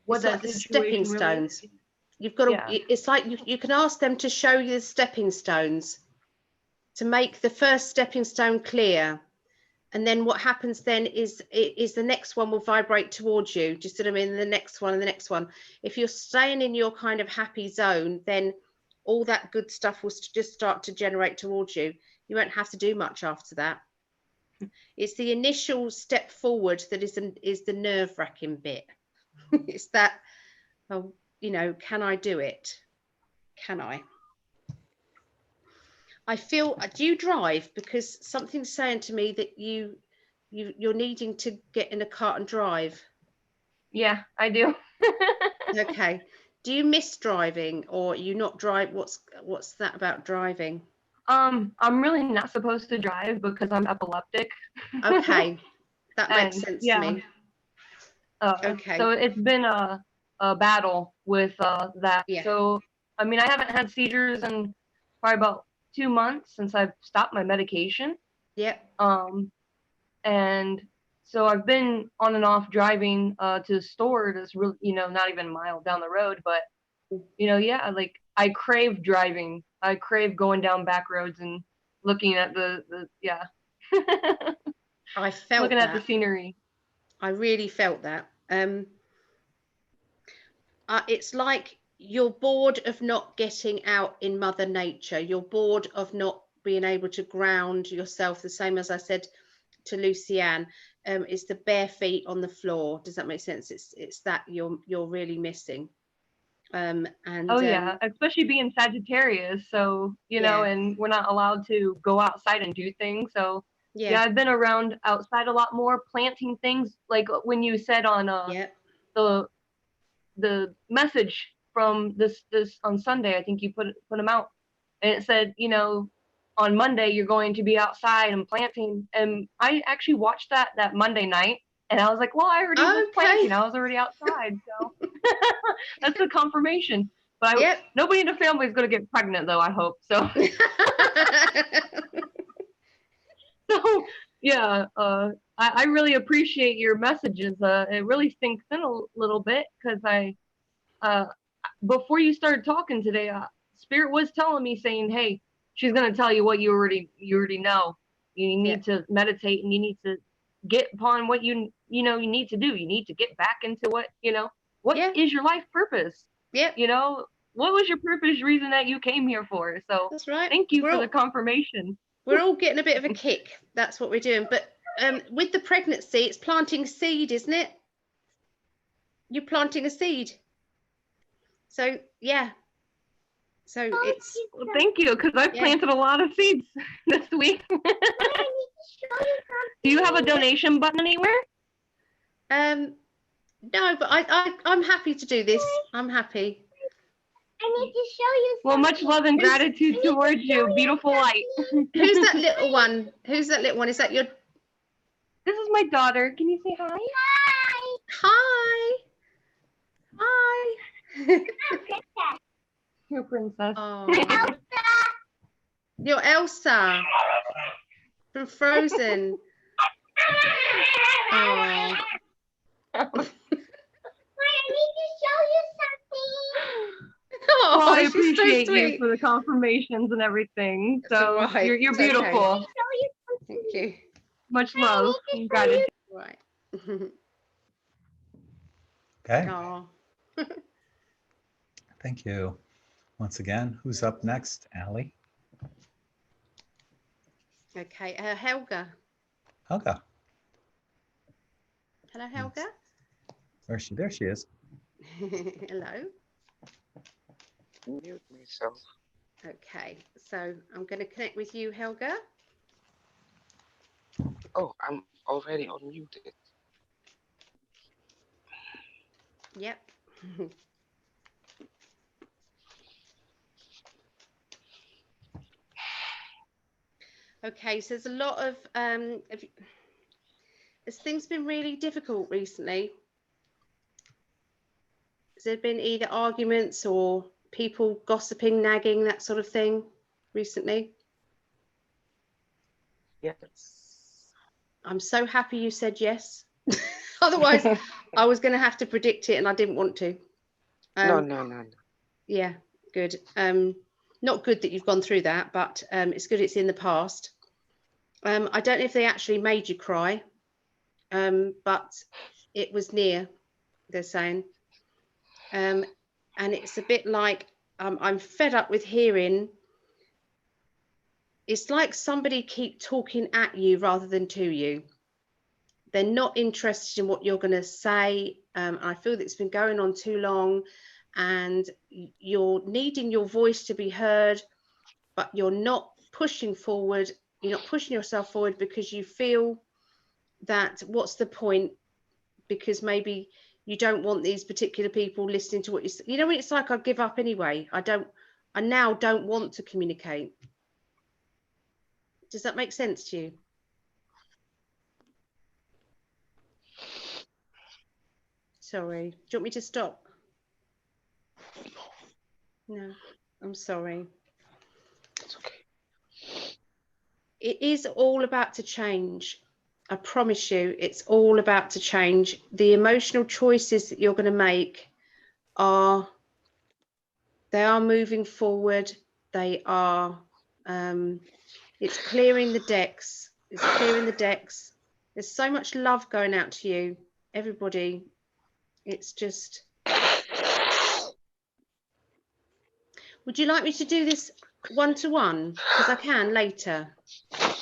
It's that like the situation stepping really stones. is. You've got to, Yeah. it's like you can ask them to show you the stepping stones to make the first stepping stone clear. And then what happens then is the next one will vibrate towards you. Just sort of in the next one and the next one. If you're staying in your kind of happy zone, then all that good stuff will just start to generate towards you. You won't have to do much after that. It's the initial step forward that is the nerve-wracking bit. It's that, oh, you know, can I do it? Can I? I feel, do you drive? Because something's saying to me that you're needing to get in a car and drive. Yeah, I do. Okay. Do you miss driving, or you not drive? What's that about driving? I'm really not supposed to drive because I'm epileptic. Okay, that makes And, sense yeah. to me. Okay. So it's been a battle with that. Yeah. So, I mean, I haven't had seizures in probably about 2 months since I've stopped my medication. Yep. And so I've been on and off driving to the store that's really, you know, not even a mile down the road, but, you know, yeah, like I crave driving. I crave going down back roads and looking at the yeah. I felt looking that. at the scenery. I really felt that. It's like you're bored of not getting out in Mother Nature. You're bored of not being able to ground yourself, the same as I said to Lucianne. It's the bare feet on the floor. Does that make sense? It's that you're really missing. And oh yeah, especially being Sagittarius, so you know, and we're not allowed to go outside and do things. So yeah, I've been around outside a lot more, planting things, like when you said on the message from this on Sunday, I think you put them out. and it said, you know, on Monday you're going to be outside and planting. And I actually watched that Monday night, and I was like, well, I already was planting. I was already outside, so that's the confirmation. But nobody in the family is going to get pregnant, though. I hope so. So yeah, I really appreciate your messages. It really sinks in a little bit because before you started talking today, Spirit was telling me, saying, hey, she's going to tell you what you already know. You need to meditate, and you need to get upon what you need to do. You need to get back into what is your life purpose. You know, what was your purpose, reason that you came here for? So that's right. Thank you for the confirmation. We're all getting a bit of a kick. That's what we're doing. But with the pregnancy, it's planting seed, isn't it? You're planting a seed. So yeah. So it's. Well, thank you, because I planted a lot of seeds this week. Do you have a donation button anywhere? No, but I'm happy to do this. I'm happy. I need to show you something. Well, much love and gratitude towards you. Beautiful light. Who's that little one? Who's that little one? Is that your... This is my daughter. Can you say hi? Hi. Hi. Hi. Your princess. Oh. Elsa. You're Elsa from Frozen. Oh. I need to show you something. Oh, well, I she's appreciate so you for the confirmations and everything. So right. you're beautiful. Okay. Thank you. Much love and gratitude. Right. Okay. Oh. Thank you. Once again, who's up next? Allie? Okay, Helga. Helga. Hello, Helga. Where is she? There she is. Hello. Mute myself. Okay, so I'm going to connect with you, Helga. Oh, I'm already unmuted. Yep. Okay, so there's a lot of has things been really difficult recently? Has there been either arguments or people gossiping, nagging, that sort of thing recently? Yes. I'm so happy you said yes. Otherwise, I was going to have to predict it, and I didn't want to. No. Yeah, good. Not good that you've gone through that, but it's good it's in the past. I don't know if they actually made you cry, but it was near, they're saying. And it's a bit like, I'm fed up with hearing, it's like somebody keep talking at you rather than to you. They're not interested in what you're going to say. I feel that it's been going on too long, and you're needing your voice to be heard, but you're not pushing forward. You're not pushing yourself forward because you feel that what's the point, because maybe you don't want these particular people listening to what you say. You know what it's like? I give up anyway. I now don't want to communicate. Does that make sense to you? Sorry. Do you want me to stop? No, I'm sorry. It's okay. It is all about to change. I promise you, it's all about to change. The emotional choices that you're going to make are moving forward. They are, it's clearing the decks. It's clearing the decks. There's so much love going out to you, everybody. It's just, would you like me to do this one-to-one? Because I can later. I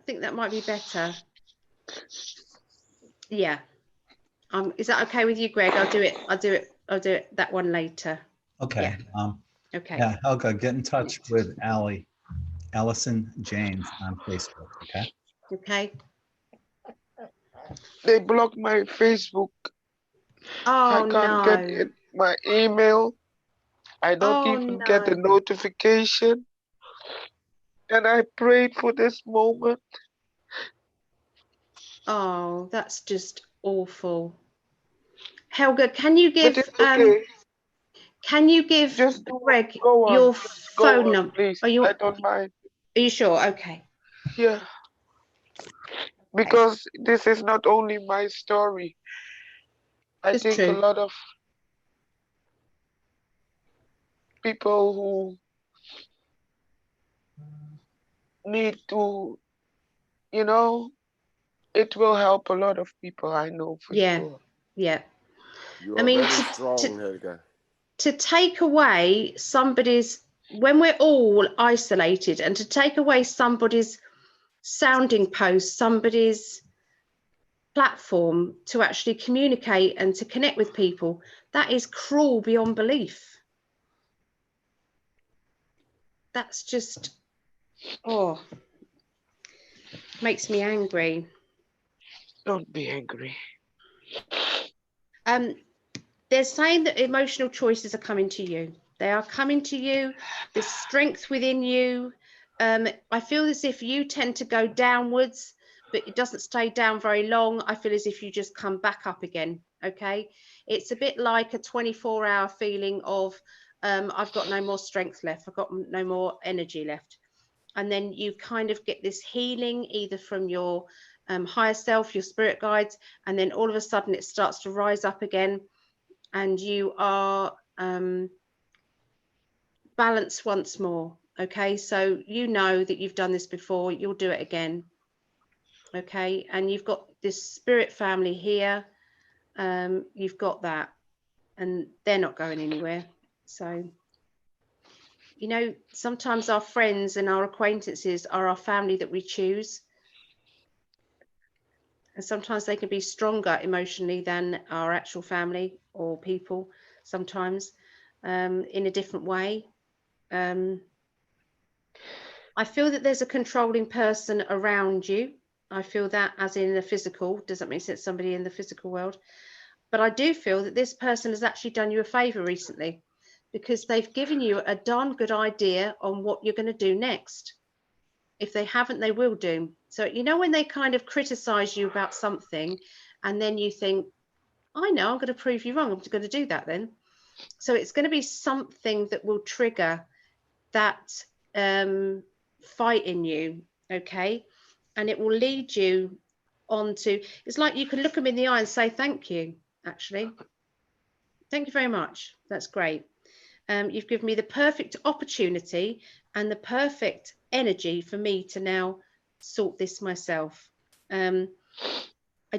think that might be better. Yeah. Is that okay with you, Greg? I'll do it that one later. Okay. Yeah. Okay. Yeah, Helga, get in touch with Alison Janes on Facebook, okay? Okay. They blocked my Facebook. Oh, I can't get it, my email. I don't even get a notification. And I prayed for this moment. Oh, that's just awful. Helga, can you give can you give Gregg your phone number? Please. Are you? I don't mind. Are you sure? Okay. Yeah. Because this is not only my story. I think a lot of people who need to, you know, it will help a lot of people, I know for sure. Yeah. You I are mean, very strong, Helga. to take away somebody's, when we're all isolated, and to take away somebody's sounding post, somebody's platform to actually communicate and to connect with people, that is cruel beyond belief. That's just, oh, makes me angry. Don't be angry. They're saying that emotional choices are coming to you. They are coming to you. There's strength within you. I feel as if you tend to go downwards, but it doesn't stay down very long. I feel as if you just come back up again. Okay. It's a bit like a 24-hour feeling of, I've got no more strength left. I've got no more energy left. And then you kind of get this healing either from your higher self, your spirit guides, and then all of a sudden it starts to rise up again. And you are balanced once more. Okay, so you know that you've done this before, you'll do it again. Okay, and you've got this spirit family here. You've got that, and they're not going anywhere. So, you know, sometimes our friends and our acquaintances are our family that we choose. And sometimes they can be stronger emotionally than our actual family or people, sometimes in a different way. I feel that there's a controlling person around you. I feel that as in the physical. Does that make sense? Somebody in the physical world. But I do feel that this person has actually done you a favor recently, because they've given you a darn good idea on what you're going to do next. If they haven't, they will do. So, you know, when they kind of criticize you about something and then you think, I know, I'm going to prove you wrong. I'm going to do that then. So it's going to be something that will trigger that fight in you. Okay. And it will lead you on to, it's like you can look them in the eye and say, thank you, actually. Thank you very much. That's great. You've given me the perfect opportunity and the perfect energy for me to now sort this myself. I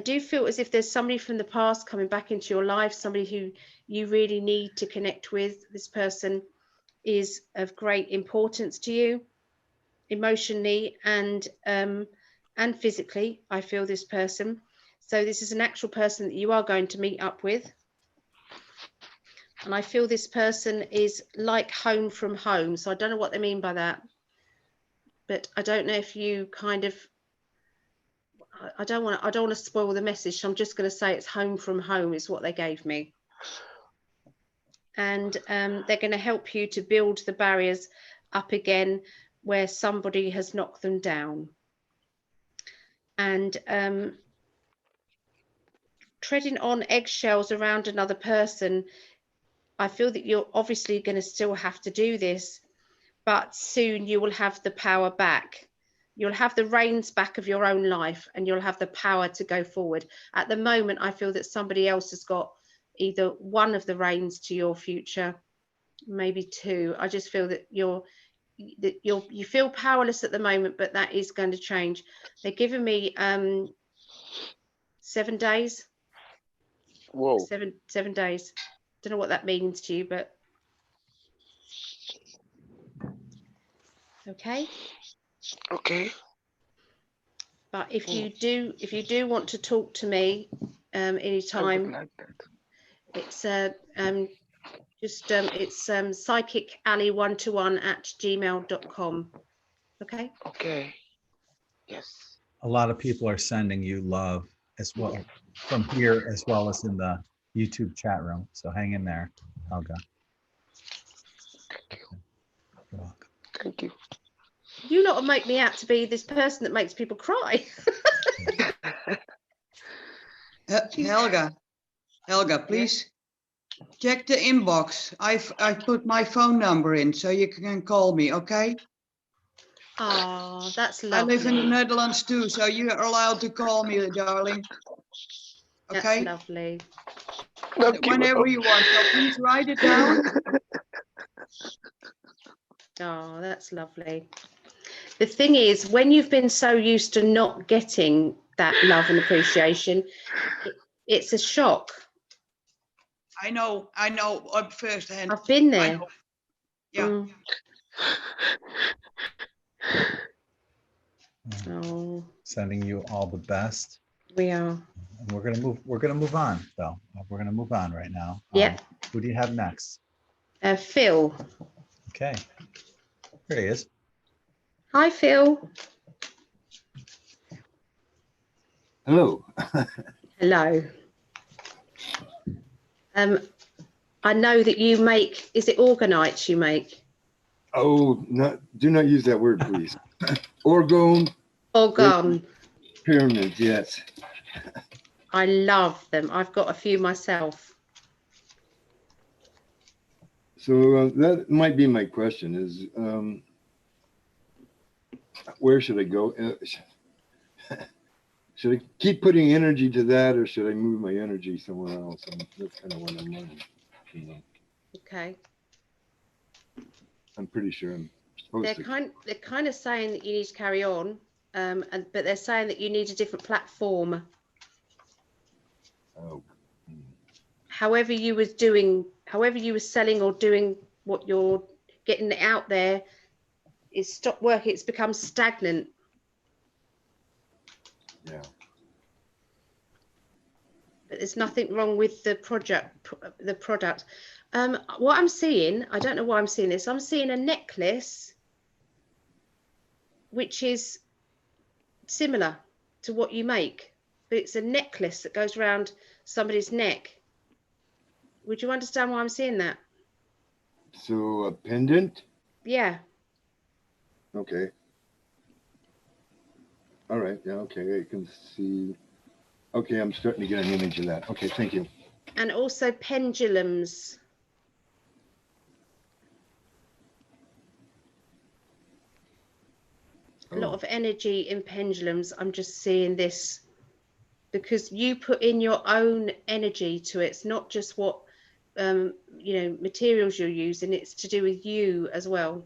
do feel as if there's somebody from the past coming back into your life, somebody who you really need to connect with. This person is of great importance to you emotionally and physically. I feel this person. So this is an actual person that you are going to meet up with. And I feel this person is like home from home. So I don't know what they mean by that. But I don't know if you kind of, I don't want to spoil the message. So I'm just going to say it's home from home is what they gave me. And they're going to help you to build the barriers up again where somebody has knocked them down. And treading on eggshells around another person, I feel that you're obviously going to still have to do this, but soon you will have the power back. You'll have the reins back of your own life and you'll have the power to go forward. At the moment, I feel that somebody else has got either one of the reins to your future, maybe two. I just feel that you feel powerless at the moment, but that is going to change. They're giving me 7 days. Whoa. 7 days. Don't know what that means to you, but okay. Okay. But if you do want to talk to me anytime, like that. it's it's psychically121@gmail.com. Okay. Okay. Yes. A lot of people are sending you love as well from here as well as in the YouTube chat room. So hang in there, Helga. Thank you. You lot will make me out to be this person that makes people cry. Helga, please check the inbox. I put my phone number in so you can call me, okay? Oh, that's lovely. I live in the Netherlands too, so you are allowed to call me, darling. Okay? That's lovely. Whenever you want, so please write it down. Oh, that's lovely. The thing is, when you've been so used to not getting that love and appreciation, it's a shock. I know up firsthand. I've been there. Yeah. Oh. Sending you all the best. We are. And we're gonna move on though. We're gonna move on right now. Yeah. Who do you have next? Phil. Okay. There he is. Hi, Phil. Hello. Hello. I know that you make, is it organites you make? Oh, do not use that word, please. Orgone. Pyramids, yes. I love them. I've got a few myself. So that might be my question is, where should I go? Should I keep putting energy to that, or should I move my energy somewhere else? And that's kind of what I'm learning. You know. Okay. I'm pretty sure I'm supposed to. They're kind of saying that you need to carry on, but they're saying that you need a different platform. Oh. However you were selling or doing what you're getting out there, it's stopped working. It's become stagnant. Yeah. But there's nothing wrong with the product. What I'm seeing, I don't know why I'm seeing this. I'm seeing a necklace, which is similar to what you make, but it's a necklace that goes around somebody's neck. Would you understand why I'm seeing that? So a pendant? Yeah. Okay. All right. Yeah. Okay. I can see. Okay. I'm starting to get an image of that. Okay. Thank you. And also pendulums. A lot of energy in pendulums. I'm just seeing this because you put in your own energy to it. It's not just what materials you're using. It's to do with you as well.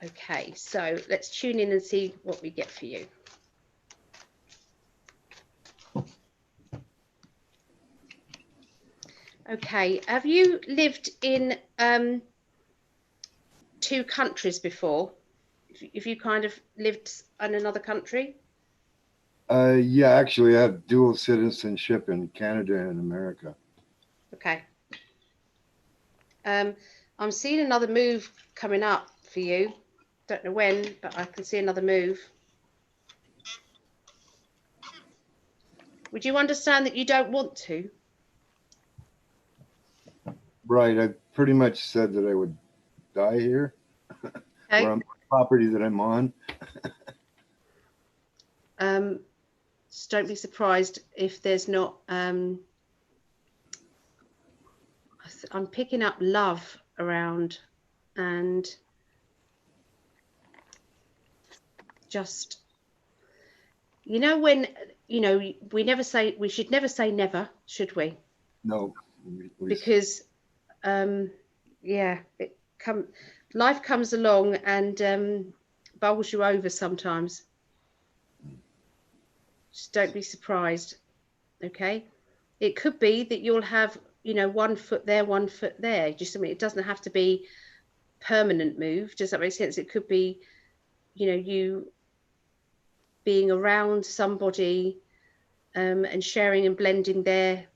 Okay, so let's tune in and see what we get for you. Okay, have you lived in 2 countries before? If you kind of lived in another country? Yeah, actually, I have dual citizenship in Canada and America. Okay. I'm seeing another move coming up for you. Don't know when, but I can see another move. Would you understand that you don't want to? Right. I pretty much said that I would die here. Okay. Or on property that I'm on. Just don't be surprised if there's not. I'm picking up love around, and just when we should never say never, should we? No. Because life comes along and bowls you over sometimes. Just don't be surprised. Okay, it could be that you'll have 1 foot there, 1 foot there. Just it doesn't have to be permanent move. Does that make sense? It could be you being around somebody and sharing and blending their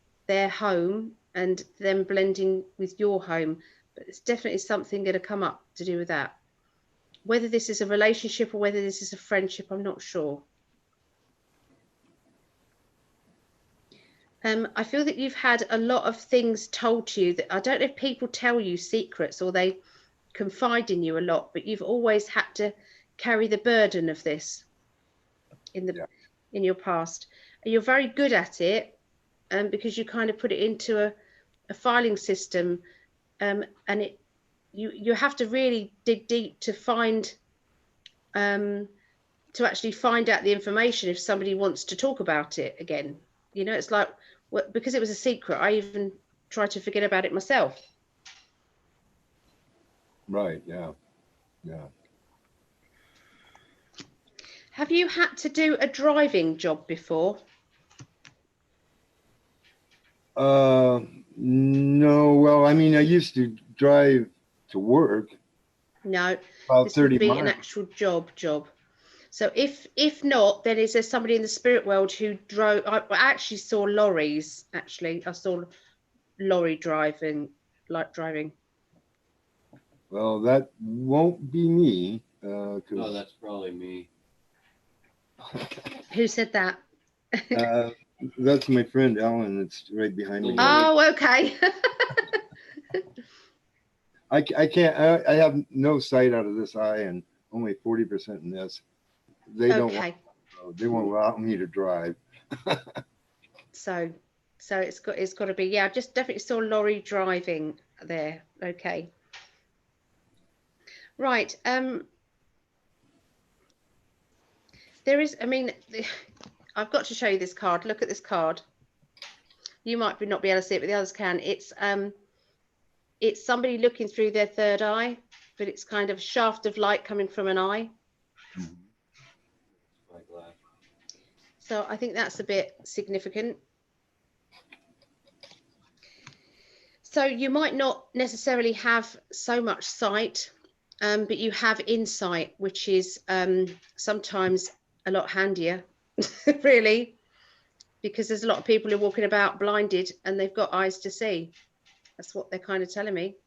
home and them blending with your home. But it's definitely something going to come up to do with that. Whether this is a relationship or whether this is a friendship, I'm not sure. I feel that you've had a lot of things told to you that I don't know if people tell you secrets or they confide in you a lot, but you've always had to carry the burden of this in your past. And you're very good at it, because you kind of put it into a filing system, and you have to really dig deep to find to actually find out the information if somebody wants to talk about it again. You know, it's like, well, because it was a secret, I even tried to forget about it myself. Right, yeah, yeah. Have you had to do a driving job before? No, well, I mean, I used to drive to work. No, about this 30 would be miles. an actual job. So if not, then is there somebody in the spirit world who drove? I actually saw lorries. Actually, I saw lorry driving, like driving. Well, that won't be me. No, that's probably me. Who said that? That's my friend Ellen. It's right behind me. Oh, okay. I can't. I have no sight out of this eye and only 40% in this. They don't. Okay. They won't allow me to drive. So it's got to be. Yeah, I just definitely saw lorry driving there. Okay. Right. There is. I mean, I've got to show you this card. Look at this card. You might not be able to see it, but the others can. It's somebody looking through their third eye, but it's kind of a shaft of light coming from an eye. So I think that's a bit significant. So you might not necessarily have so much sight, but you have insight, which is sometimes a lot handier, really, because there's a lot of people who are walking about blinded and they've got eyes to see. That's what they're kind of telling me.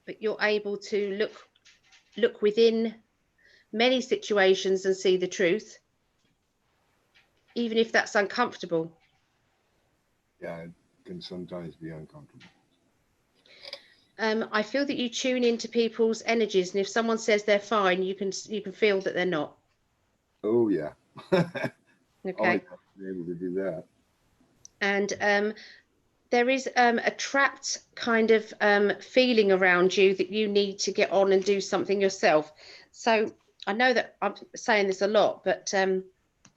But you're able to look within many situations and see the truth, even if that's uncomfortable. Yeah, it can sometimes be uncomfortable. I feel that you tune into people's energies, and if someone says they're fine, you can feel that they're not. Oh yeah. Okay. Always have to be able to do that. And there is a trapped kind of feeling around you that you need to get on and do something yourself. So I know that I'm saying this a lot, but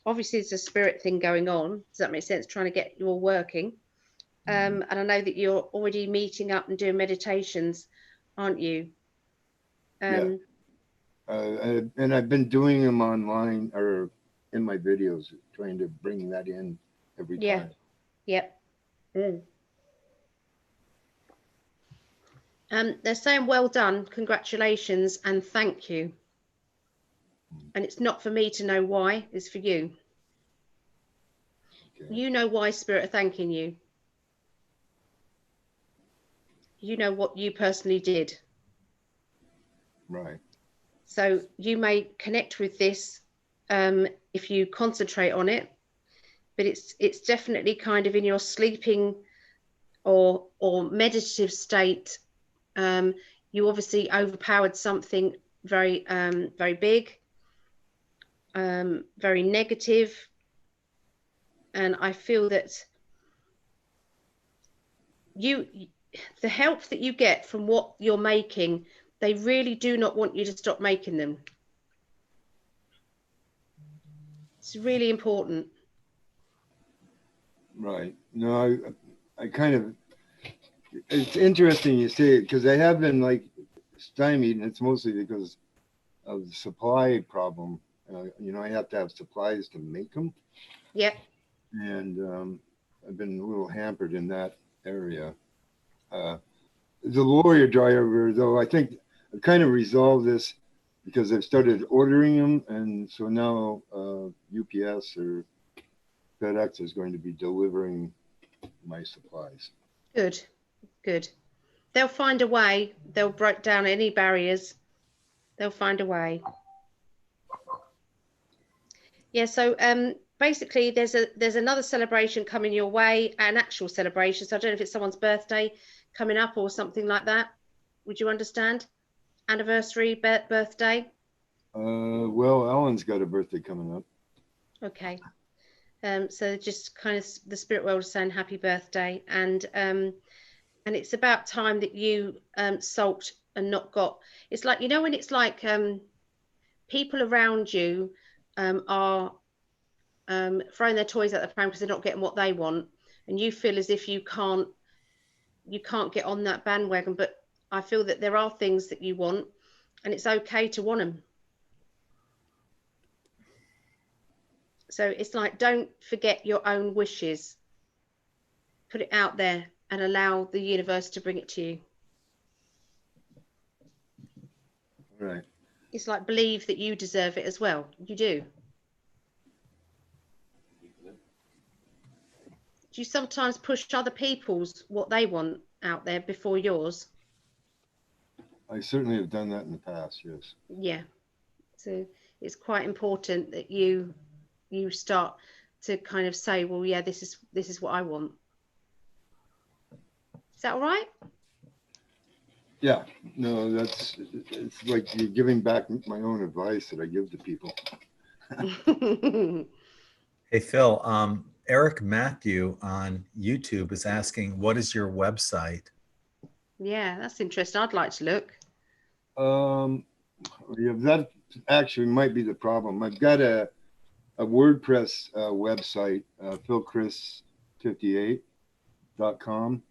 obviously there's a spirit thing going on. Does that make sense? Trying to get you all working. And I know that you're already meeting up and doing meditations, aren't you? Yeah. And I've been doing them online or in my videos, trying to bring that in every time. Yep. They're saying well done, congratulations, and thank you. And it's not for me to know why, it's for you. Okay. You know why Spirit are thanking you. You know what you personally did. Right. So you may connect with this if you concentrate on it, but it's definitely kind of in your sleeping or meditative state. You obviously overpowered something very very big, very negative, and I feel that the help that you get from what you're making, they really do not want you to stop making them. It's really important. Right. No, I kind of, it's interesting you say it, because I have been like stymied, and it's mostly because of the supply problem. You know, I have to have supplies to make them. Yep. And I've been a little hampered in that area. The lawyer driver, though, I think I've kind of resolved this because I've started ordering them, and so now UPS or FedEx is going to be delivering my supplies. Good, good. They'll find a way. They'll break down any barriers. They'll find a way. Yeah, so basically there's another celebration coming your way, an actual celebration. So I don't know if it's someone's birthday coming up or something like that. Would you understand? Anniversary, birthday? Well, Alan's got a birthday coming up. Okay. So just kind of the spirit world is saying happy birthday, and it's about time that you sulked and not got. It's like, you know, when it's like people around you are throwing their toys out the pram because they're not getting what they want, and you feel as if you can't get on that bandwagon. But I feel that there are things that you want, and it's okay to want them. So it's like, don't forget your own wishes. Put it out there and allow the universe to bring it to you. Right. It's like, believe that you deserve it as well. You do. Do you sometimes push other people's what they want out there before yours? I certainly have done that in the past, yes. Yeah. So it's quite important that you start to kind of say, well, yeah, this is what I want. Is that all right? Yeah, no, it's like you're giving back my own advice that I give to people. Hey, Phil, Eric Matthew on YouTube is asking, what is your website? Yeah, that's interesting. I'd like to look. Yeah, that actually might be the problem. I've got a WordPress website, philchris58.com.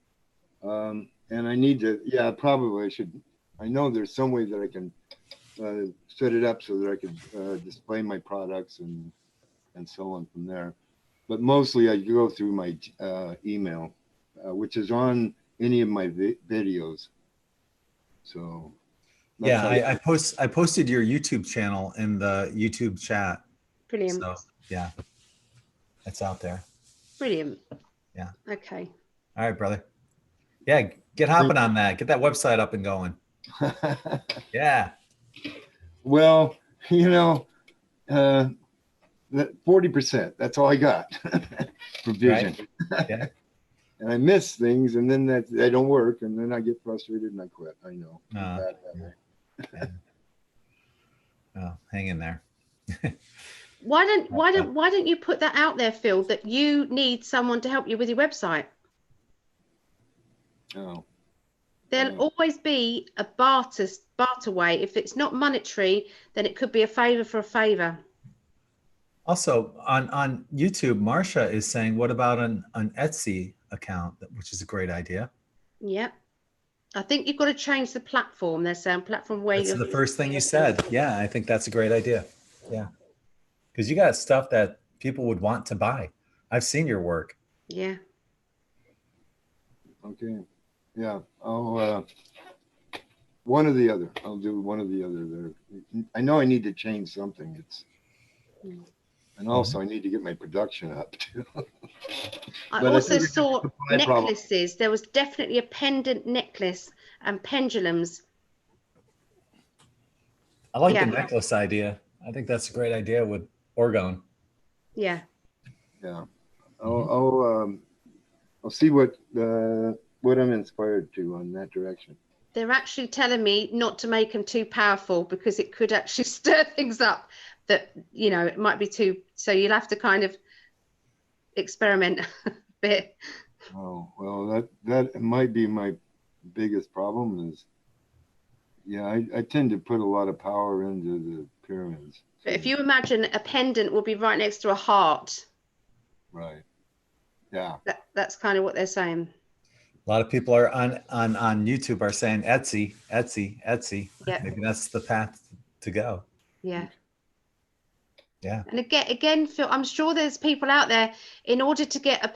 And I need to, yeah, probably I should, I know there's some way that I can set it up so that I can display my products and so on from there. But mostly I go through my email, which is on any of my videos. So yeah, I posted your YouTube channel in the YouTube chat. Brilliant. So yeah, it's out there. Brilliant. Yeah. Okay. All right, brother. Yeah, get hopping on that. Get that website up and going. Yeah. Well, you know, 40%, that's all I got for vision. Right. Yeah. And I miss things, and then they don't work, and then I get frustrated and I quit. I know. Yeah. Oh, hang in there. Why don't you put that out there, Phil, that you need someone to help you with your website? Oh. There'll always be a barter way. If it's not monetary, then it could be a favor for a favor. Also on YouTube, Marcia is saying, what about an Etsy account, which is a great idea. Yeah. I think you've got to change the platform. They're saying platform where That's the first thing you said. Yeah, I think that's a great idea. Yeah. Because you got stuff that people would want to buy. I've seen your work. Yeah. Okay. Yeah. I'll one or the other. I'll do one or the other there. I know I need to change something. And also I need to get my production up too. I also saw necklaces. There was definitely a pendant necklace and pendulums. I like the necklace idea. I think that's a great idea with orgone. Yeah. Yeah. I'll see what I'm inspired to on that direction. They're actually telling me not to make them too powerful because it could actually stir things up that, you know, it might be too, so you'll have to kind of experiment a bit. Oh, well, that might be my biggest problem is, yeah, I tend to put a lot of power into the pyramids. But if you imagine a pendant will be right next to a heart. Right. Yeah. That's kind of what they're saying. A lot of people are on YouTube are saying Etsy. Yeah. Maybe that's the path to go. Yeah. Yeah. And again, Phil, I'm sure there's people out there, in order to get a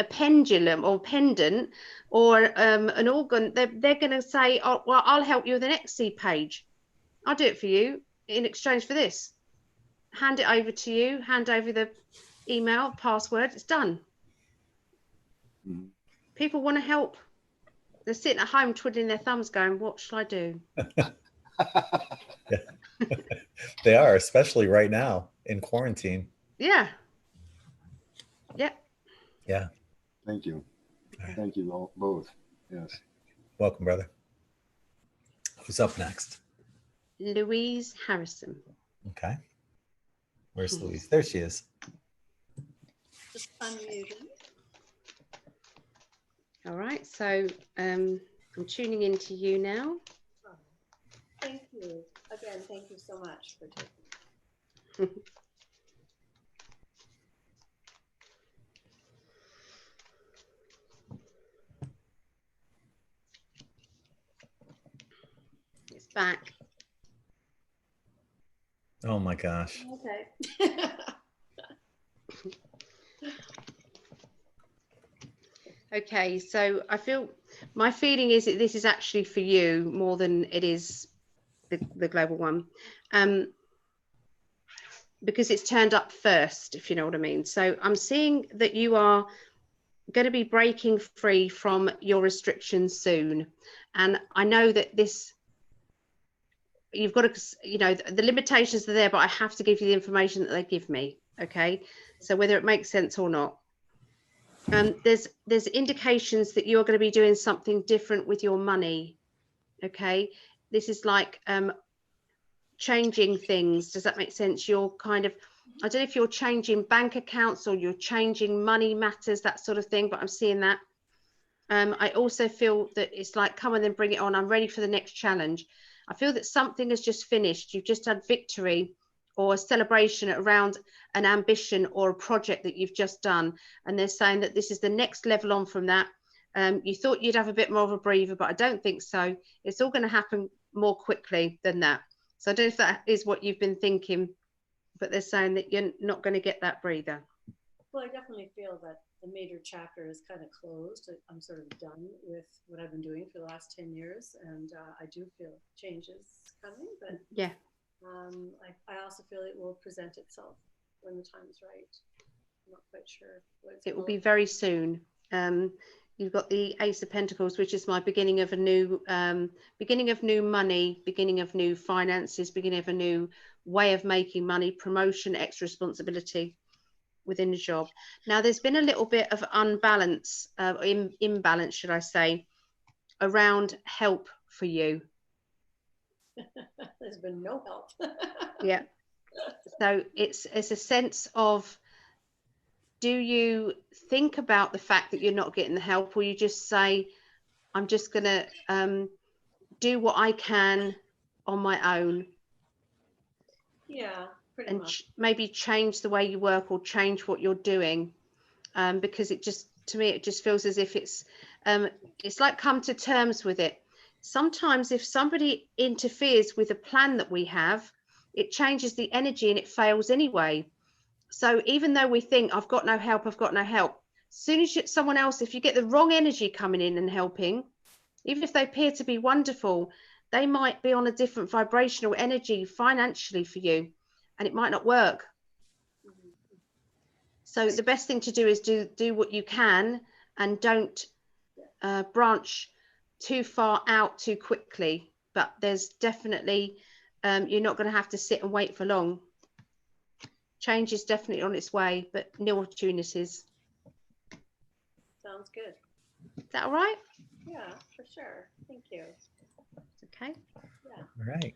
pendulum or pendant or an organ, they're going to say, oh, well, I'll help you with an Etsy page. I'll do it for you in exchange for this. Hand it over to you, hand over the email, password, it's done. Mm-hmm. People want to help. They're sitting at home twiddling their thumbs going, what shall I do? They are, especially right now in quarantine. Yeah. Yeah. Thank you. Thank you all, both. Yes. Welcome, brother. Who's up next? Louise Harrison. Okay. Where's Louise? There she is. Just unmuted. All right, so I'm tuning into you now. Thank you. Again, thank you so much for taking it. It's back. Oh my gosh. Okay. Okay, so I feel my feeling is that this is actually for you more than it is the global one, because it's turned up first, if you know what I mean. So I'm seeing that you are going to be breaking free from your restrictions soon, and I know that this, you've got to, you know, the limitations are there, but I have to give you the information that they give me. Okay, so whether it makes sense or not. There's indications that you're going to be doing something different with your money. Okay, this is like changing things. Does that make sense? You're kind of, I don't know if you're changing bank accounts or you're changing money matters, that sort of thing, but I'm seeing that. I also feel that it's like, come on, then bring it on. I'm ready for the next challenge. I feel that something has just finished. You've just had victory or a celebration around an ambition or a project that you've just done. And they're saying that this is the next level on from that. You thought you'd have a bit more of a breather, but I don't think so. It's all going to happen more quickly than that. So I don't know if that is what you've been thinking, but they're saying that you're not going to get that breather. Well, I definitely feel that the major chapter is kind of closed. I'm sort of done with what I've been doing for the last 10 years. And I do feel changes coming, but yeah. I also feel it will present itself when the time is right. I'm not quite sure what it's It will be very soon. You've got the Ace of Pentacles, which is my beginning of a new money, beginning of new finances, beginning of a new way of making money, promotion, extra responsibility within the job. Now, there's been a little bit of imbalance, should I say, around help for you. There's been no help. Yeah. So it's a sense of, do you think about the fact that you're not getting the help, or you just say, I'm just going to do what I can on my own? Yeah, pretty much. Maybe change the way you work or change what you're doing, because it just, to me, it just feels as if it's like come to terms with it. Sometimes if somebody interferes with a plan that we have, it changes the energy and it fails anyway. So even though we think, I've got no help, as soon as someone else, if you get the wrong energy coming in and helping, even if they appear to be wonderful, they might be on a different vibrational energy financially for you, and it might not work. So the best thing to do is do what you can, and don't branch too far out too quickly. But there's definitely, you're not going to have to sit and wait for long. Change is definitely on its way, but new opportunities. Sounds good. Is that all right? Yeah, for sure. Thank you. Okay. Yeah. All right.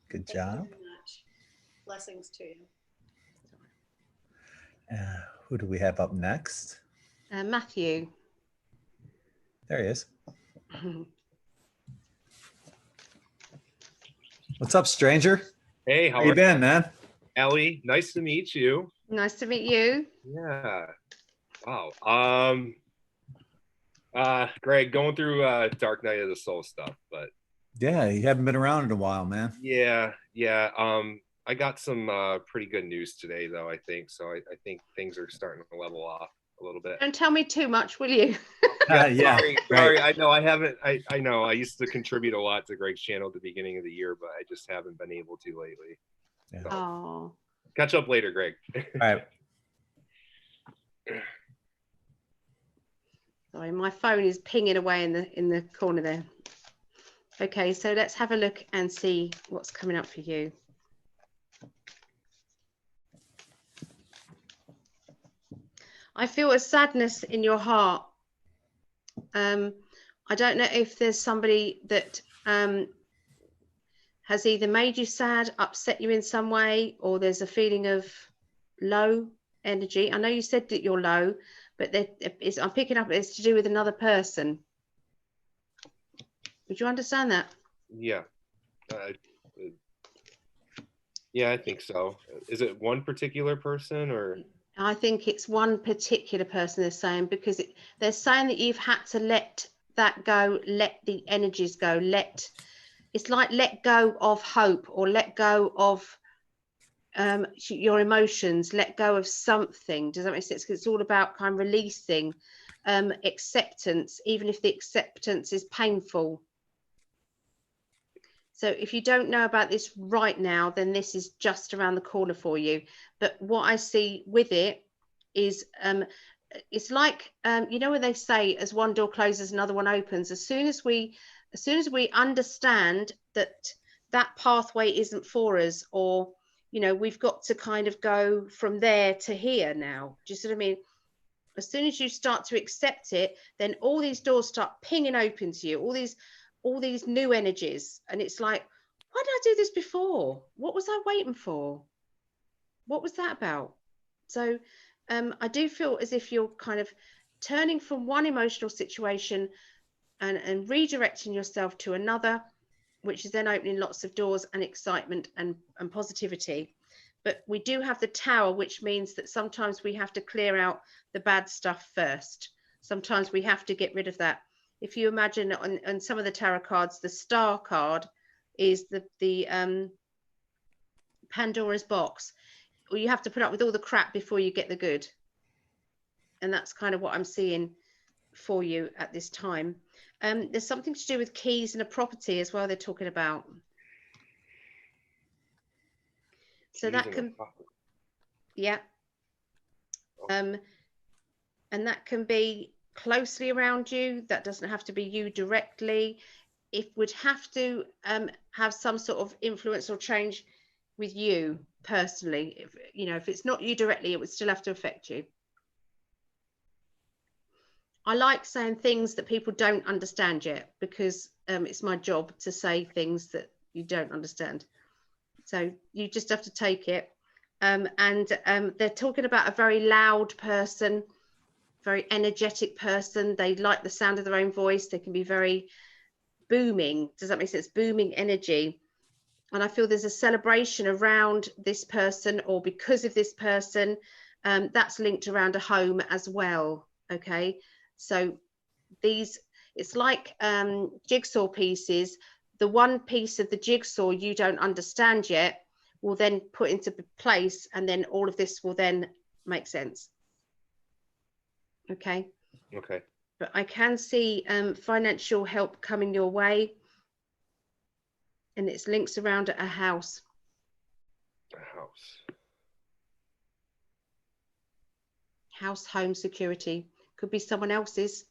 Good Thank job. you very much. Blessings to you. Who do we have up next? Matthew. There he is. What's up, stranger? Hey, how you been, man? Ellie, nice to meet you. Nice to meet you. Yeah. Wow. Gregg, going through Dark Night of the Soul stuff, but yeah, you haven't been around in a while, man. Yeah. I got some pretty good news today, though, I think. So I think things are starting to level off a little bit. Don't tell me too much, will you? Yeah, sorry. Right. I know I haven't. I know I used to contribute a lot to Gregg's channel at the beginning of the year, but I just haven't been able to lately. Yeah. So, oh. catch up later, Gregg. All right. Sorry, my phone is pinging away in the corner there. Okay, so let's have a look and see what's coming up for you. I feel a sadness in your heart. I don't know if there's somebody that has either made you sad, upset you in some way, or there's a feeling of low energy. I know you said that you're low, but I'm picking up it's to do with another person. Would you understand that? Yeah. Yeah, I think so. Is it one particular person or? I think it's one particular person they're saying, because they're saying that you've had to let that go, let the energies go, it's like let go of hope, or let go of your emotions, let go of something. Does that make sense? It's all about kind of releasing, acceptance, even if the acceptance is painful. So if you don't know about this right now, then this is just around the corner for you. But what I see with it is it's like, you know, when they say as one door closes, another one opens. As soon as we understand that that pathway isn't for us, or, you know, we've got to kind of go from there to here now. Do you see what I mean? As soon as you start to accept it, then all these doors start pinging open to you, all these new energies. And it's like, why did I do this before? What was I waiting for? What was that about? So I do feel as if you're kind of turning from one emotional situation and redirecting yourself to another, which is then opening lots of doors and excitement and positivity. But we do have the Tower, which means that sometimes we have to clear out the bad stuff first. Sometimes we have to get rid of that. If you imagine on some of the tarot cards, the Star card is the Pandora's box. Well, you have to put up with all the crap before you get the good. And that's kind of what I'm seeing for you at this time. There's something to do with keys and a property as well they're talking about. So that can, yeah. And that can be closely around you. That doesn't have to be you directly. It would have to have some sort of influence or change with you personally. If, you know, if it's not you directly, it would still have to affect you. I like saying things that people don't understand yet, because it's my job to say things that you don't understand. So you just have to take it. They're talking about a very loud person, very energetic person. They like the sound of their own voice. They can be very booming. Does that make sense? Booming energy. And I feel there's a celebration around this person, or because of this person. That's linked around a home as well. Okay. So it's like jigsaw pieces. The one piece of the jigsaw you don't understand yet will then put into place, and then all of this will then make sense. Okay. Okay. But I can see financial help coming your way, and it's links around a house. A house. House, home, security. Could be someone else's.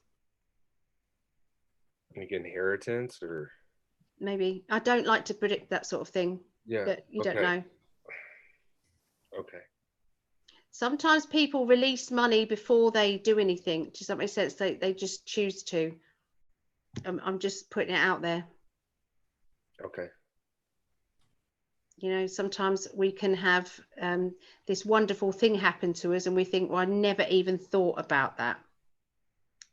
Like inheritance, or maybe. I don't like to predict that sort of thing. Yeah. But you don't know. Okay. Sometimes people release money before they do anything. Does that make sense? They just choose to. I'm just putting it out there. Okay. You know, sometimes we can have this wonderful thing happen to us, and we think, well, I never even thought about that.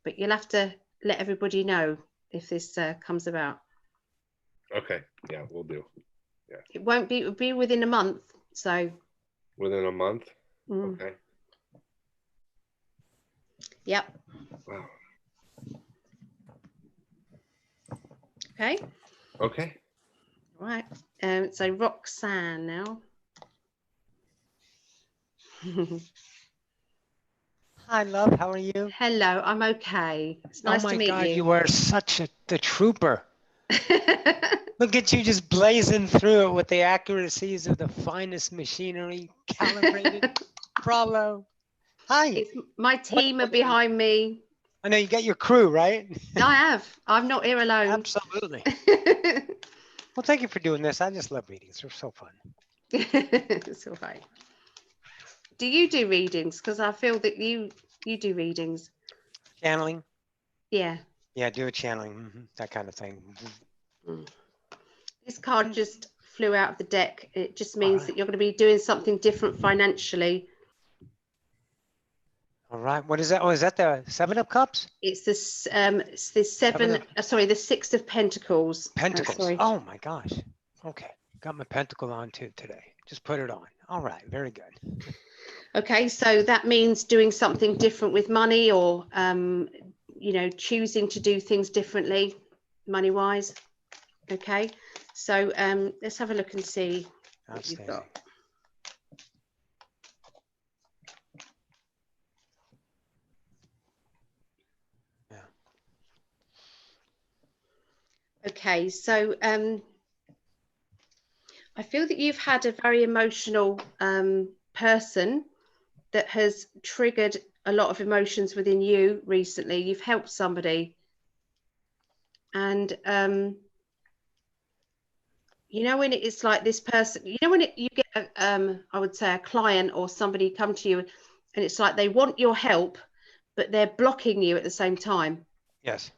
But you'll have to let everybody know if this comes about. Okay. Yeah, we'll do. Yeah. It won't be. It'll be within a month. So. Within a month. Mm. Okay. Yep. Wow. Okay. Okay. All right. So Roxanne now. Hi, love. How are you? Hello. I'm okay. It's nice to meet you. Oh my God, you are such the trooper. Look at you just blazing through it with the accuracies of the finest machinery, calibrated. Bravo. Hi. My team are behind me. I know you got your crew, right? I have. I'm not here alone. Absolutely. Well, thank you for doing this. I just love readings. They're so fun. It's all right. Do you do readings? Because I feel that You do readings. Channeling. Yeah. Yeah, do a channeling, that kind of thing. This card just flew out of the deck. It just means that you're going to be doing something different financially. All right. What is that? Oh, is that the 7 of Cups? It's this. It's the the 6 of Pentacles. Pentacles. Sorry. Oh my gosh. Okay. Got my pentacle on too today. Just put it on. All right. Very good. Okay, so that means doing something different with money, or you know, choosing to do things differently, money-wise. Okay, so let's have a look and see what you've got. Yeah. Okay, so I feel that you've had a very emotional person that has triggered a lot of emotions within you recently. You've helped somebody, and you know, when it's like this person, you know, when you get I would say a client or somebody come to you and it's like they want your help, but they're blocking you at the same time. Yes.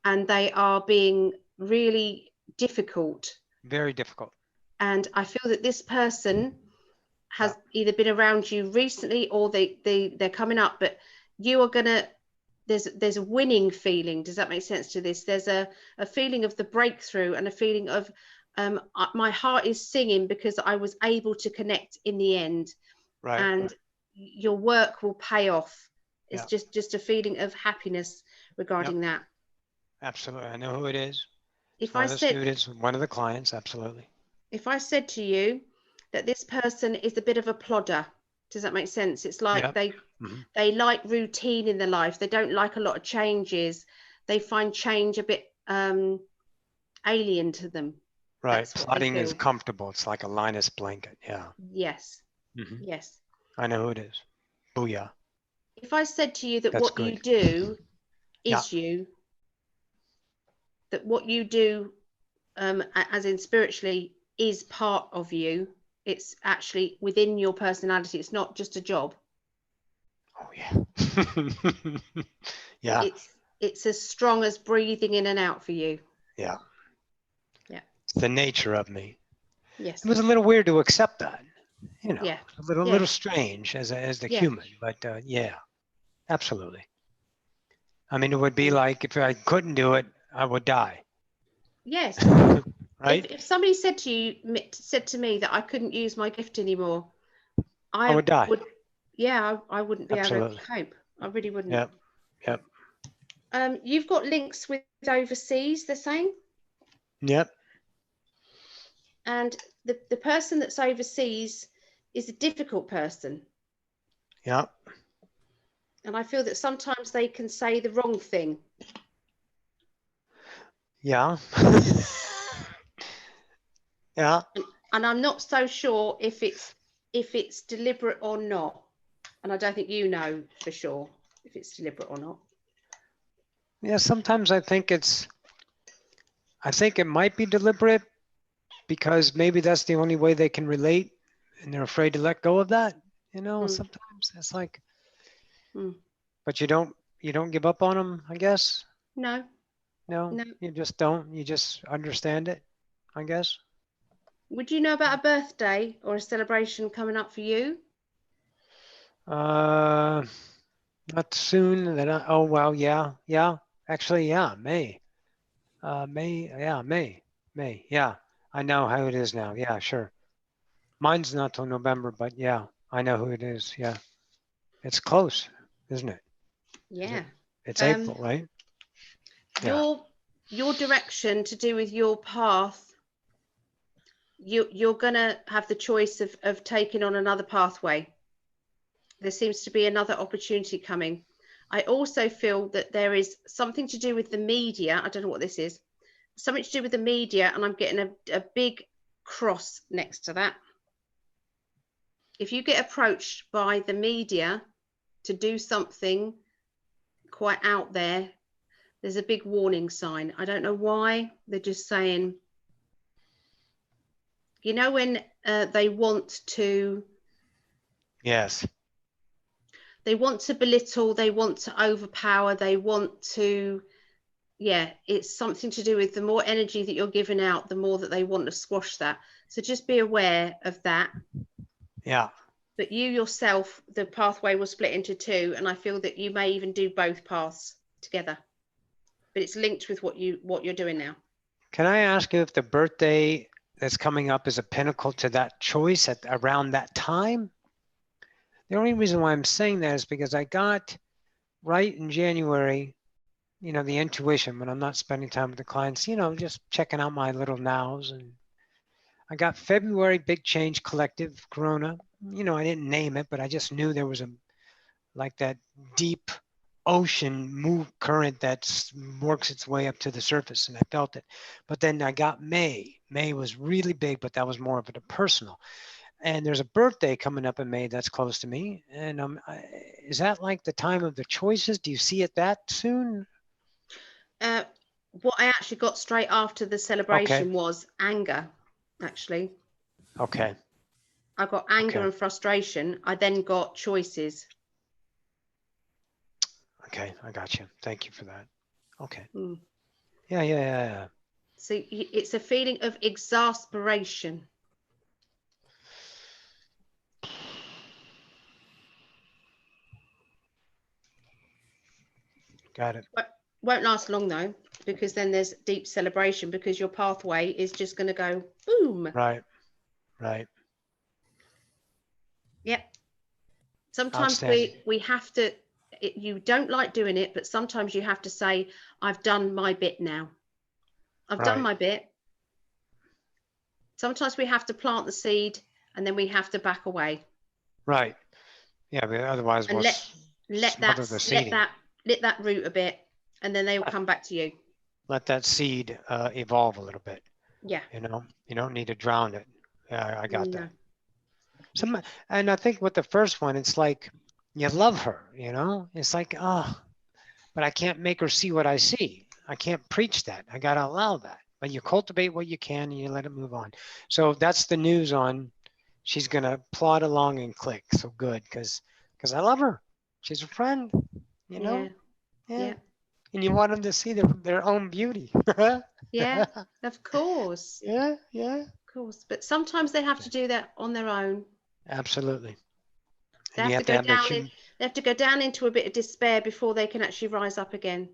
And they are being really difficult. Very difficult. And I feel that this person has either been around you recently or they're coming up, but you are gonna, there's a winning feeling. Does that make sense to this? There's a feeling of the breakthrough and a feeling of my heart is singing because I was able to connect in the end. Right. And your work will pay off. It's just a feeling of happiness regarding that. Absolutely. I know who it is. If One I of the said, students, one of the clients, absolutely. if I said to you that this person is a bit of a plodder, does that make sense? It's like they like routine in their life. They don't like a lot of changes. They find change a bit alien to them. Right. Plotting is comfortable. It's like a Linus blanket. Yeah. Yes. Yes. I know who it is. Booyah. If I said to you that what you do is you, that what you do, as in spiritually, is part of you. It's actually within your personality. It's not just a job. Oh yeah. Yeah. It's as strong as breathing in and out for you. Yeah. Yeah. It's the nature of me. Yes. It was a little weird to accept that. You know, yeah. a little strange as the human, but yeah, absolutely. I mean, it would be like if I couldn't do it, I would die. Yes. Right. If somebody said to me that I couldn't use my gift anymore, I would die. I wouldn't be able to cope. I really wouldn't. Yep. Yep. You've got links with overseas, they're saying. Yep. And the person that's overseas is a difficult person. Yep. And I feel that sometimes they can say the wrong thing. Yeah. Yeah. And I'm not so sure if it's deliberate or not. And I don't think you know for sure if it's deliberate or not. Yeah, sometimes I think it might be deliberate because maybe that's the only way they can relate and they're afraid to let go of that. You know, sometimes it's like, but you don't give up on them, I guess. No, you just don't. You just understand it, I guess. Would you know about a birthday or a celebration coming up for you? Not soon. Oh well, yeah. Actually, yeah, May. May. Yeah, I know how it is now. Yeah, sure. Mine's not till November, but yeah, I know who it is. Yeah, it's close, isn't it? Yeah. It's April, right? Your direction to do with your path. You're gonna have the choice of taking on another pathway. There seems to be another opportunity coming. I also feel that there is something to do with the media. I don't know what this is. Something to do with the media, and I'm getting a big cross next to that. If you get approached by the media to do something quite out there, there's a big warning sign. I don't know why. They're just saying, you know, when they want to, yes, they want to belittle, they want to overpower, they want to, yeah, it's something to do with the more energy that you're giving out, the more that they want to squash that. So just be aware of that. Yeah. But you yourself, the pathway will split into two, and I feel that you may even do both paths together. But it's linked with what you're doing now. Can I ask you if the birthday that's coming up is a pinnacle to that choice at around that time? The only reason why I'm saying that is because I got right in January, you know, the intuition when I'm not spending time with the clients, you know, just checking out my little nows. And I got February Big Change Collective Corona. You know, I didn't name it, but I just knew there was like that deep ocean current that works its way up to the surface, and I felt it. But then I got May. May was really big, but that was more of a personal. And there's a birthday coming up in May that's close to me. And is that like the time of the choices? Do you see it that soon? What I actually got straight after the celebration was anger, actually. Okay. I got anger and frustration. I then got choices. Okay, I got you. Thank you for that. Okay. Yeah. So it's a feeling of exasperation. Got it. Won't last long though, because then there's deep celebration, because your pathway is just going to go boom. Right. Yep. Sometimes we have to, you don't like doing it, but sometimes you have to say, I've done my bit now. I've done my bit. Sometimes we have to plant the seed and then we have to back away. Right. Yeah, but otherwise and let that root a bit, and then they will come back to you. Let that seed evolve a little bit. Yeah. You know, you don't need to drown it. Yeah, I got that. And I think with the first one, it's like you love her, you know, it's like, oh, but I can't make her see what I see. I can't preach that. I got to allow that. But you cultivate what you can and you let it move on. So that's the news on she's going to plod along and click. So good, because I love her. She's a friend, you know? Yeah. And you want them to see their own beauty. Yeah, of course. Yeah. Of course. But sometimes they have to do that on their own. Absolutely. They have to go down into a bit of despair before they can actually rise up again.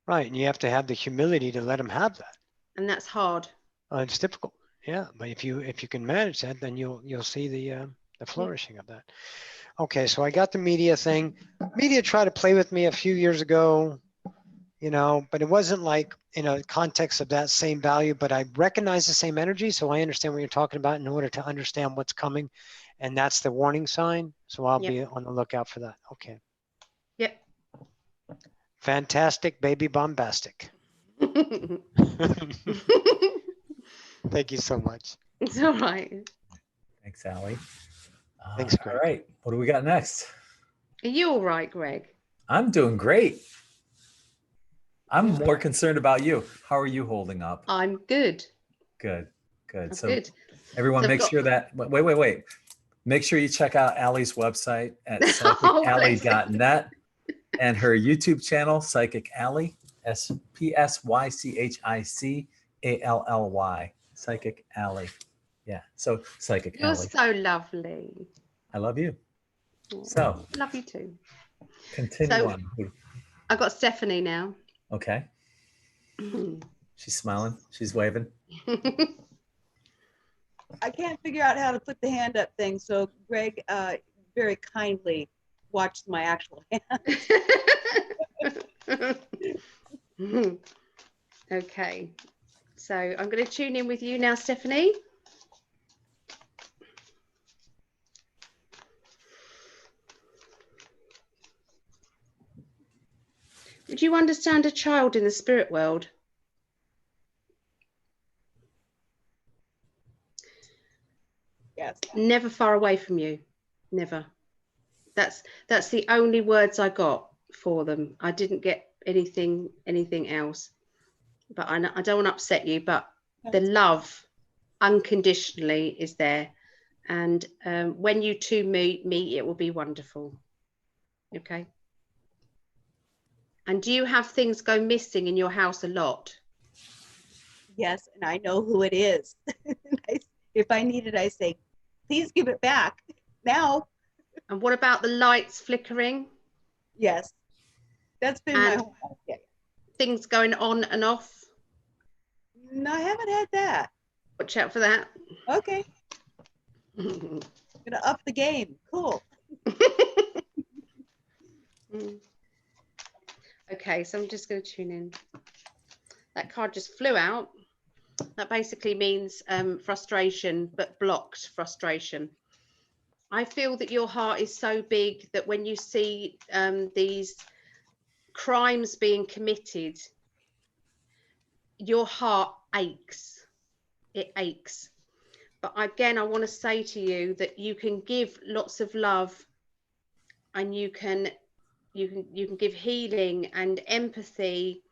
Right, and you have to have the humility to let them have that. And that's hard. It's difficult, yeah. But if you can manage that, then you'll see the flourishing of that. Okay, so I got the media thing. Media tried to play with me a few years ago, you know, but it wasn't like in a context of that same value. But I recognize the same energy, so I understand what you're talking about in order to understand what's coming. And that's the warning sign. So I'll be on the lookout for that. Okay. Yep. Fantastic, baby bombastic. Thank you so much. It's all right. Thanks, Allie. Thanks, Greg. All right. What do we got next? Are you all right, Greg? I'm doing great. I'm more concerned about you. How are you holding up? I'm good. Good. So good. Everyone make sure that, wait. Make sure you check out Allie's website at psychically.net and her YouTube channel, Psychic Allie, SPSYCHICALLY, Psychic Allie. Yeah, so Psychic You're Allie. so lovely. I love you. So. Love you too. Continue on. I got Stephanie now. Okay. She's smiling. She's waving. I can't figure out how to put the hand up thing, so Greg very kindly watched my actual hand. Okay, so I'm going to tune in with you now, Stephanie. Would you understand a child in the spirit world? Yes. Never far away from you. Never. That's the only words I got for them. I didn't get anything else. But I don't want to upset you, but the love unconditionally is there. And when you two meet, it will be wonderful. Okay. And do you have things go missing in your house a lot? Yes, and I know who it is. If I need it, I say, please give it back now. And what about the lights flickering? Yes, that's been my whole life. Yeah. Things going on and off? No, I haven't had that. Watch out for that. Okay. Gonna up the game. Cool. Okay, so I'm just going to tune in. That card just flew out. That basically means frustration, but blocked frustration. I feel that your heart is so big that when you see these crimes being committed, your heart aches. It aches. But again, I want to say to you that you can give lots of love, and you can give healing and empathy.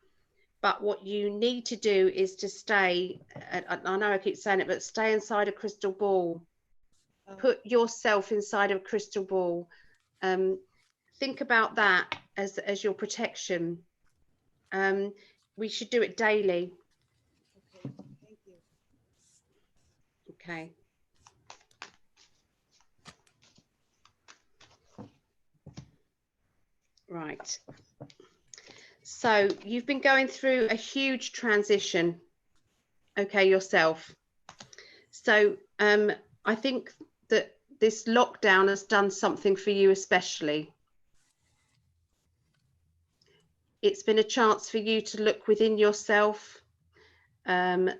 But what you need to do is to stay, I know I keep saying it, but stay inside a crystal ball. Put yourself inside of a crystal ball. Think about that as your protection. We should do it daily. Okay, thank you. Okay. Right. So you've been going through a huge transition, okay, yourself. So I think that this lockdown has done something for you especially. It's been a chance for you to look within yourself. You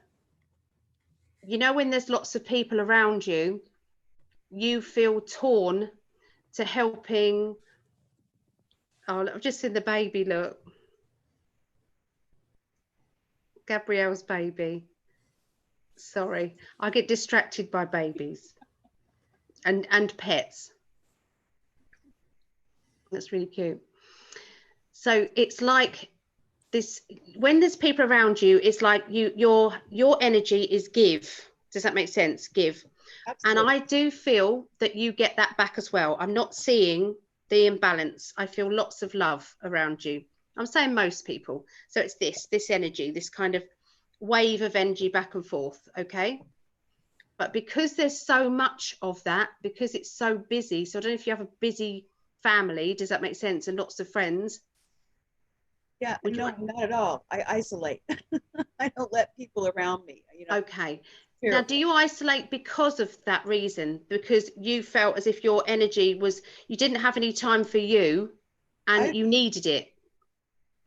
know, when there's lots of people around you, you feel torn to helping. Oh, I've just seen the baby, look. Gabrielle's baby. Sorry, I get distracted by babies and pets. That's really cute. So it's like this, when there's people around you, it's like your energy is give. Does that make sense? Give. Absolutely. And I do feel that you get that back as well. I'm not seeing the imbalance. I feel lots of love around you. I'm saying most people. So it's this energy, this kind of wave of energy back and forth. Okay. But because there's so much of that, because it's so busy, so I don't know if you have a busy family, does that make sense? And lots of friends. Yeah, no, not at all. I isolate. I don't let people around me. You know. Okay. Now, do you isolate because of that reason? Because you felt as if your energy was, you didn't have any time for you and you needed it?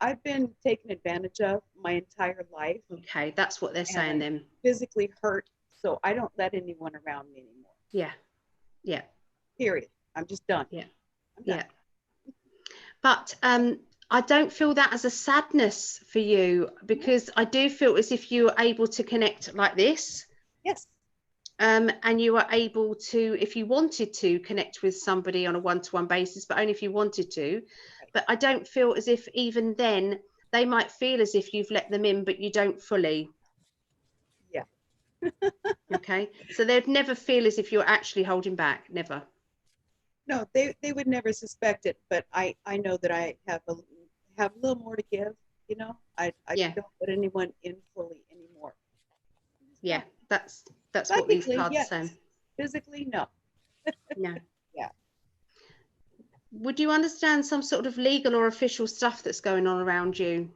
I've been taken advantage of my entire life. Okay, that's what they're saying then. Physically hurt, so I don't let anyone around me anymore. Yeah, yeah. Period. I'm just done. Yeah, I'm done. Yeah. But I don't feel that as a sadness for you, because I do feel as if you were able to connect like this. Yes. And you were able to, if you wanted to, connect with somebody on a one-to-one basis, but only if you wanted to. But I don't feel as if even then they might feel as if you've let them in, but you don't fully. Yeah. Okay. So they'd never feel as if you're actually holding back. Never. No, they would never suspect it, but I know that I have a little more to give. You know, I don't let anyone in fully anymore. Yeah, that's what these cards are saying. Physically, no. No. Yeah. Would you understand some sort of legal or official stuff that's going on around you?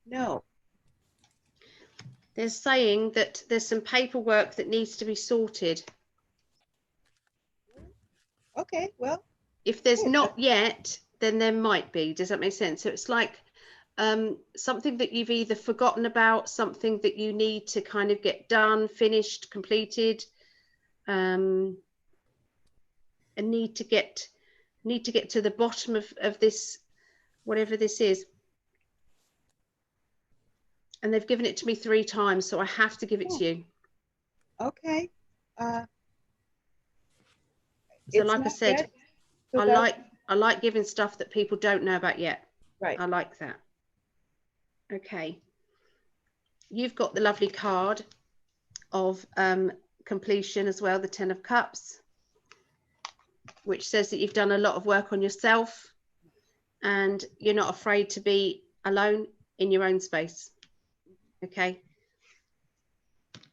No. They're saying that there's some paperwork that needs to be sorted. Okay, well. If there's not yet, then there might be. Does that make sense? So it's like something that you've either forgotten about, something that you need to kind of get done, finished, completed, and need to get to the bottom of this, whatever this is. And they've given it to me 3 times, so I have to give it to you. Okay. So like I said, I like giving stuff that people don't know about yet. Right. I like that. Okay. You've got the lovely card of completion as well, the 10 of Cups. which says that you've done a lot of work on yourself and you're not afraid to be alone in your own space. Okay.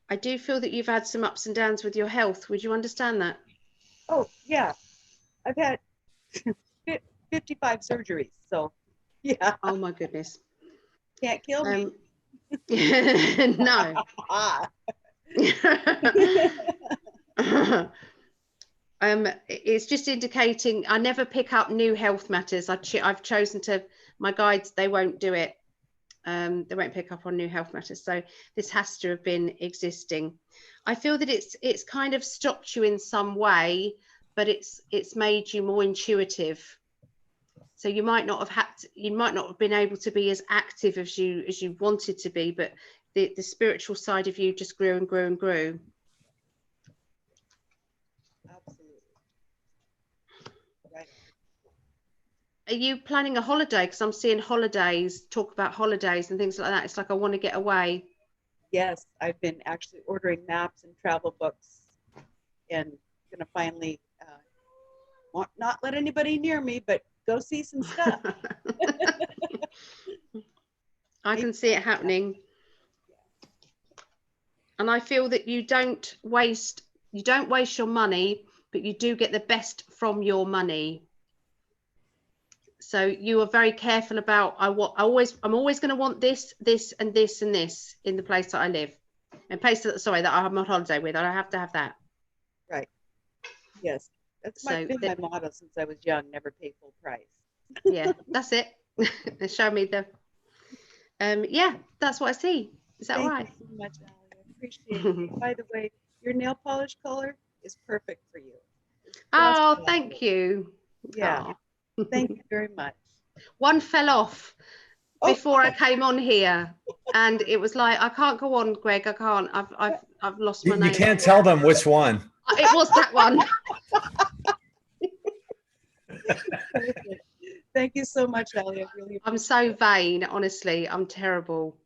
I do feel that you've had some ups and downs with your health. Would you understand that? Oh, yeah. I've had 55 surgeries, so yeah. Oh my goodness. Can't kill me. No. It's just indicating I never pick up new health matters. I've chosen to, my guides, they won't do it. They won't pick up on new health matters. So this has to have been existing. I feel that it's kind of stopped you in some way, but it's made you more intuitive. So you might not have been able to be as active as you wanted to be, but the spiritual side of you just grew and grew and grew. Absolutely. Right. Are you planning a holiday? Because I'm seeing holidays, talk about holidays and things like that. It's like I want to get away. Yes, I've been actually ordering maps and travel books, and gonna finally not let anybody near me, but go see some stuff. I can see it happening. And I feel that you don't waste your money, but you do get the best from your money. So you are very careful about I'm always going to want this, this, and this, and this in the place that I live, and place that I'm on holiday with. I have to have that. Right. Yes, that's been my motto since I was young. Never pay full price. Yeah, that's it. They show me the. Yeah, that's what I see. Is that right? Thank you so much, Allie. I appreciate it. By the way, your nail polish color is perfect for you. Oh, thank you. Yeah. Oh. Thank you very much. One fell off before I came on here, and it was like, I can't go on, Greg. I can't. I've lost my nail. You can't tell them which one. It was that one. Thank you so much, Allie. I'm so vain, honestly. I'm terrible.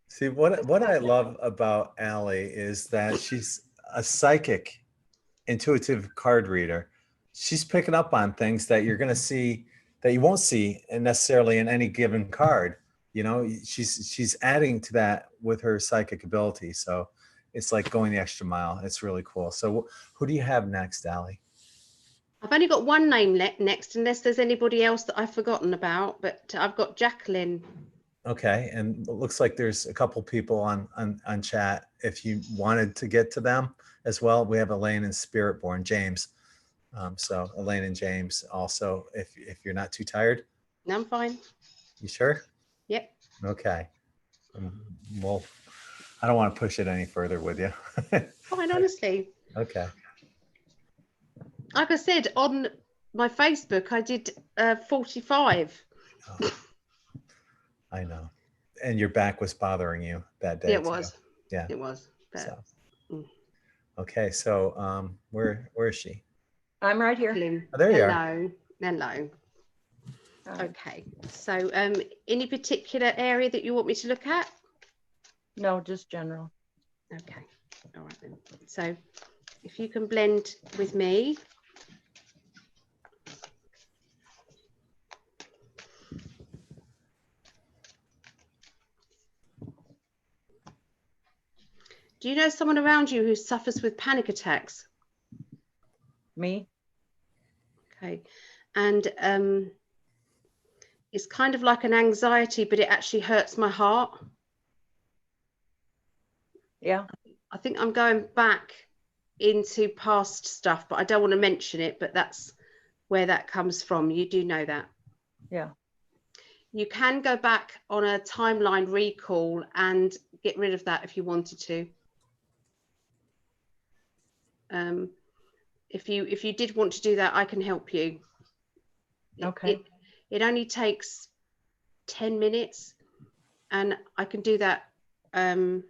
See, what I love about Allie is that she's a psychic, intuitive card reader. She's picking up on things that you're going to see that you won't see necessarily in any given card. You know, she's adding to that with her psychic ability. So it's like going the extra mile. It's really cool. So who do you have next, Allie? I've only got one name next, unless there's anybody else that I've forgotten about, but I've got Jacqueline. Okay, and it looks like there's a couple people on chat. If you wanted to get to them as well, we have Elaine and Spiritborn, James. So Elaine and James also, if you're not too tired. No, I'm fine. You sure? Yep. Okay. Well, I don't want to push it any further with you. Fine, honestly. Okay. Like I said, on my Facebook, I did 45. Oh, I know. And your back was bothering you that day. It was. Yeah. It was. But, so. Okay, so where is she? I'm right here. Oh, there you are. Hello. Okay, so any particular area that you want me to look at? No, just general. Okay, all right then. So if you can blend with me. Do you know someone around you who suffers with panic attacks? Me. Okay, and it's kind of like an anxiety, but it actually hurts my heart. Yeah. I think I'm going back into past stuff, but I don't want to mention it, but that's where that comes from. You do know that. Yeah. You can go back on a timeline recall and get rid of that if you wanted to. If you did want to do that, I can help you. Okay. It only takes 10 minutes, and I can do that, you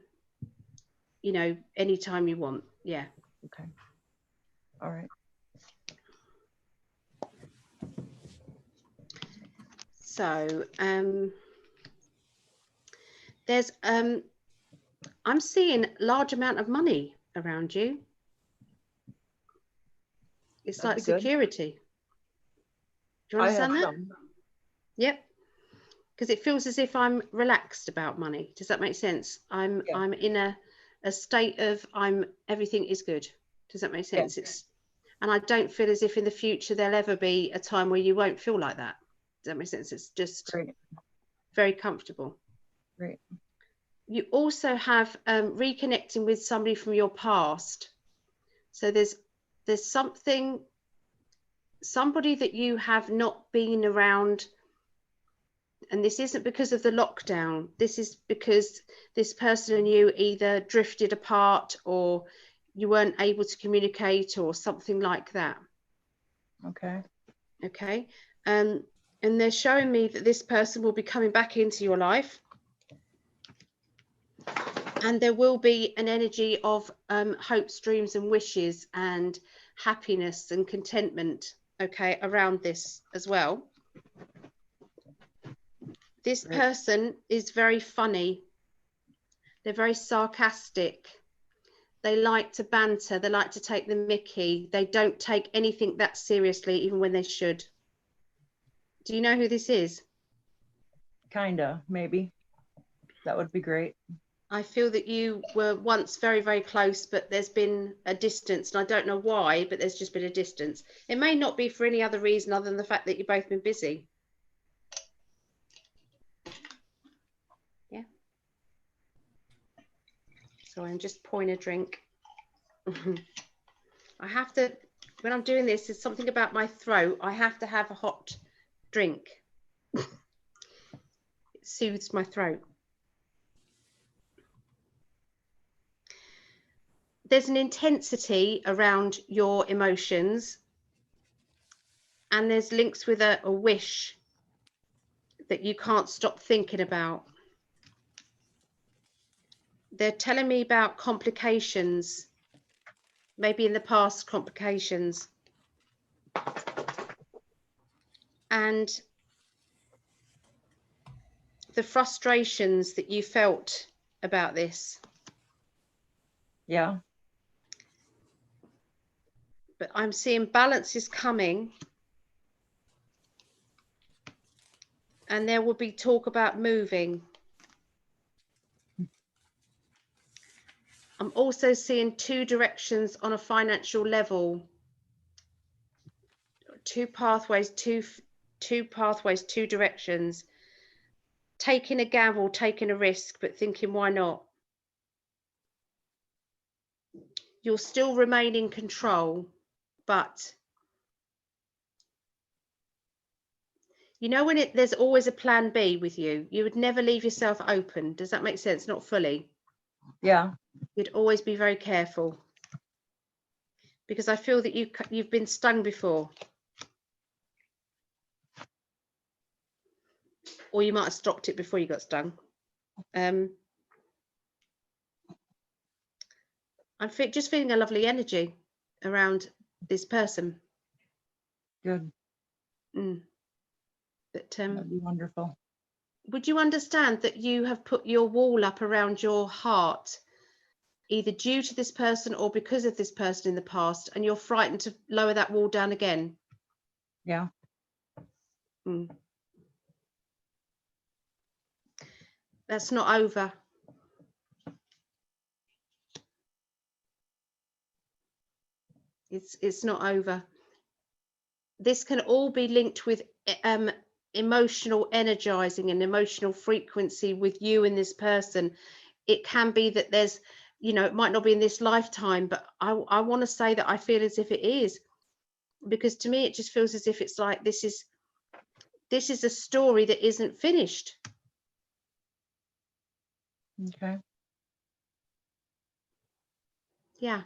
know, anytime you want. Yeah. Okay. All right. So there's I'm seeing large amount of money around you. It's That'd like be good. security. Do you I have understand that? some. Yep. Because it feels as if I'm relaxed about money. Does that make sense? I'm in a state of everything is good. Does that make sense? And I don't feel as if in the future there'll ever be a time where you won't feel like that. Does that make sense? It's just very comfortable. Great. You also have reconnecting with somebody from your past. So there's somebody that you have not been around, and this isn't because of the lockdown. This is because this person and you either drifted apart or you weren't able to communicate or something like that. Okay. Okay. And they're showing me that this person will be coming back into your life, and there will be an energy of hopes, dreams and wishes and happiness and contentment, okay, around this as well. This person is very funny. They're very sarcastic. They like to banter. They like to take the mickey. They don't take anything that seriously, even when they should. Do you know who this is? Kinda, maybe. That would be great. I feel that you were once very, very close, but there's been a distance, and I don't know why, but there's just been a distance. It may not be for any other reason other than the fact that you've both been busy. Yeah. So I'm just pouring a drink. I have to, when I'm doing this, there's something about my throat. I have to have a hot drink. It soothes my throat. There's an intensity around your emotions, and there's links with a wish that you can't stop thinking about. They're telling me about complications, maybe in the past complications, and the frustrations that you felt about this. Yeah. But I'm seeing balance is coming, and there will be talk about moving. I'm also seeing two directions on a financial level, two pathways, two directions, taking a gamble, taking a risk, but thinking, why not? You'll still remain in control, but you know, when there's always a plan B with you, you would never leave yourself open. Does that make sense? Not fully. Yeah. You'd always be very careful, because I feel that you've been stung before, or you might have stopped it before you got stung. I'm just feeling a lovely energy around this person. Good. But that'd be wonderful. Would you understand that you have put your wall up around your heart, either due to this person or because of this person in the past, and you're frightened to lower that wall down again? Yeah. That's not over. It's not over. This can all be linked with emotional energizing and emotional frequency with you and this person. It can be that there's, you know, it might not be in this lifetime, but I want to say that I feel as if it is, because to me it just feels as if it's like this is a story that isn't finished. Okay. Yeah,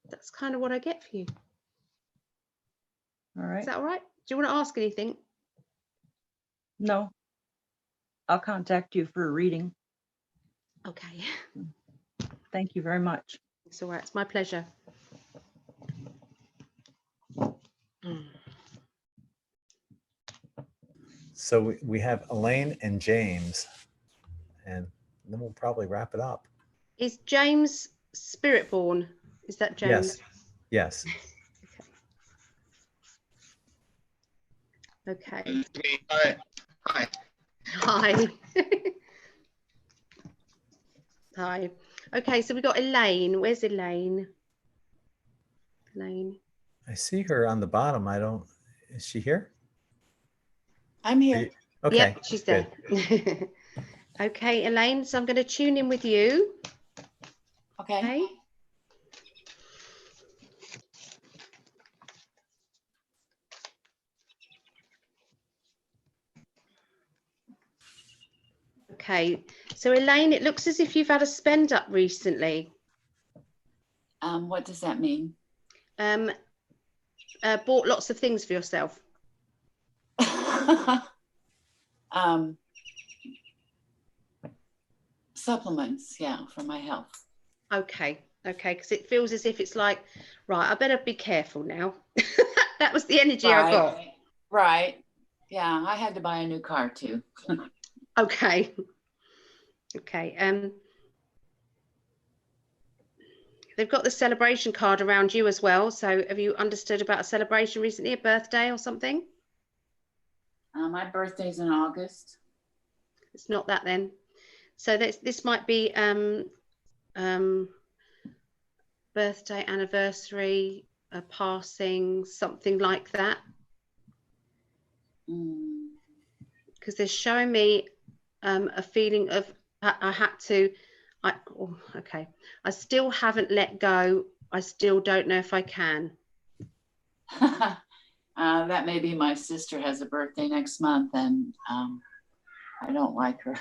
that's kind of what I get for you. All right. Is that all right? Do you want to ask anything? No. I'll contact you for a reading. Okay. Thank you very much. It's all right. It's my pleasure. So we have Elaine and James, and then we'll probably wrap it up. Is James spirit born? Is that James? Yes. Yes. Okay. Okay. Hi. Hi. Hi. Hi. Okay, so we got Elaine. Where's Elaine? Elaine. I see her on the bottom. Is she here? I'm here. Okay. Yep, she's there. Okay, Elaine, so I'm going to tune in with you. Okay. Okay, so Elaine, it looks as if you've had a spend up recently. What does that mean? Bought lots of things for yourself. Supplements, yeah, for my health. Okay, because it feels as if it's like, right, I better be careful now. That was the energy I got. Right. Yeah, I had to buy a new car too. Okay. They've got the celebration card around you as well. So have you understood about a celebration recently, a birthday or something? My birthday's in August. It's not that then. So this might be birthday, anniversary, a passing, something like that. Because they're showing me a feeling of I still haven't let go. I still don't know if I can. That may be my sister has a birthday next month, and I don't like her.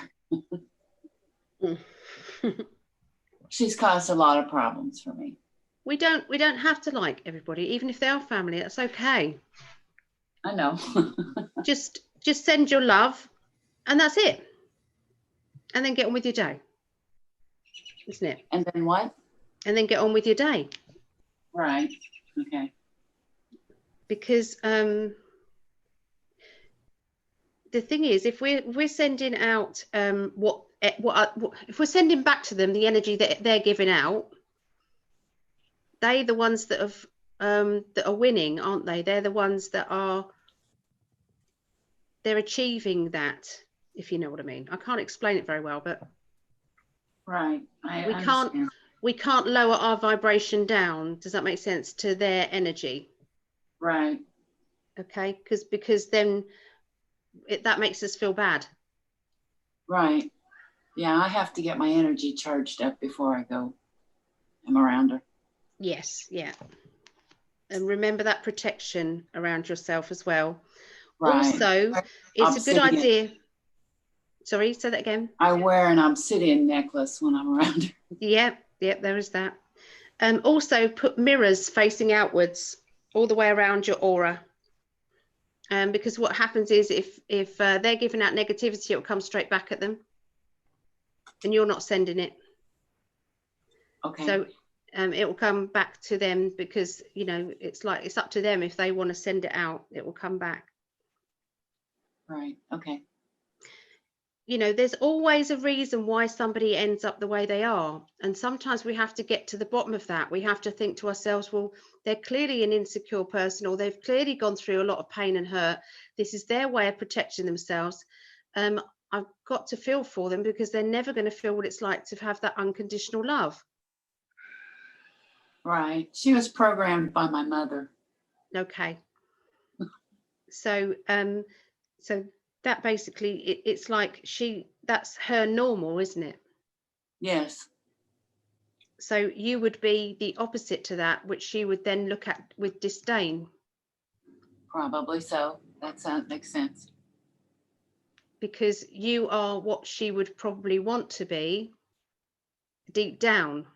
She's caused a lot of problems for me. We don't have to like everybody, even if they are family. That's okay. I know. just send your love, and that's it. And then get on with your day, isn't it? And then what? And then get on with your day. Right. Okay. Because the thing is, if we're sending out if we're sending back to them the energy that they're giving out, they're the ones that are winning, aren't they? They're the ones that they're achieving that, if you know what I mean. I can't explain it very well, but right. We can't lower our vibration down. Does that make sense? To their energy. Right. Okay, because then that makes us feel bad. Right. Yeah, I have to get my energy charged up before I go. I'm around her. Yes, yeah. And remember that protection around yourself as well. Right. Also, it's a good idea. Sorry, say that again. I wear an obsidian necklace when I'm around her. Yep, there is that. Also, put mirrors facing outwards all the way around your aura. Because what happens is if they're giving out negativity, it will come straight back at them, and you're not sending it. Okay. So it will come back to them, because it's up to them. If they want to send it out, it will come back. Right. Okay. There's always a reason why somebody ends up the way they are, and sometimes we have to get to the bottom of that. We have to think to ourselves, well, they're clearly an insecure person, or they've clearly gone through a lot of pain and hurt. This is their way of protecting themselves. I've got to feel for them, because they're never going to feel what it's like to have that unconditional love. Right. She was programmed by my mother. Okay. So that basically, it's like that's her normal, isn't it? Yes. So you would be the opposite to that, which she would then look at with disdain. Probably so. That makes sense. Because you are what she would probably want to be deep down.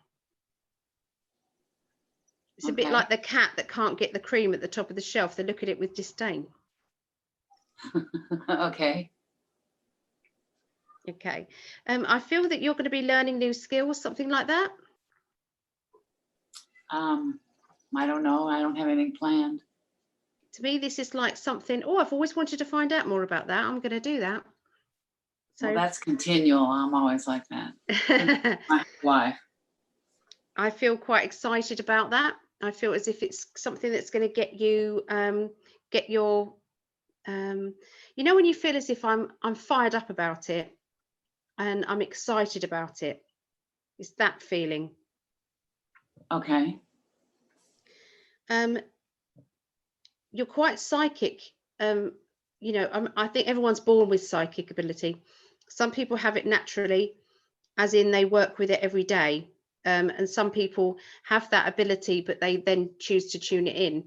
It's a bit like the cat that can't get the cream at the top of the shelf. They look at it with disdain. Okay. Okay. I feel that you're going to be learning new skills, something like that. I don't know. I don't have anything planned. To me, this is like something, I've always wanted to find out more about that. I'm going to do that. So well, that's continual. I'm always like that. My life. I feel quite excited about that. I feel as if it's something that's going to get you, get your You know, when you feel as if I'm fired up about it and I'm excited about it, it's that feeling. Okay. You're quite psychic. You know, I think everyone's born with psychic ability. Some people have it naturally, as in they work with it every day. And some people have that ability, but they then choose to tune it in.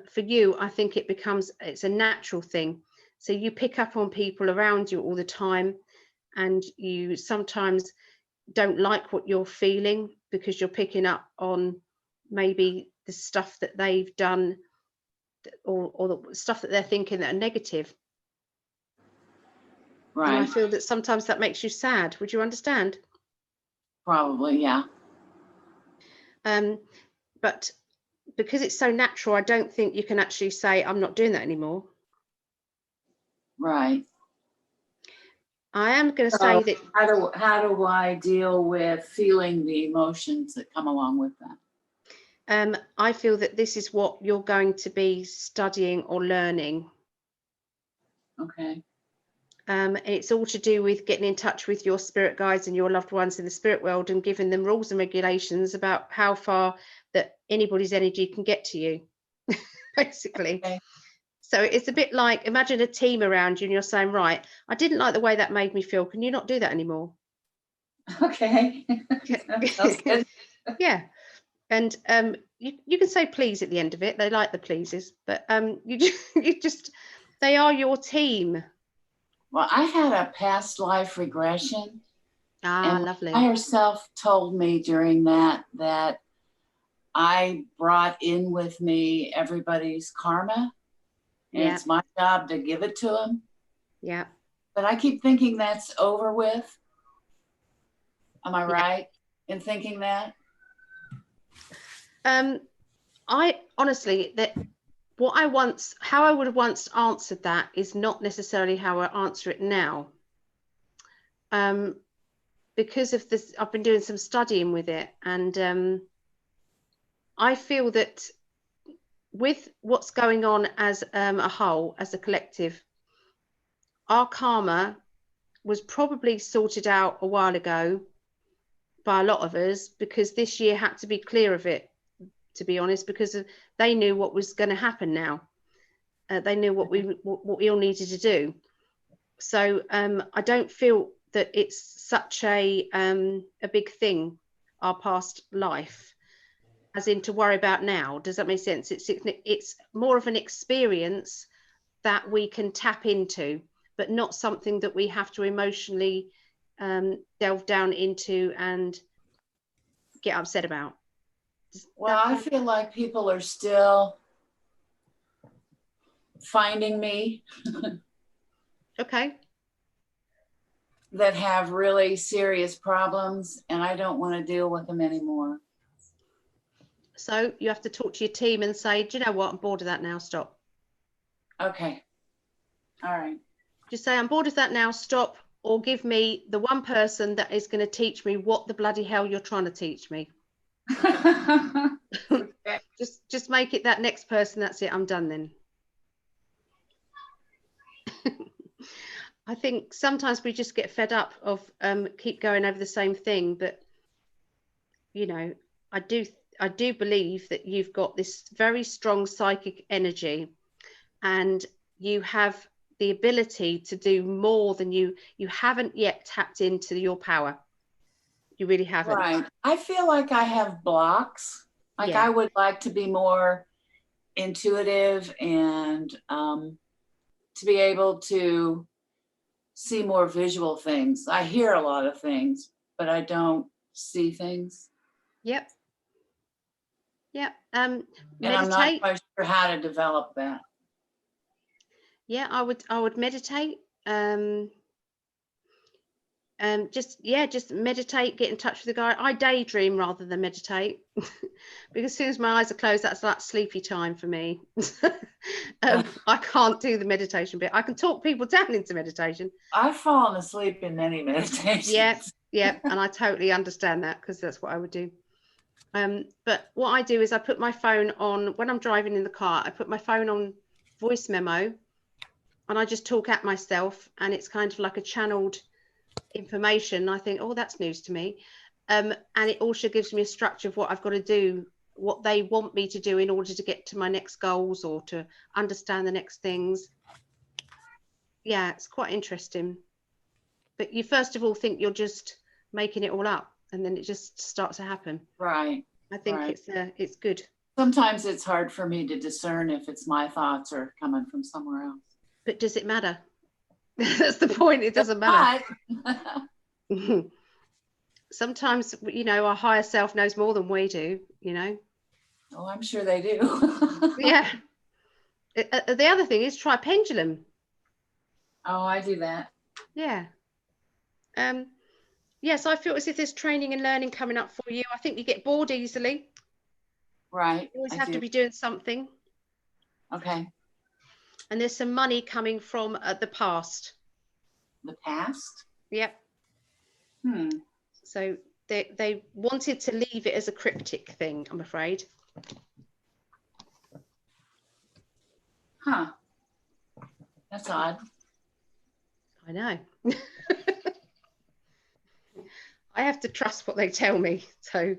For you, I think it's a natural thing. So you pick up on people around you all the time, and you sometimes don't like what you're feeling because you're picking up on maybe the stuff that they've done, or the stuff that they're thinking that are negative. Right. And I feel that sometimes that makes you sad. Would you understand? Probably, yeah. But because it's so natural, I don't think you can actually say, I'm not doing that anymore. Right. I am going to say that. How do I deal with feeling the emotions that come along with that? I feel that this is what you're going to be studying or learning. Okay. And it's all to do with getting in touch with your spirit guides and your loved ones in the spirit world, and giving them rules and regulations about how far that anybody's energy can get to you, basically. Okay. So it's a bit like, imagine a team around you and you're saying, right, I didn't like the way that made me feel. Can you not do that anymore? Okay. Sounds good. Yeah. And you can say please at the end of it. They like the pleases, but you just they are your team. Well, I had a past life regression. And lovely. My higher self told me during that I brought in with me everybody's karma. And yeah. It's my job to give it to them. Yeah. But I keep thinking that's over with. Am I right in thinking that? I honestly, how I would have once answered that is not necessarily how I answer it now. Because of this, I've been doing some studying with it, and I feel that with what's going on as a whole, as a collective, our karma was probably sorted out a while ago by a lot of us, because this year had to be clear of it, to be honest, because they knew what was going to happen now. They knew what we all needed to do. So I don't feel that it's such a big thing, our past life, as in to worry about now. Does that make sense? It's more of an experience that we can tap into, but not something that we have to emotionally delve down into and get upset about. Well, I feel like people are still finding me. Okay. That have really serious problems, and I don't want to deal with them anymore. So you have to talk to your team and say, do you know what? I'm bored of that now. Stop. Okay. All right. Just say, I'm bored of that now. Stop. Or give me the one person that is going to teach me what the bloody hell you're trying to teach me. Just make it that next person. That's it. I'm done then. I think sometimes we just get fed up of keep going over the same thing, but you know, I do believe that you've got this very strong psychic energy, and you have the ability to do more than you haven't yet tapped into your power. You really haven't. Right. I feel like I have blocks. Like I would like to be more intuitive and to be able to see more visual things. I hear a lot of things, but I don't see things. Yep. Yep. And I'm not quite sure how to develop that. Yeah, I would meditate. Just meditate, get in touch with the guy. I daydream rather than meditate because as soon as my eyes are closed, that's like sleepy time for me. I can't do the meditation bit. I can talk people down into meditation. I've fallen asleep in many meditations. Yeah, and I totally understand that, because that's what I would do. But what I do is I put my phone on, when I'm driving in the car, I put my phone on voice memo, and I just talk at myself, and it's kind of like a channeled information. I think, oh, that's news to me. And it also gives me a structure of what I've got to do, what they want me to do in order to get to my next goals or to understand the next things. Yeah, it's quite interesting. But you first of all think you're just making it all up, and then it just starts to happen. Right. I think right. It's good. Sometimes it's hard for me to discern if it's my thoughts or coming from somewhere else. But does it matter? That's the point. It doesn't matter. Sometimes, you know, our higher self knows more than we do, you know. Oh, I'm sure they do. Yeah. The other thing is try pendulum. Oh, I do that. Yeah. Yes, I feel as if there's training and learning coming up for you. I think you get bored easily. Right. You always have to be doing something. Okay. And there's some money coming from the past. The past? Yep. Hmm. So they wanted to leave it as a cryptic thing, I'm afraid. Huh. That's odd. I know. I have to trust what they tell me. So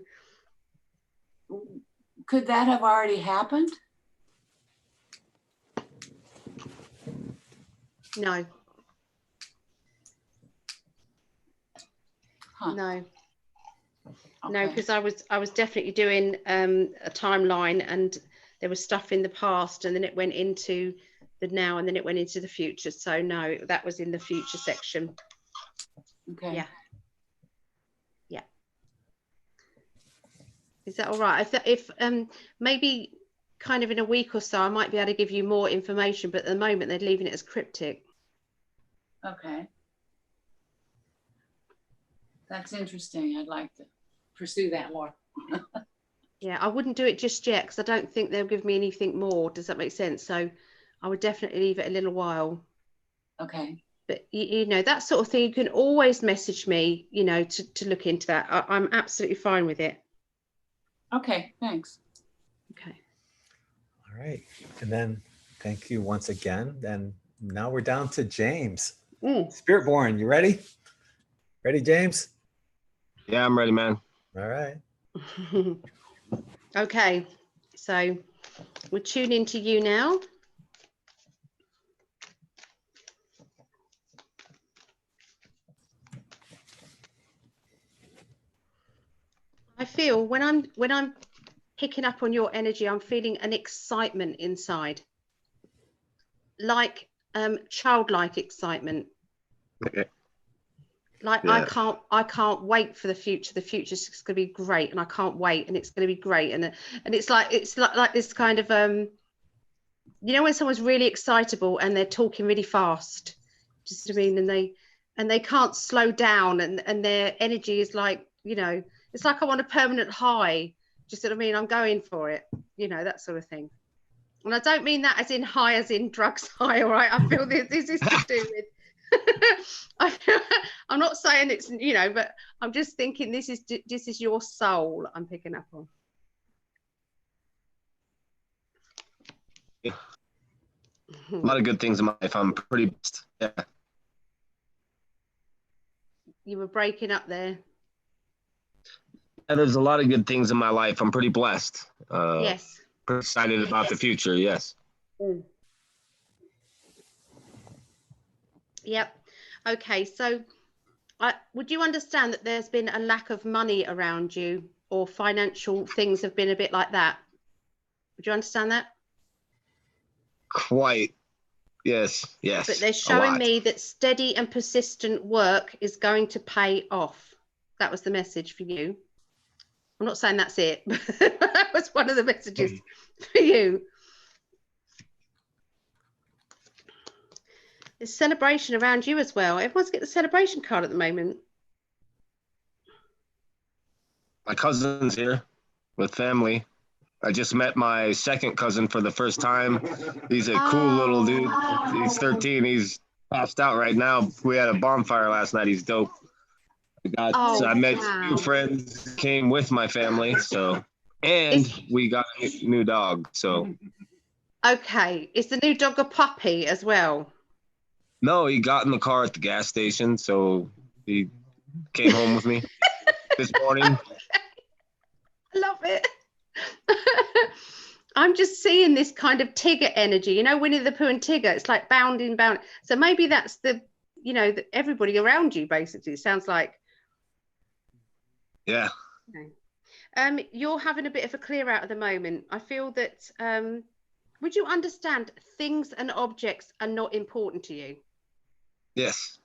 could that have already happened? No. Huh. No. Okay. No, because I was definitely doing a timeline, and there was stuff in the past, and then it went into the now, and then it went into the future. So no, that was in the future section. Okay. Yeah. Yeah. Is that all right? If maybe kind of in a week or so, I might be able to give you more information, but at the moment they're leaving it as cryptic. Okay. That's interesting. I'd like to pursue that more. Yeah, I wouldn't do it just yet because I don't think they'll give me anything more. Does that make sense? So I would definitely leave it a little while. Okay. But you know, that sort of thing, you can always message me, you know, to look into that. I'm absolutely fine with it. Okay, thanks. Okay. All right. And then thank you once again. And now we're down to James. Spiritborn, you ready? Ready, James? Yeah, I'm ready, man. All right. Okay, so we'll tune into you now. I feel when I'm picking up on your energy, I'm feeling an excitement inside, like childlike excitement. Okay. Like yeah. I can't wait for the future. The future's going to be great, and I can't wait, and it's going to be great, and it's like this kind of you know, when someone's really excitable and they're talking really fast, just what I mean, and they can't slow down, and their energy is like, you know, it's like I'm on a permanent high. Just what I mean, I'm going for it, you know, that sort of thing. And I don't mean that as in high, as in drugs high. All right, I feel this is to do with. I'm not saying it's, you know, but I'm just thinking this is your soul I'm picking up on. Yeah. A lot of good things in my life. I'm pretty blessed. Yeah. You were breaking up there. Yeah, there's a lot of good things in my life. I'm pretty blessed. Yes. Pretty excited about the future. Yes. Yep. Okay, so would you understand that there's been a lack of money around you, or financial things have been a bit like that? Would you understand that? Quite. Yes. Yes. But they're showing me that steady and persistent work is going to pay off. That was the message for you. I'm not saying that's it, but that was one of the messages for you. There's celebration around you as well. Everyone's getting the celebration card at the moment. My cousin's here with family. I just met my second cousin for the first time. He's a cool little dude. He's 13. He's passed out right now. We had a bonfire last night. He's dope. I met two friends, came with my family. So, and we got a new dog. So. Okay. Is the new dog a puppy as well? No, he got in the car at the gas station, so he came home with me this morning. I love it. I'm just seeing this kind of Tigger energy, you know, Winnie the Pooh and Tigger. It's like bounding. So maybe that's the, you know, everybody around you, basically. It sounds like. Yeah. Okay. You're having a bit of a clear out at the moment. I feel that, would you understand things and objects are not important to you? Yes.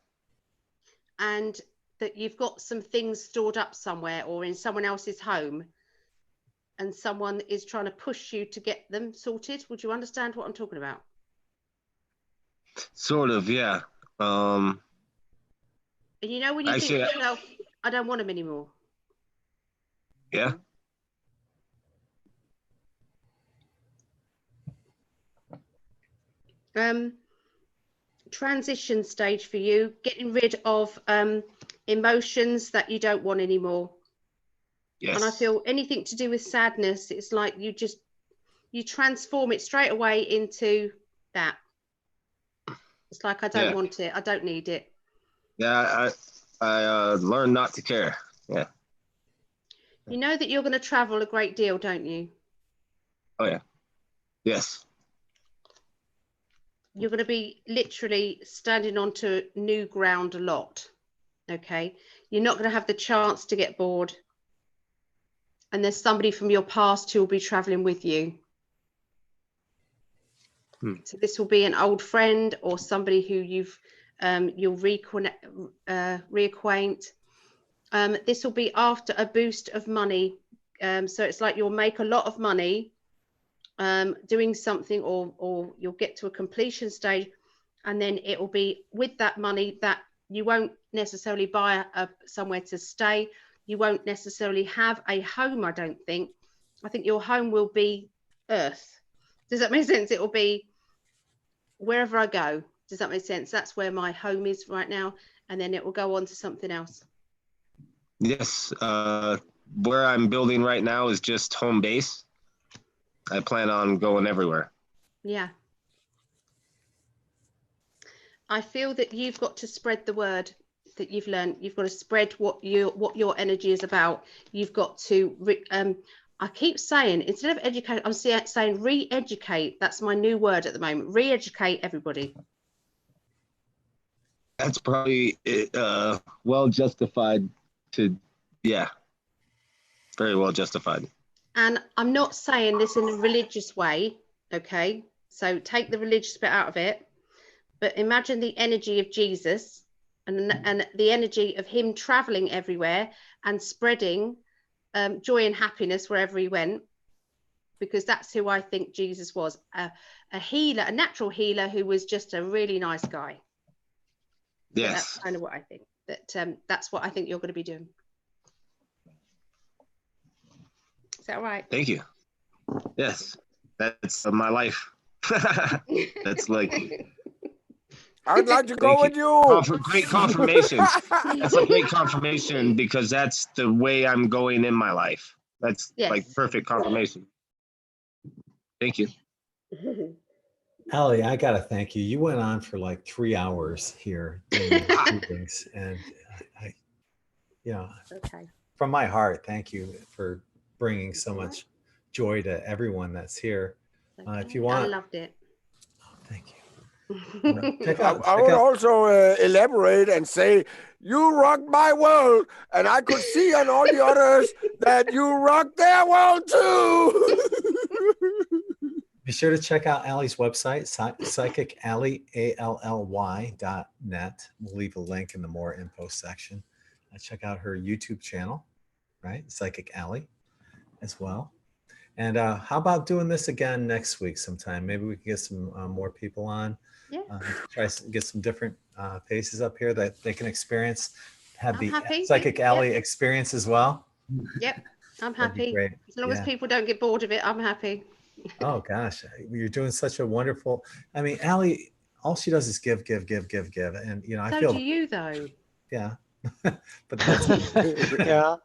And that you've got some things stored up somewhere or in someone else's home, and someone is trying to push you to get them sorted. Would you understand what I'm talking about? Sort of, yeah. And you know when you actually, think to yourself, I don't want them anymore. Yeah. Transition stage for you, getting rid of emotions that you don't want anymore. Yes. And I feel anything to do with sadness, it's like you transform it straight away into that. It's like, I don't want it. I don't need it. Yeah, I learned not to care. Yeah. You know that you're going to travel a great deal, don't you? Oh, yeah. Yes. You're going to be literally standing onto new ground a lot. Okay. You're not going to have the chance to get bored. And there's somebody from your past who will be traveling with you. So this will be an old friend or somebody who you'll reacquaint. This will be after a boost of money. So it's like you'll make a lot of money doing something, or you'll get to a completion stage, and then it will be with that money that you won't necessarily buy somewhere to stay. You won't necessarily have a home, I don't think. I think your home will be Earth. Does that make sense? It will be wherever I go. Does that make sense? That's where my home is right now. And then it will go on to something else. Yes. Where I'm building right now is just home base. I plan on going everywhere. Yeah. I feel that you've got to spread the word that you've learned. You've got to spread what your energy is about. You've got to I keep saying, instead of educate, I'm saying re-educate. That's my new word at the moment. Re-educate everybody. That's probably well justified to, yeah, very well justified. And I'm not saying this in a religious way, okay? So take the religious bit out of it, but imagine the energy of Jesus and the energy of him traveling everywhere and spreading joy and happiness wherever he went, because that's who I think Jesus was, a healer, a natural healer who was just a really nice guy. So yes. that's kind of what I think. That's what I think you're going to be doing. Is that right? Thank you. Yes, that's my life. That's like. I'd like to go with you. Great confirmation. That's a great confirmation, because that's the way I'm going in my life. That's like perfect confirmation. Thank you. Allie, I got to thank you. You went on for like 3 hours here doing readings, and okay. From my heart, thank you for bringing so much joy to everyone that's here. If you want, I loved it. Oh, thank you. I would also elaborate and say, you rocked my world, and I could see on all the others that you rocked their world too. Be sure to check out Allie's website, psychically.net. We'll leave a link in the more info section. Check out her YouTube channel, right? Psychic Allie as well. And how about doing this again next week sometime? Maybe we can get some more people on. Yeah. Try to get some different faces up here that they can experience, have I'm happy. Psychic Allie experience as well. Yep, I'm happy. Great. As long as people don't get bored of it, I'm happy. Oh gosh, you're doing such a wonderful. I mean, Allie, all she does is give, and I feel. So do you, though. Yeah, but that's, yeah.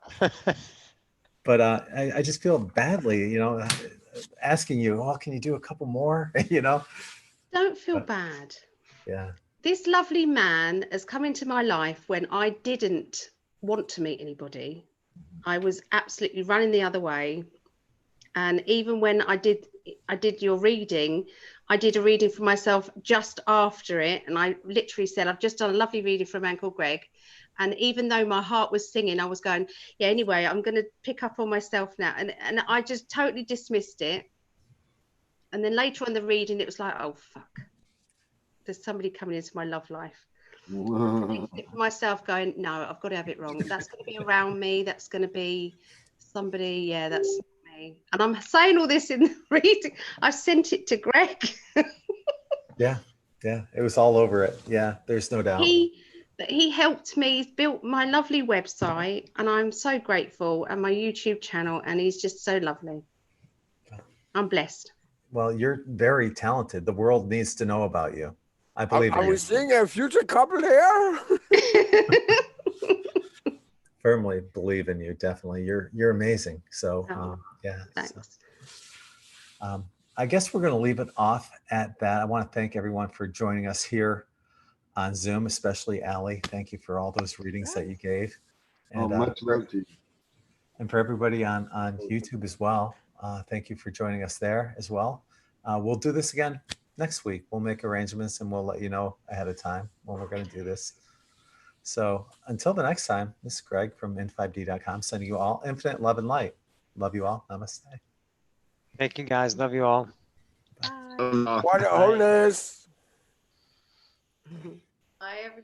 But I just feel badly, asking you, oh, can you do a couple more? Don't feel bad. Yeah. this lovely man has come into my life when I didn't want to meet anybody. I was absolutely running the other way. And even when I did your reading, I did a reading for myself just after it. And I literally said, I've just done a lovely reading for a man called Gregg. And even though my heart was singing, I was going, yeah, anyway, I'm going to pick up on myself now. And I just totally dismissed it. And then later on the reading, it was like, oh, fuck. There's somebody coming into my love life. For myself going, no, I've got to have it wrong. That's going to be around me. That's going to be somebody. Yeah, that's me. And I'm saying all this in the reading. I sent it to Gregg. Yeah, it was all over it. Yeah, there's no doubt. He helped me. He's built my lovely website, and I'm so grateful, and my YouTube channel, and he's just so lovely. I'm blessed. Well, you're very talented. The world needs to know about you. I believe in you. Are we seeing a future couple here? Firmly believe in you. Definitely. You're amazing. So yeah. Thanks. So, I guess we're going to leave it off at that. I want to thank everyone for joining us here on Zoom, especially Allie. Thank you for all those readings that you gave. And, much love to you. And for everybody on YouTube as well. Thank you for joining us there as well. We'll do this again next week. We'll make arrangements and we'll let you know ahead of time when we're going to do this. So until the next time, this is Gregg from In5D.com sending you all infinite love and light. Love you all. Namaste. Thank you, guys. Love you all. What a wholeness. Bye, everybody.